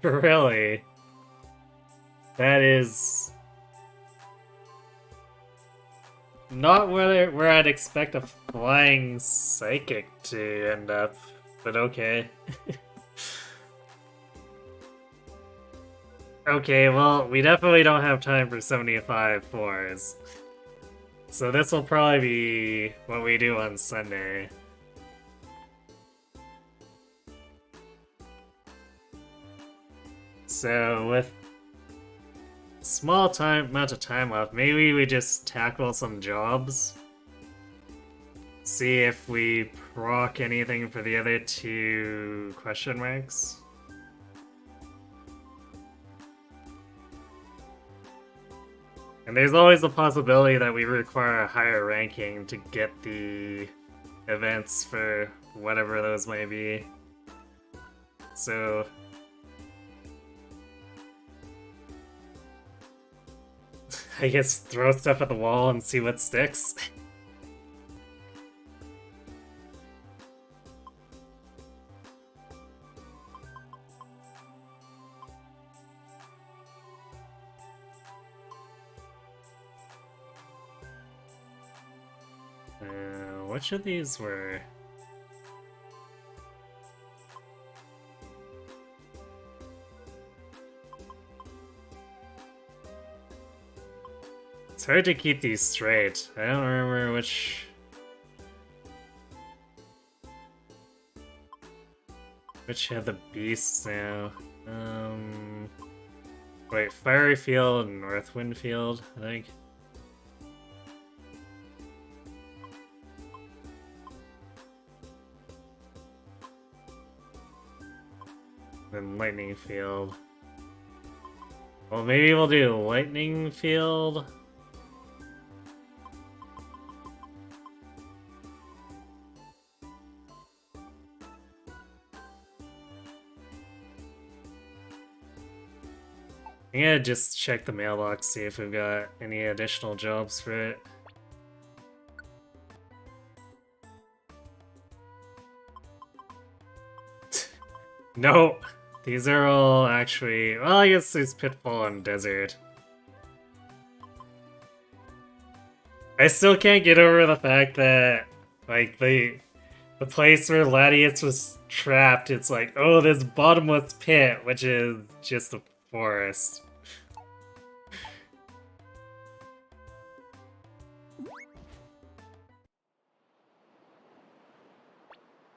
Really? That is... not where I'd expect a flying psychic to end up, but okay. Okay, well, we definitely don't have time for 75 floors. So this will probably be what we do on Sunday. So with small amount of time left, maybe we just tackle some jobs. See if we proc anything for the other two question marks. And there's always the possibility that we require a higher ranking to get the events for whatever those may be. So I guess throw stuff at the wall and see what sticks. Which of these were... It's hard to keep these straight. I don't remember which had the beasts now. Wait, Fiery Field and Northwind Field, I think. Then Lightning Field. Well, maybe we'll do Lightning Field. I'm gonna just check the mailbox, see if we've got any additional jobs for it. No, these are all actually... Well, I guess there's Pitfall and Desert. I still can't get over the fact that, like, the place where Latius was trapped, it's like, oh, this bottomless pit, which is just a forest.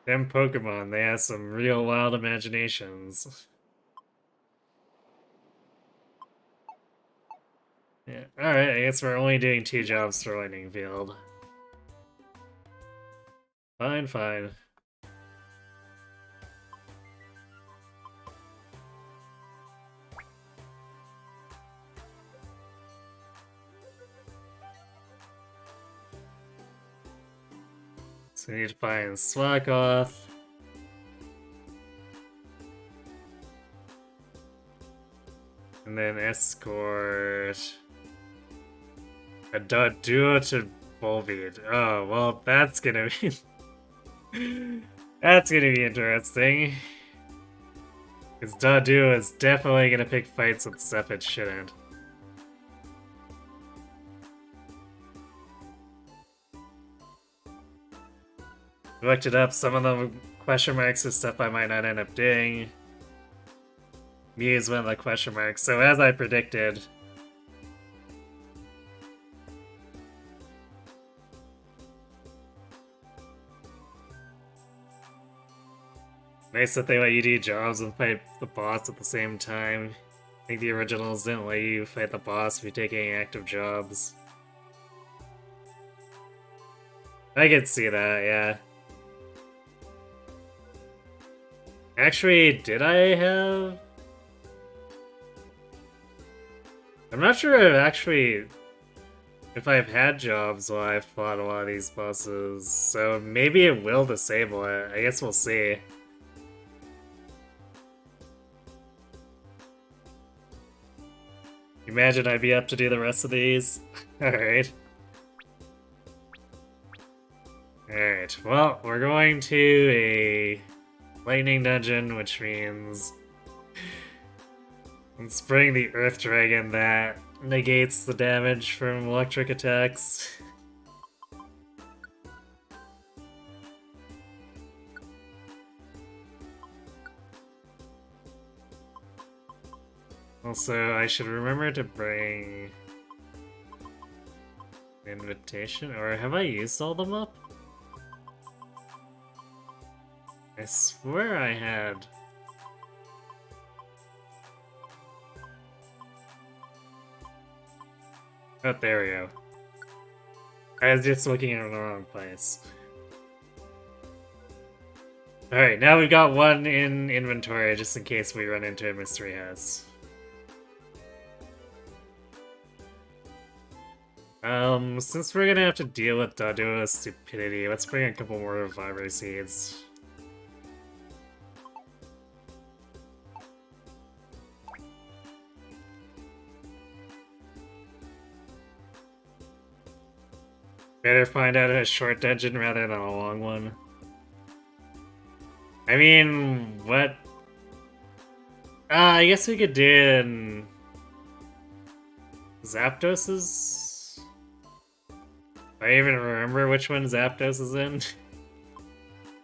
Them Pokemon, they have some real wild imaginations. Yeah, alright, I guess we're only doing 2 jobs for Lightning Field. Fine, fine. So we need to find Slakoth. And then escort a duo to Volbeat. Oh, well, that's gonna be... that's gonna be interesting. Because Duo is definitely gonna pick fights with stuff it shouldn't. Looked it up, some of the question marks is stuff I might not end up doing. Mew is one of the question marks, so as I predicted... Nice that they let you do jobs and fight the boss at the same time. I think the originals didn't let you fight the boss if you're taking active jobs. I could see that, yeah. Actually, did I have... I'm not sure if I've had jobs while I've fought a lot of these bosses, so maybe it will disable it. I guess we'll see. Imagine I'd be up to do the rest of these. Alright. Alright, well, we're going to a lightning dungeon, which means let's bring the Earth Dragon that negates the damage from electric attacks. Also, I should remember to bring Invitation? Or have I used all them up? I swear I had. Oh, there we go. I was just looking in the wrong place. Alright, now we've got one in inventory just in case we run into a mystery house. Since we're gonna have to deal with Dadoa's stupidity, let's bring a couple more Vibro Seeds. Better find out a short dungeon rather than a long one. I mean, what? I guess we could do it in Zapdos's? I even remember which one Zapdos is in.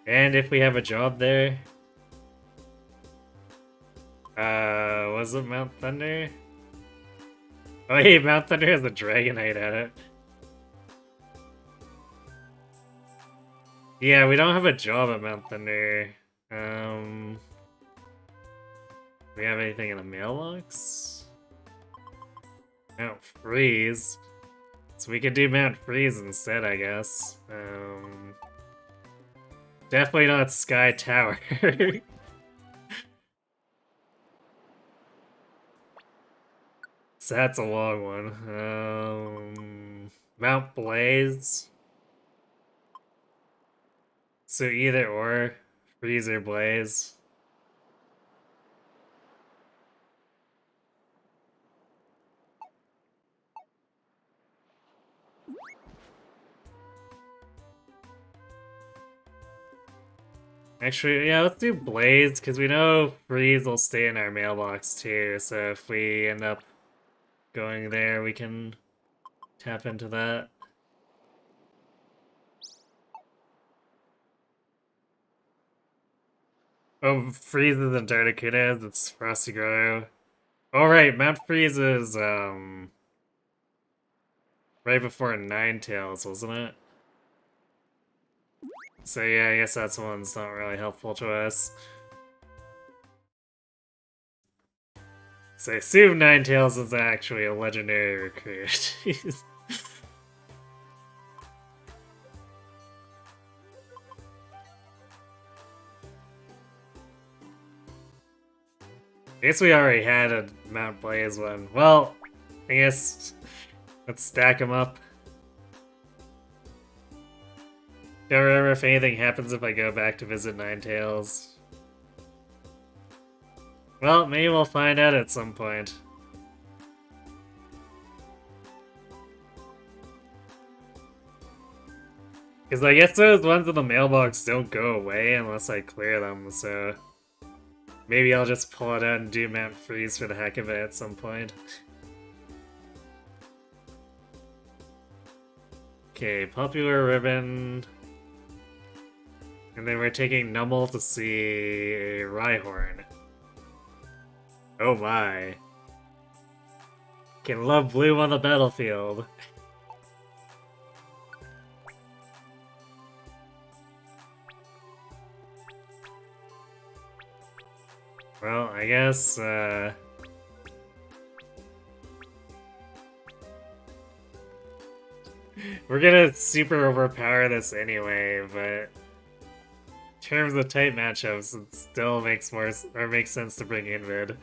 And if we have a job there. Was it Mount Thunder? Oh hey, Mount Thunder has a Dragonite at it. Yeah, we don't have a job at Mount Thunder. We have anything in the mailbox? Mount Freeze. So we could do Mount Freeze instead, I guess. Definitely not Sky Tower. So that's a long one. Mount Blaze. So either or, Freeze or Blaze. Actually, yeah, let's do Blaze, because we know Freeze will stay in our mailbox too, so if we end up going there, we can tap into that. Oh, Freeze isn't Articuno, it's Frosty Grotto. Oh right, Mount Freeze is, right before Ninetales, wasn't it? So yeah, I guess that's one that's not really helpful to us. So I assume Ninetales is actually a legendary recruit. I guess we already had a Mount Blaze one. Well, I guess let's stack them up. Don't remember if anything happens if I go back to visit Ninetales. Well, maybe we'll find out at some point. Because I guess those ones in the mailbox don't go away unless I clear them, so... Maybe I'll just pull it out and do Mount Freeze for the heck of it at some point. Okay, Popular Ribbon... And then we're taking Numble to see a Rhyhorn. Oh my. Can love bloom on the battlefield. Well, I guess, we're gonna super overpower this anyway, but... In terms of tight matchups, it still makes makes sense to bring Invid.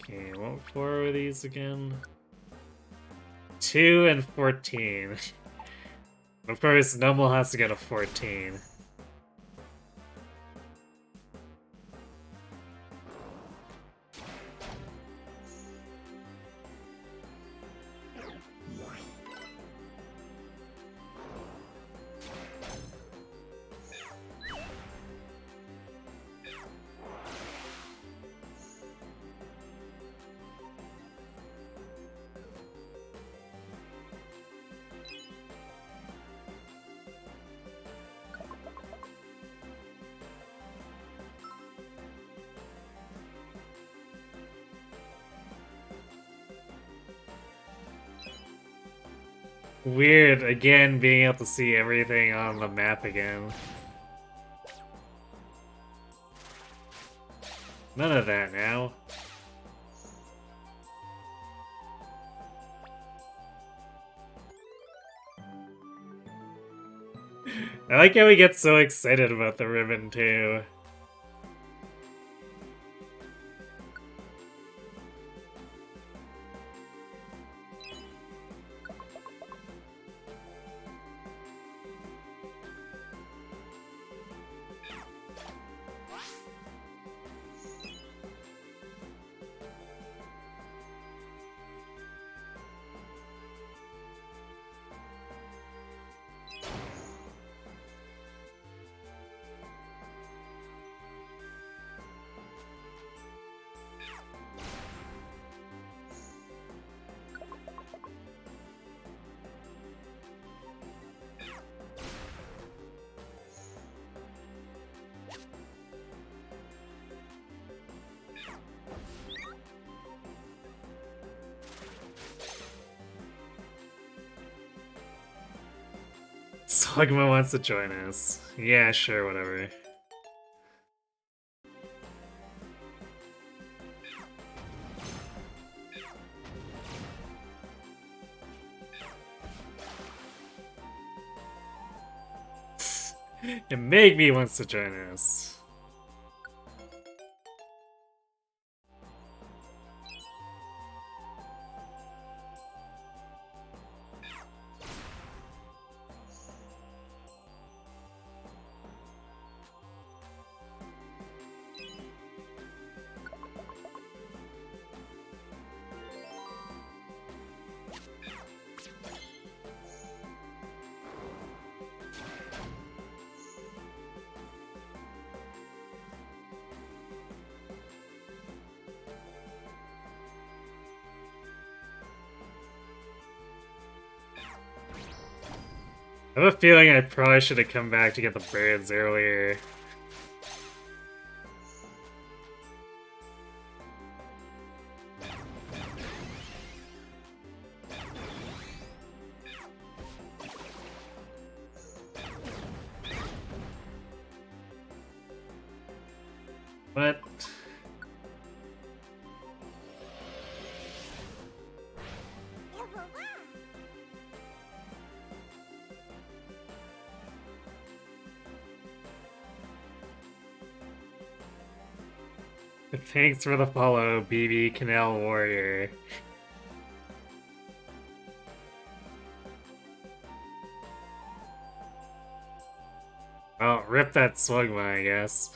Okay, what floor are these again? 2 and 14. Of course, Numble has to get a 14. Weird, again, being able to see everything on the map again. None of that now. I like how we get so excited about the ribbon, too. Slugma wants to join us. Yeah, sure, whatever. And Megby wants to join us. I have a feeling I probably should have come back to get the birds earlier. But thanks for the follow, BB Canal Warrior. Well, rip that Slugma, I guess.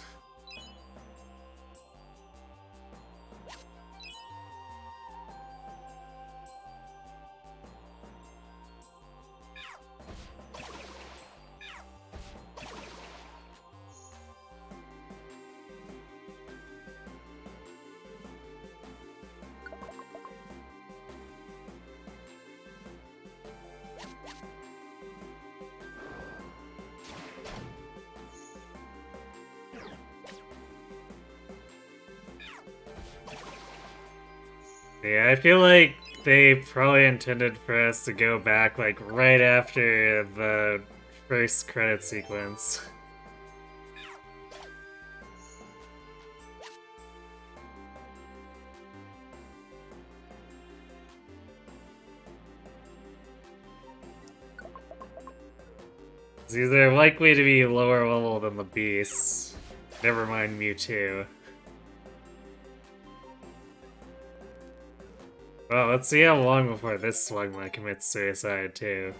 Yeah, I feel like they probably intended for us to go back, like, right after the first credit sequence. These are likely to be lower level than the beasts. Never mind Mewtwo. Well, let's see how long before this Slugma commits suicide, too.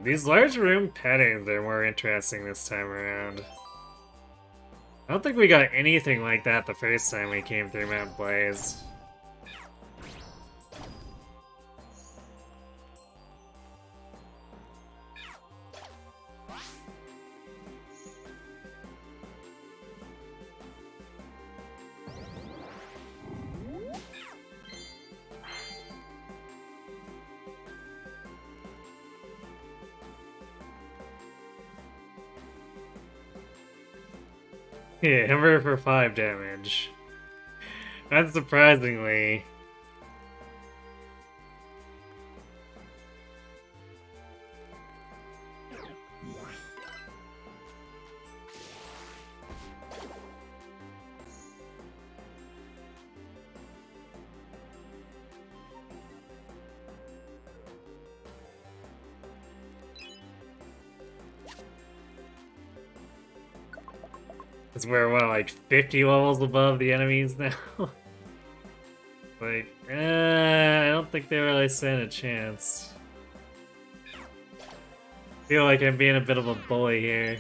These large room patterns are more interesting this time around. I don't think we got anything like that the first time we came through Mount Blaze. Yeah, hammer for 5 damage. Unsurprisingly. Because we're, what, like 50 levels above the enemies now? Like, I don't think they really stand a chance. Feel like I'm being a bit of a bully here.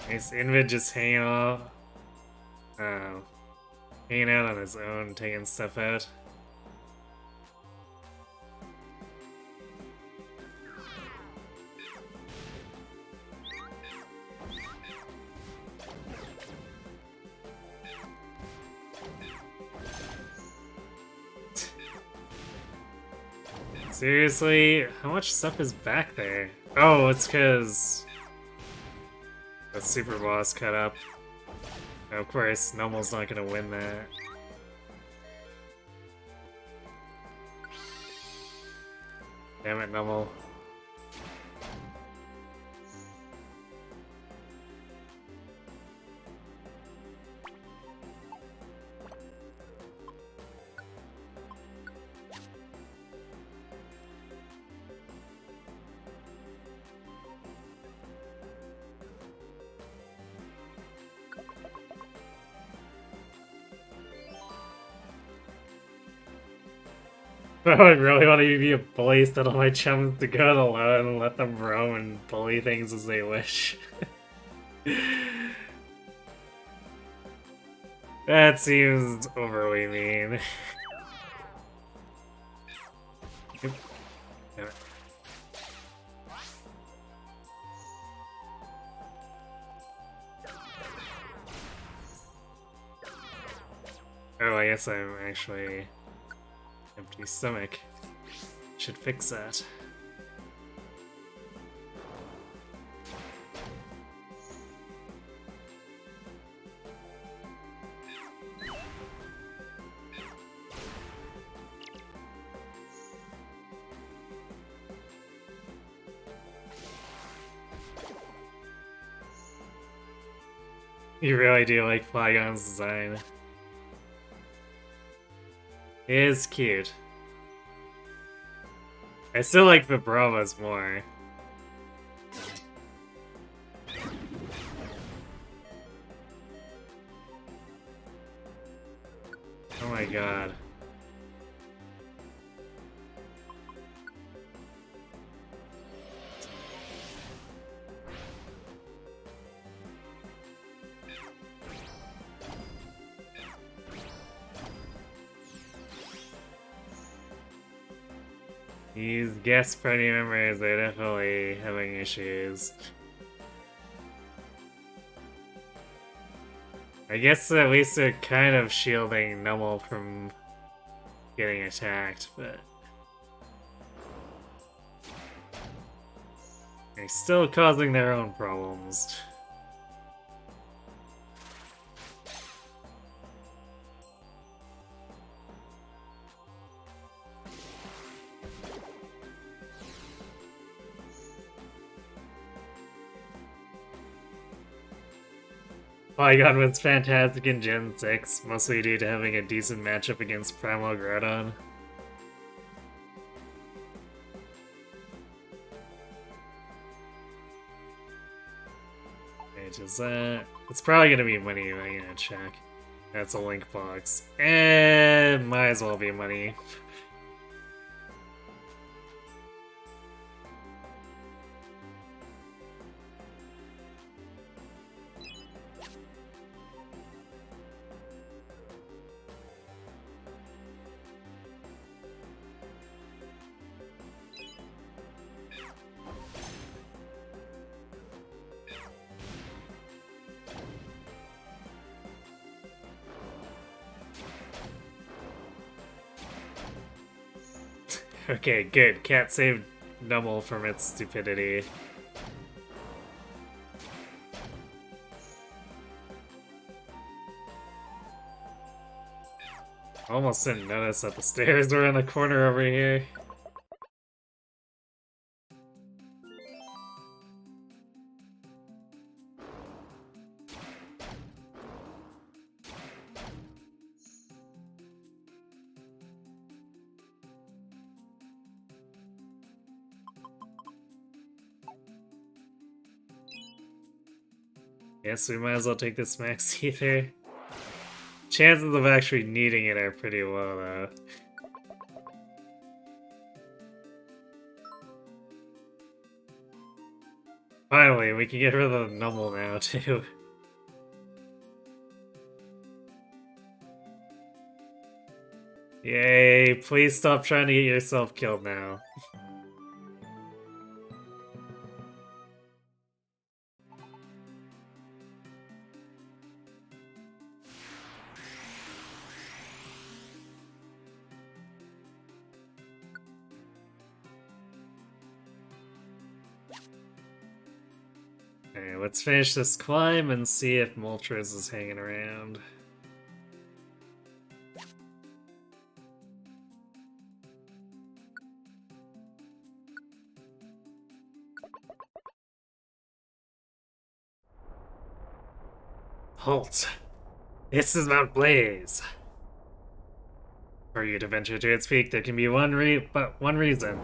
Nice Invid just hanging off. Hanging out on his own, taking stuff out. Seriously? How much stuff is back there? Oh, it's because the super boss cut up. Of course, Numel's not gonna win that. Damn it, Numel. I would really want to be a bully, tell my chums to go it alone and let them roam and bully things as they wish. That seems overly mean. Damn it. Oh, I guess I'm actually empty stomach. Should fix that. You really do like Flygon's design. It is cute. I still like Vibrova's more. Oh my god. These guest party members are definitely having issues. I guess at least they're kind of shielding Numel from getting attacked, but they're still causing their own problems. Flygon was fantastic in Gen 6, mostly due to having a decent matchup against Primal Groudon. Okay, does that... It's probably gonna be money, I'm gonna check. That's a link box. And might as well be money. Okay, good. Cat saved Nummel from its stupidity. Almost didn't notice that the stairs were in the corner over here. Yes, we might as well take this max ether. Chances of actually needing it are pretty low, though. Finally, we can get rid of the Nummel now, too. Yay, please stop trying to get yourself killed now. Okay, let's finish this climb and see if Moltres is hanging around. Halt! This is Mount Blaze! For you to venture to its peak, there can be one reason.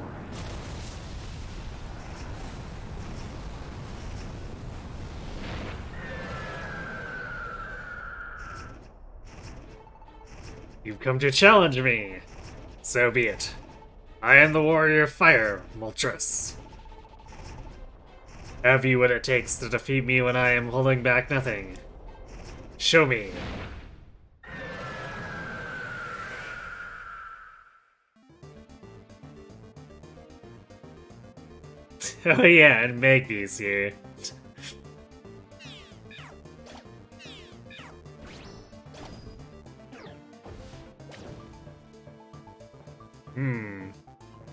You've come to challenge me! So be it. I am the warrior of fire, Moltres. Have you what it takes to defeat me when I am holding back nothing? Show me. Oh yeah, and Magby's here.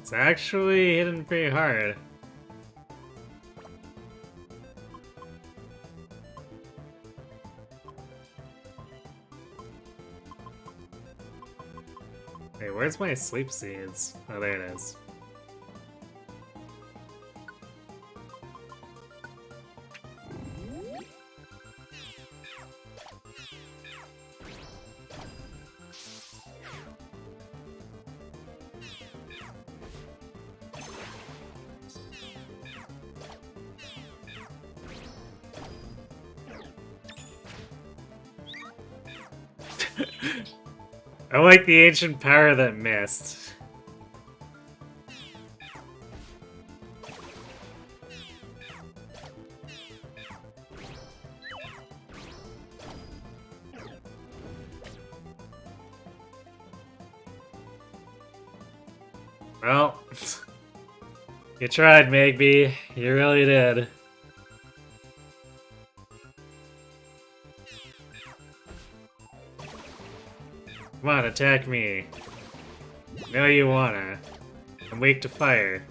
It's actually hitting pretty hard. Hey, where's my sleep seeds? Oh, there it is. I like the ancient power that missed. Well, you tried, Magby. You really did. Come on, attack me. No, you wanna. I'm weak to fire.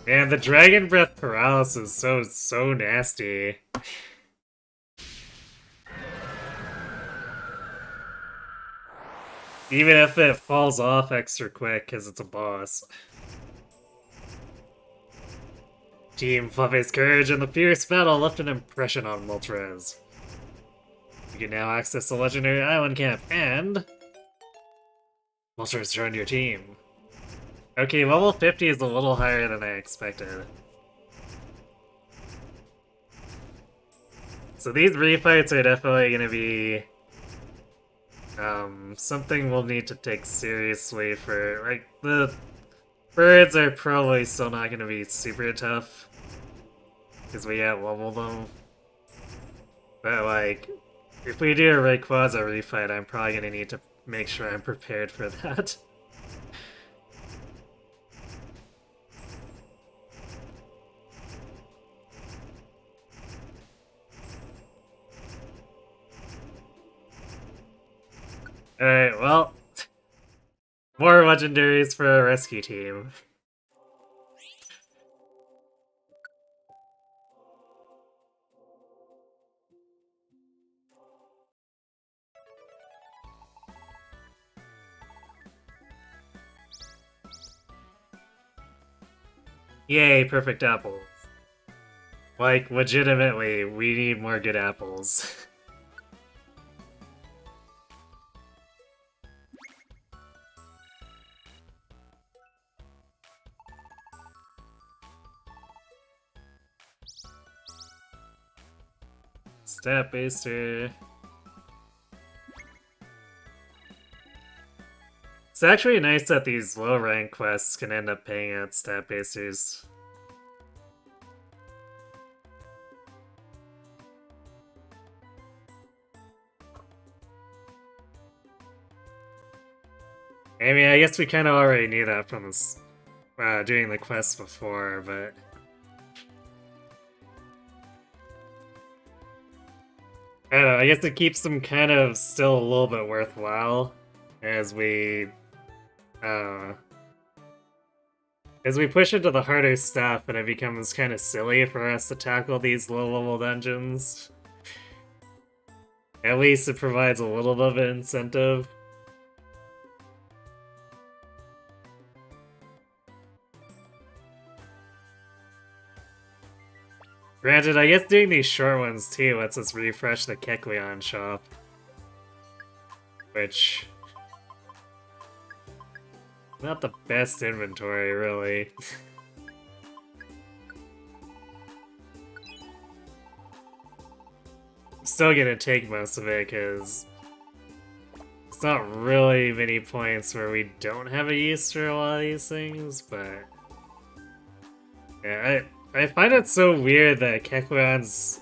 Man, the Dragon Breath paralysis is so nasty. Even if it falls off extra quick, because it's a boss. Team Fluffy's courage and the fierce battle left an impression on Moltres. You can now access the legendary island camp, and Moltres joined your team. Okay, level 50 is a little higher than I expected. So these refights are definitely going to be something we'll need to take seriously for, like, the birds are probably still not going to be super tough because we out-leveled them. But, like, if we do a Rayquaza refight, I'm probably going to need to make sure I'm prepared for that. Alright, well, more legendaries for our rescue team. Yay, perfect apples. Like, legitimately, we need more good apples. Stat Baster. It's actually nice that these low rank quests can end up paying out stat basters. I mean, I guess we kind of already knew that from this, doing the quest before, but I don't know, I guess it keeps them kind of still a little bit worthwhile as we, uh, as we push into the harder stuff and it becomes kind of silly for us to tackle these low-level dungeons. At least it provides a little bit of an incentive. Granted, I guess doing these short ones too lets us refresh the Kecleon shop. Which... not the best inventory, really. I'm still gonna take most of it, because... it's not really many points where we don't have a use for a lot of these things, but... yeah, I find it so weird that Kecleon's...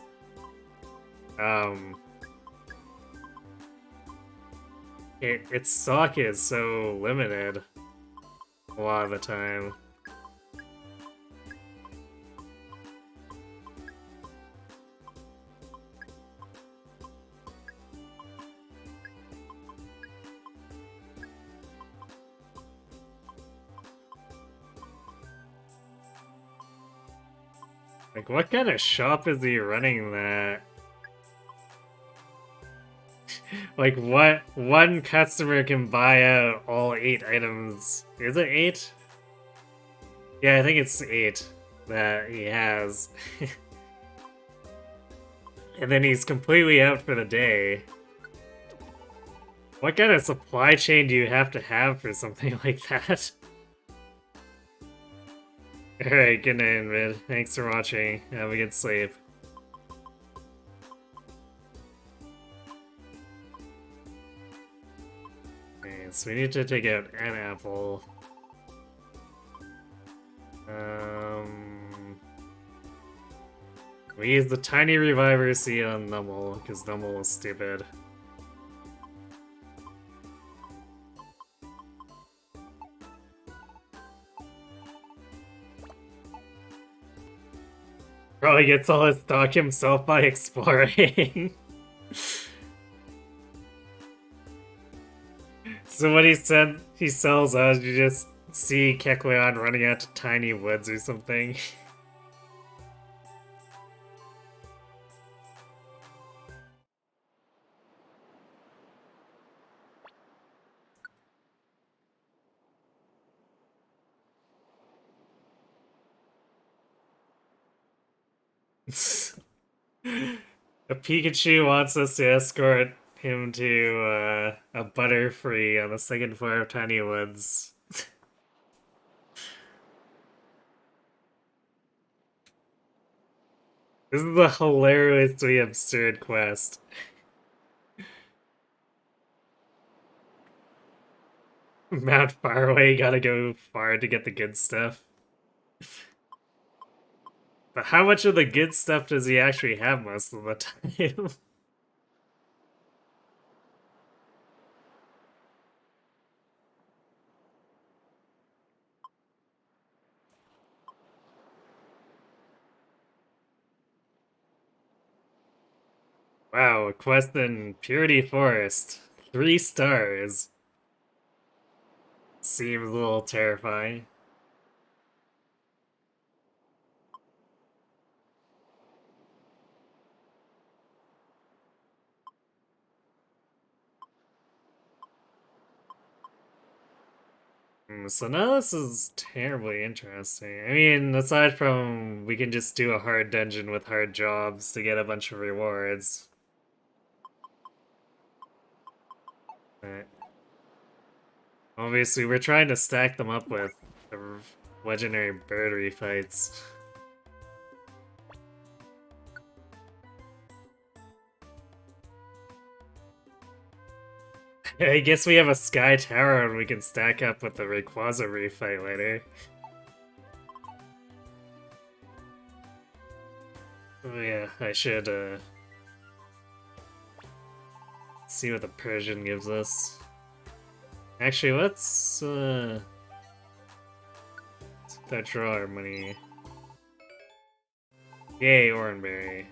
its stock is so limited a lot of the time. Like, what kind of shop is he running that? Like, what one customer can buy out all 8 items? Is it 8? Yeah, I think it's 8 that he has. And then he's completely out for the day. What kind of supply chain do you have for something like that? Alright, good night, Mid. Thanks for watching. Have a good sleep. Okay, so we need to take out an apple. We use the tiny reviver seed on Numble, because Numble is stupid. Probably gets all his stock himself by exploring. So what he said he sells us, you just see Kecleon running out to tiny woods or something. A Pikachu wants us to escort him to a Butterfree on the second floor of Tiny Woods. This is a hilariously absurd quest. Mount Faraway, gotta go far to get the good stuff. But how much of the good stuff does he actually have most of the time? Wow, a quest in Purity Forest. 3 stars. Seems a little terrifying. So now this is terribly interesting. I mean, aside from we can just do a hard dungeon with hard jobs to get a bunch of rewards. But obviously, we're trying to stack them up with the legendary birdery fights. I guess we have a Sky Tower and we can stack up with the Rayquaza refight later. Oh yeah, I should see what the Persian gives us. Actually, let's draw our money. Yay, Oranberry.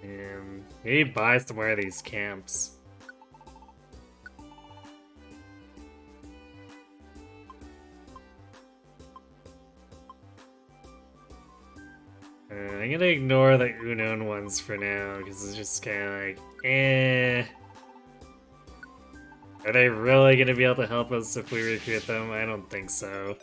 And maybe buy some more of these camps. I'm gonna ignore the unknown ones for now, because it's just kind of like, eh. Are they really gonna be able to help us if we recruit them? I don't think so.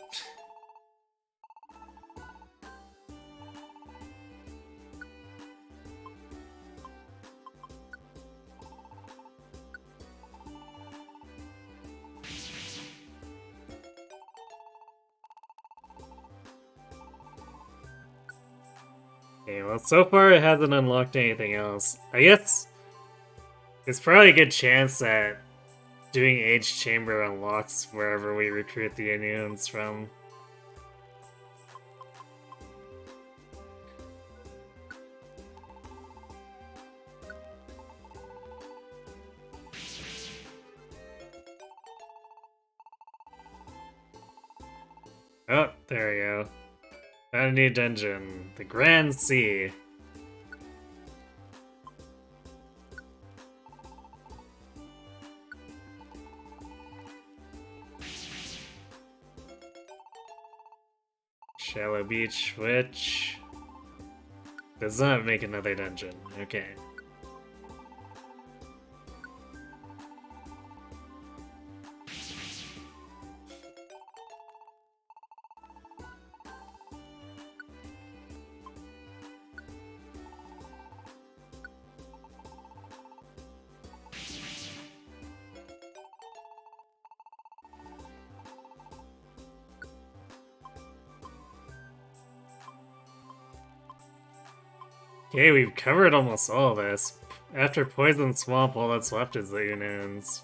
Okay, well, so far it hasn't unlocked anything else. I guess it's probably a good chance that doing Age Chamber unlocks wherever we recruit the Indians from. Oh, there we go. Found a new dungeon. The Grand Sea. Shallow Beach, which does not make another dungeon. Okay. Okay, we've covered almost all of this. After Poison Swamp, all that's left is the Unoons.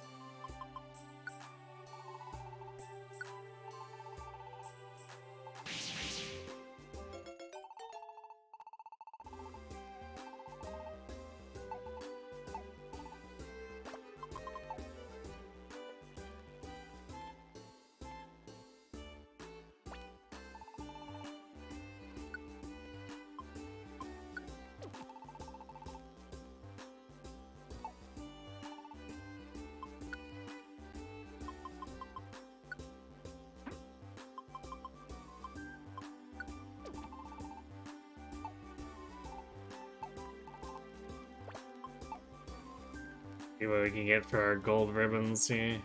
See what we can get for our gold ribbons here.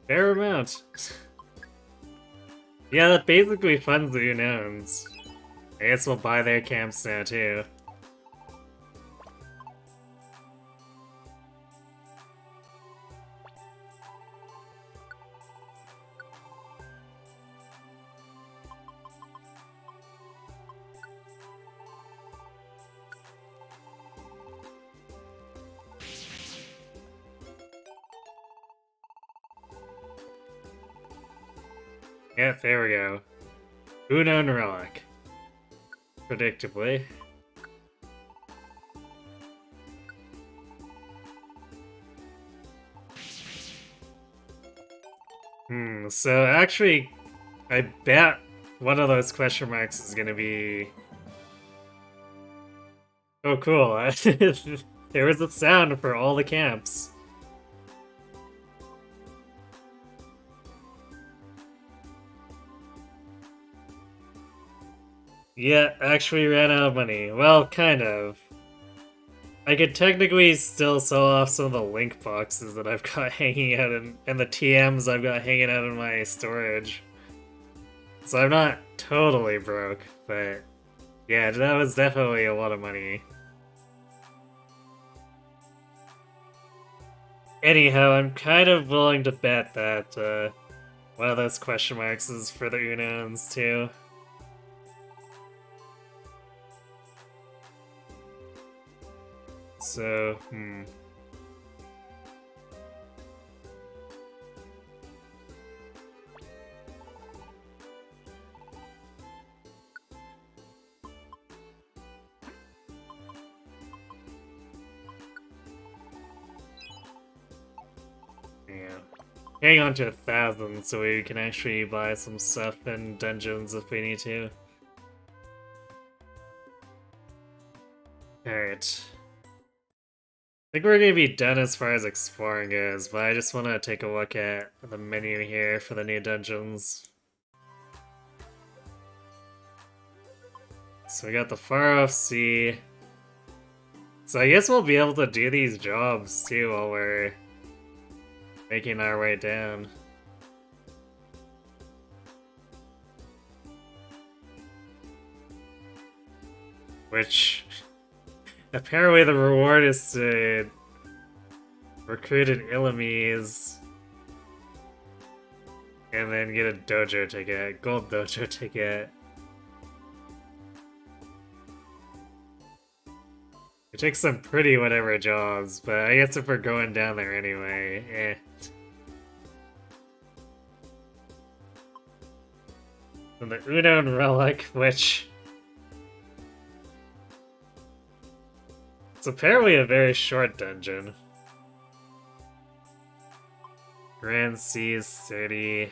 Fair amount. Yeah, that basically funds the Unknowns. I guess we'll buy their camps now too. Yeah, there we go. Unknown Relic. Predictably. So actually, I bet one of those question marks is gonna be... Oh, cool. There was a sound for all the camps. Yeah, actually ran out of money. Well, kind of. I could technically still sell off some of the link boxes that I've got hanging out and the TMs I've got hanging out in my storage. So I'm not totally broke, but yeah, that was definitely a lot of money. Anyhow, I'm kind of willing to bet that one of those question marks is for the Unowns too. So, yeah. Hang on to 1,000 so we can actually buy some stuff in dungeons if we need to. Alright. I think we're gonna be done as far as exploring goes, but I just want to take a look at the menu here for the new dungeons. So we got the Far Off Sea. So I guess we'll be able to do these jobs too while we're making our way down. Which, apparently the reward is to recruit an Illumise and then get a dojo ticket, gold dojo ticket. It takes some pretty whatever jobs, but I guess if we're going down there anyway, eh. And the Unown Relic, which... it's apparently a very short dungeon. Grand Seas City.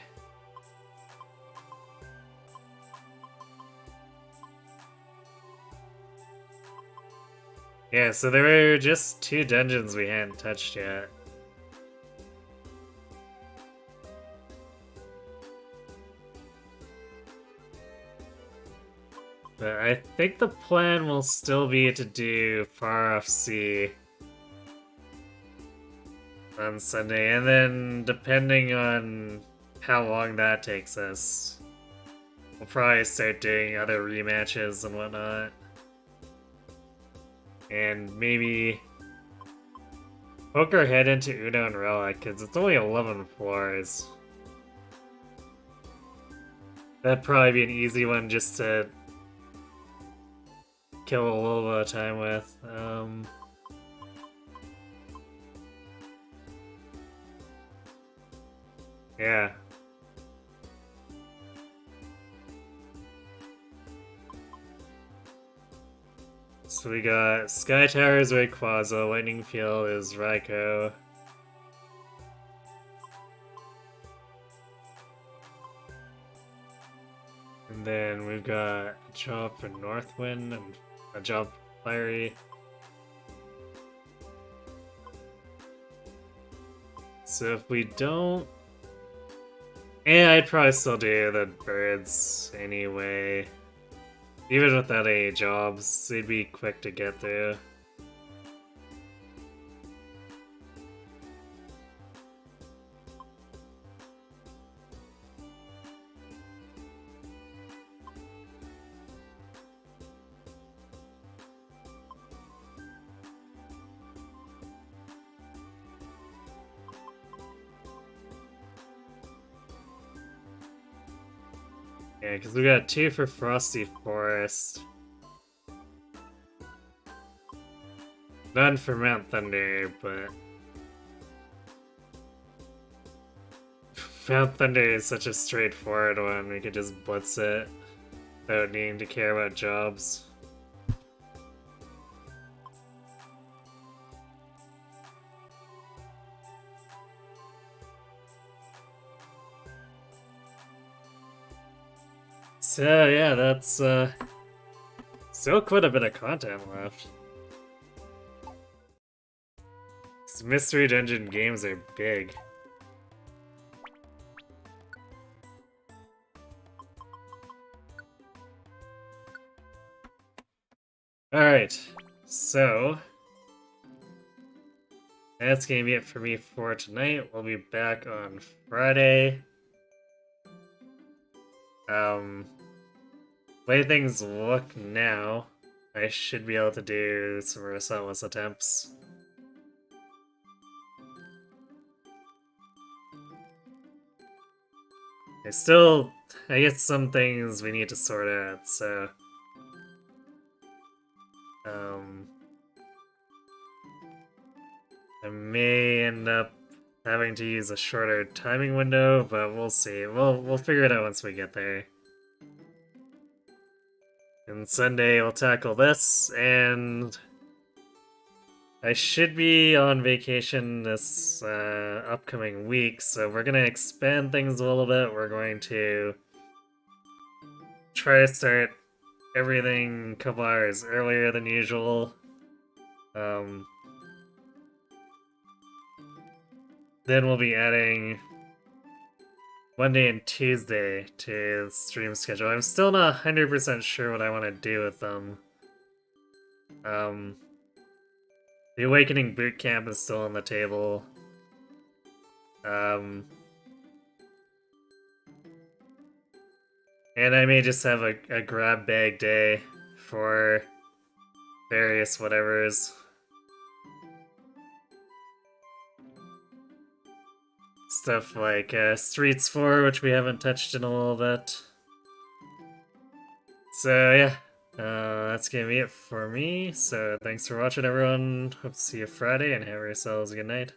Yeah, so there were just 2 dungeons we hadn't touched yet. But I think the plan will still be to do Far Off Sea on Sunday, and then depending on how long that takes us, we'll probably start doing other rematches and whatnot. And maybe poke our head into Unown Relic, because it's only 11 floors. That'd probably be an easy one just to kill a little bit of time with. Yeah. So we got Sky Tower is Rayquaza, Lightning Field is Raikou. And then we've got a job for Northwind and a job for Fiery. So if we don't... yeah, I'd probably still do the birds anyway. Even without any jobs, they'd be quick to get through. Yeah, because we got 2 for Frosty Forest. None for Mount Thunder, but... Mount Thunder is such a straightforward one, we could just blitz it without needing to care about jobs. So yeah, that's still quite a bit of content left. These Mystery Dungeon games are big. Alright, so that's gonna be it for me for tonight. We'll be back on Friday. Way things look now, I should be able to do some Relentless attempts. I guess some things we need to sort out, so... I may end up having to use a shorter timing window, but we'll see. We'll figure it out once we get there. And Sunday we'll tackle this, and I should be on vacation this upcoming week, so we're gonna expand things a little bit. We're going to try to start everything a couple hours earlier than usual. Then we'll be adding Monday and Tuesday to the stream schedule. I'm still not 100% sure what I want to do with them. The Awakening Bootcamp is still on the table. And I may just have a grab bag day for various whatevers. Stuff like Streets 4, which we haven't touched in a little bit. So yeah, that's gonna be it for me. So thanks for watching, everyone. Hope to see you Friday, and have yourselves a good night.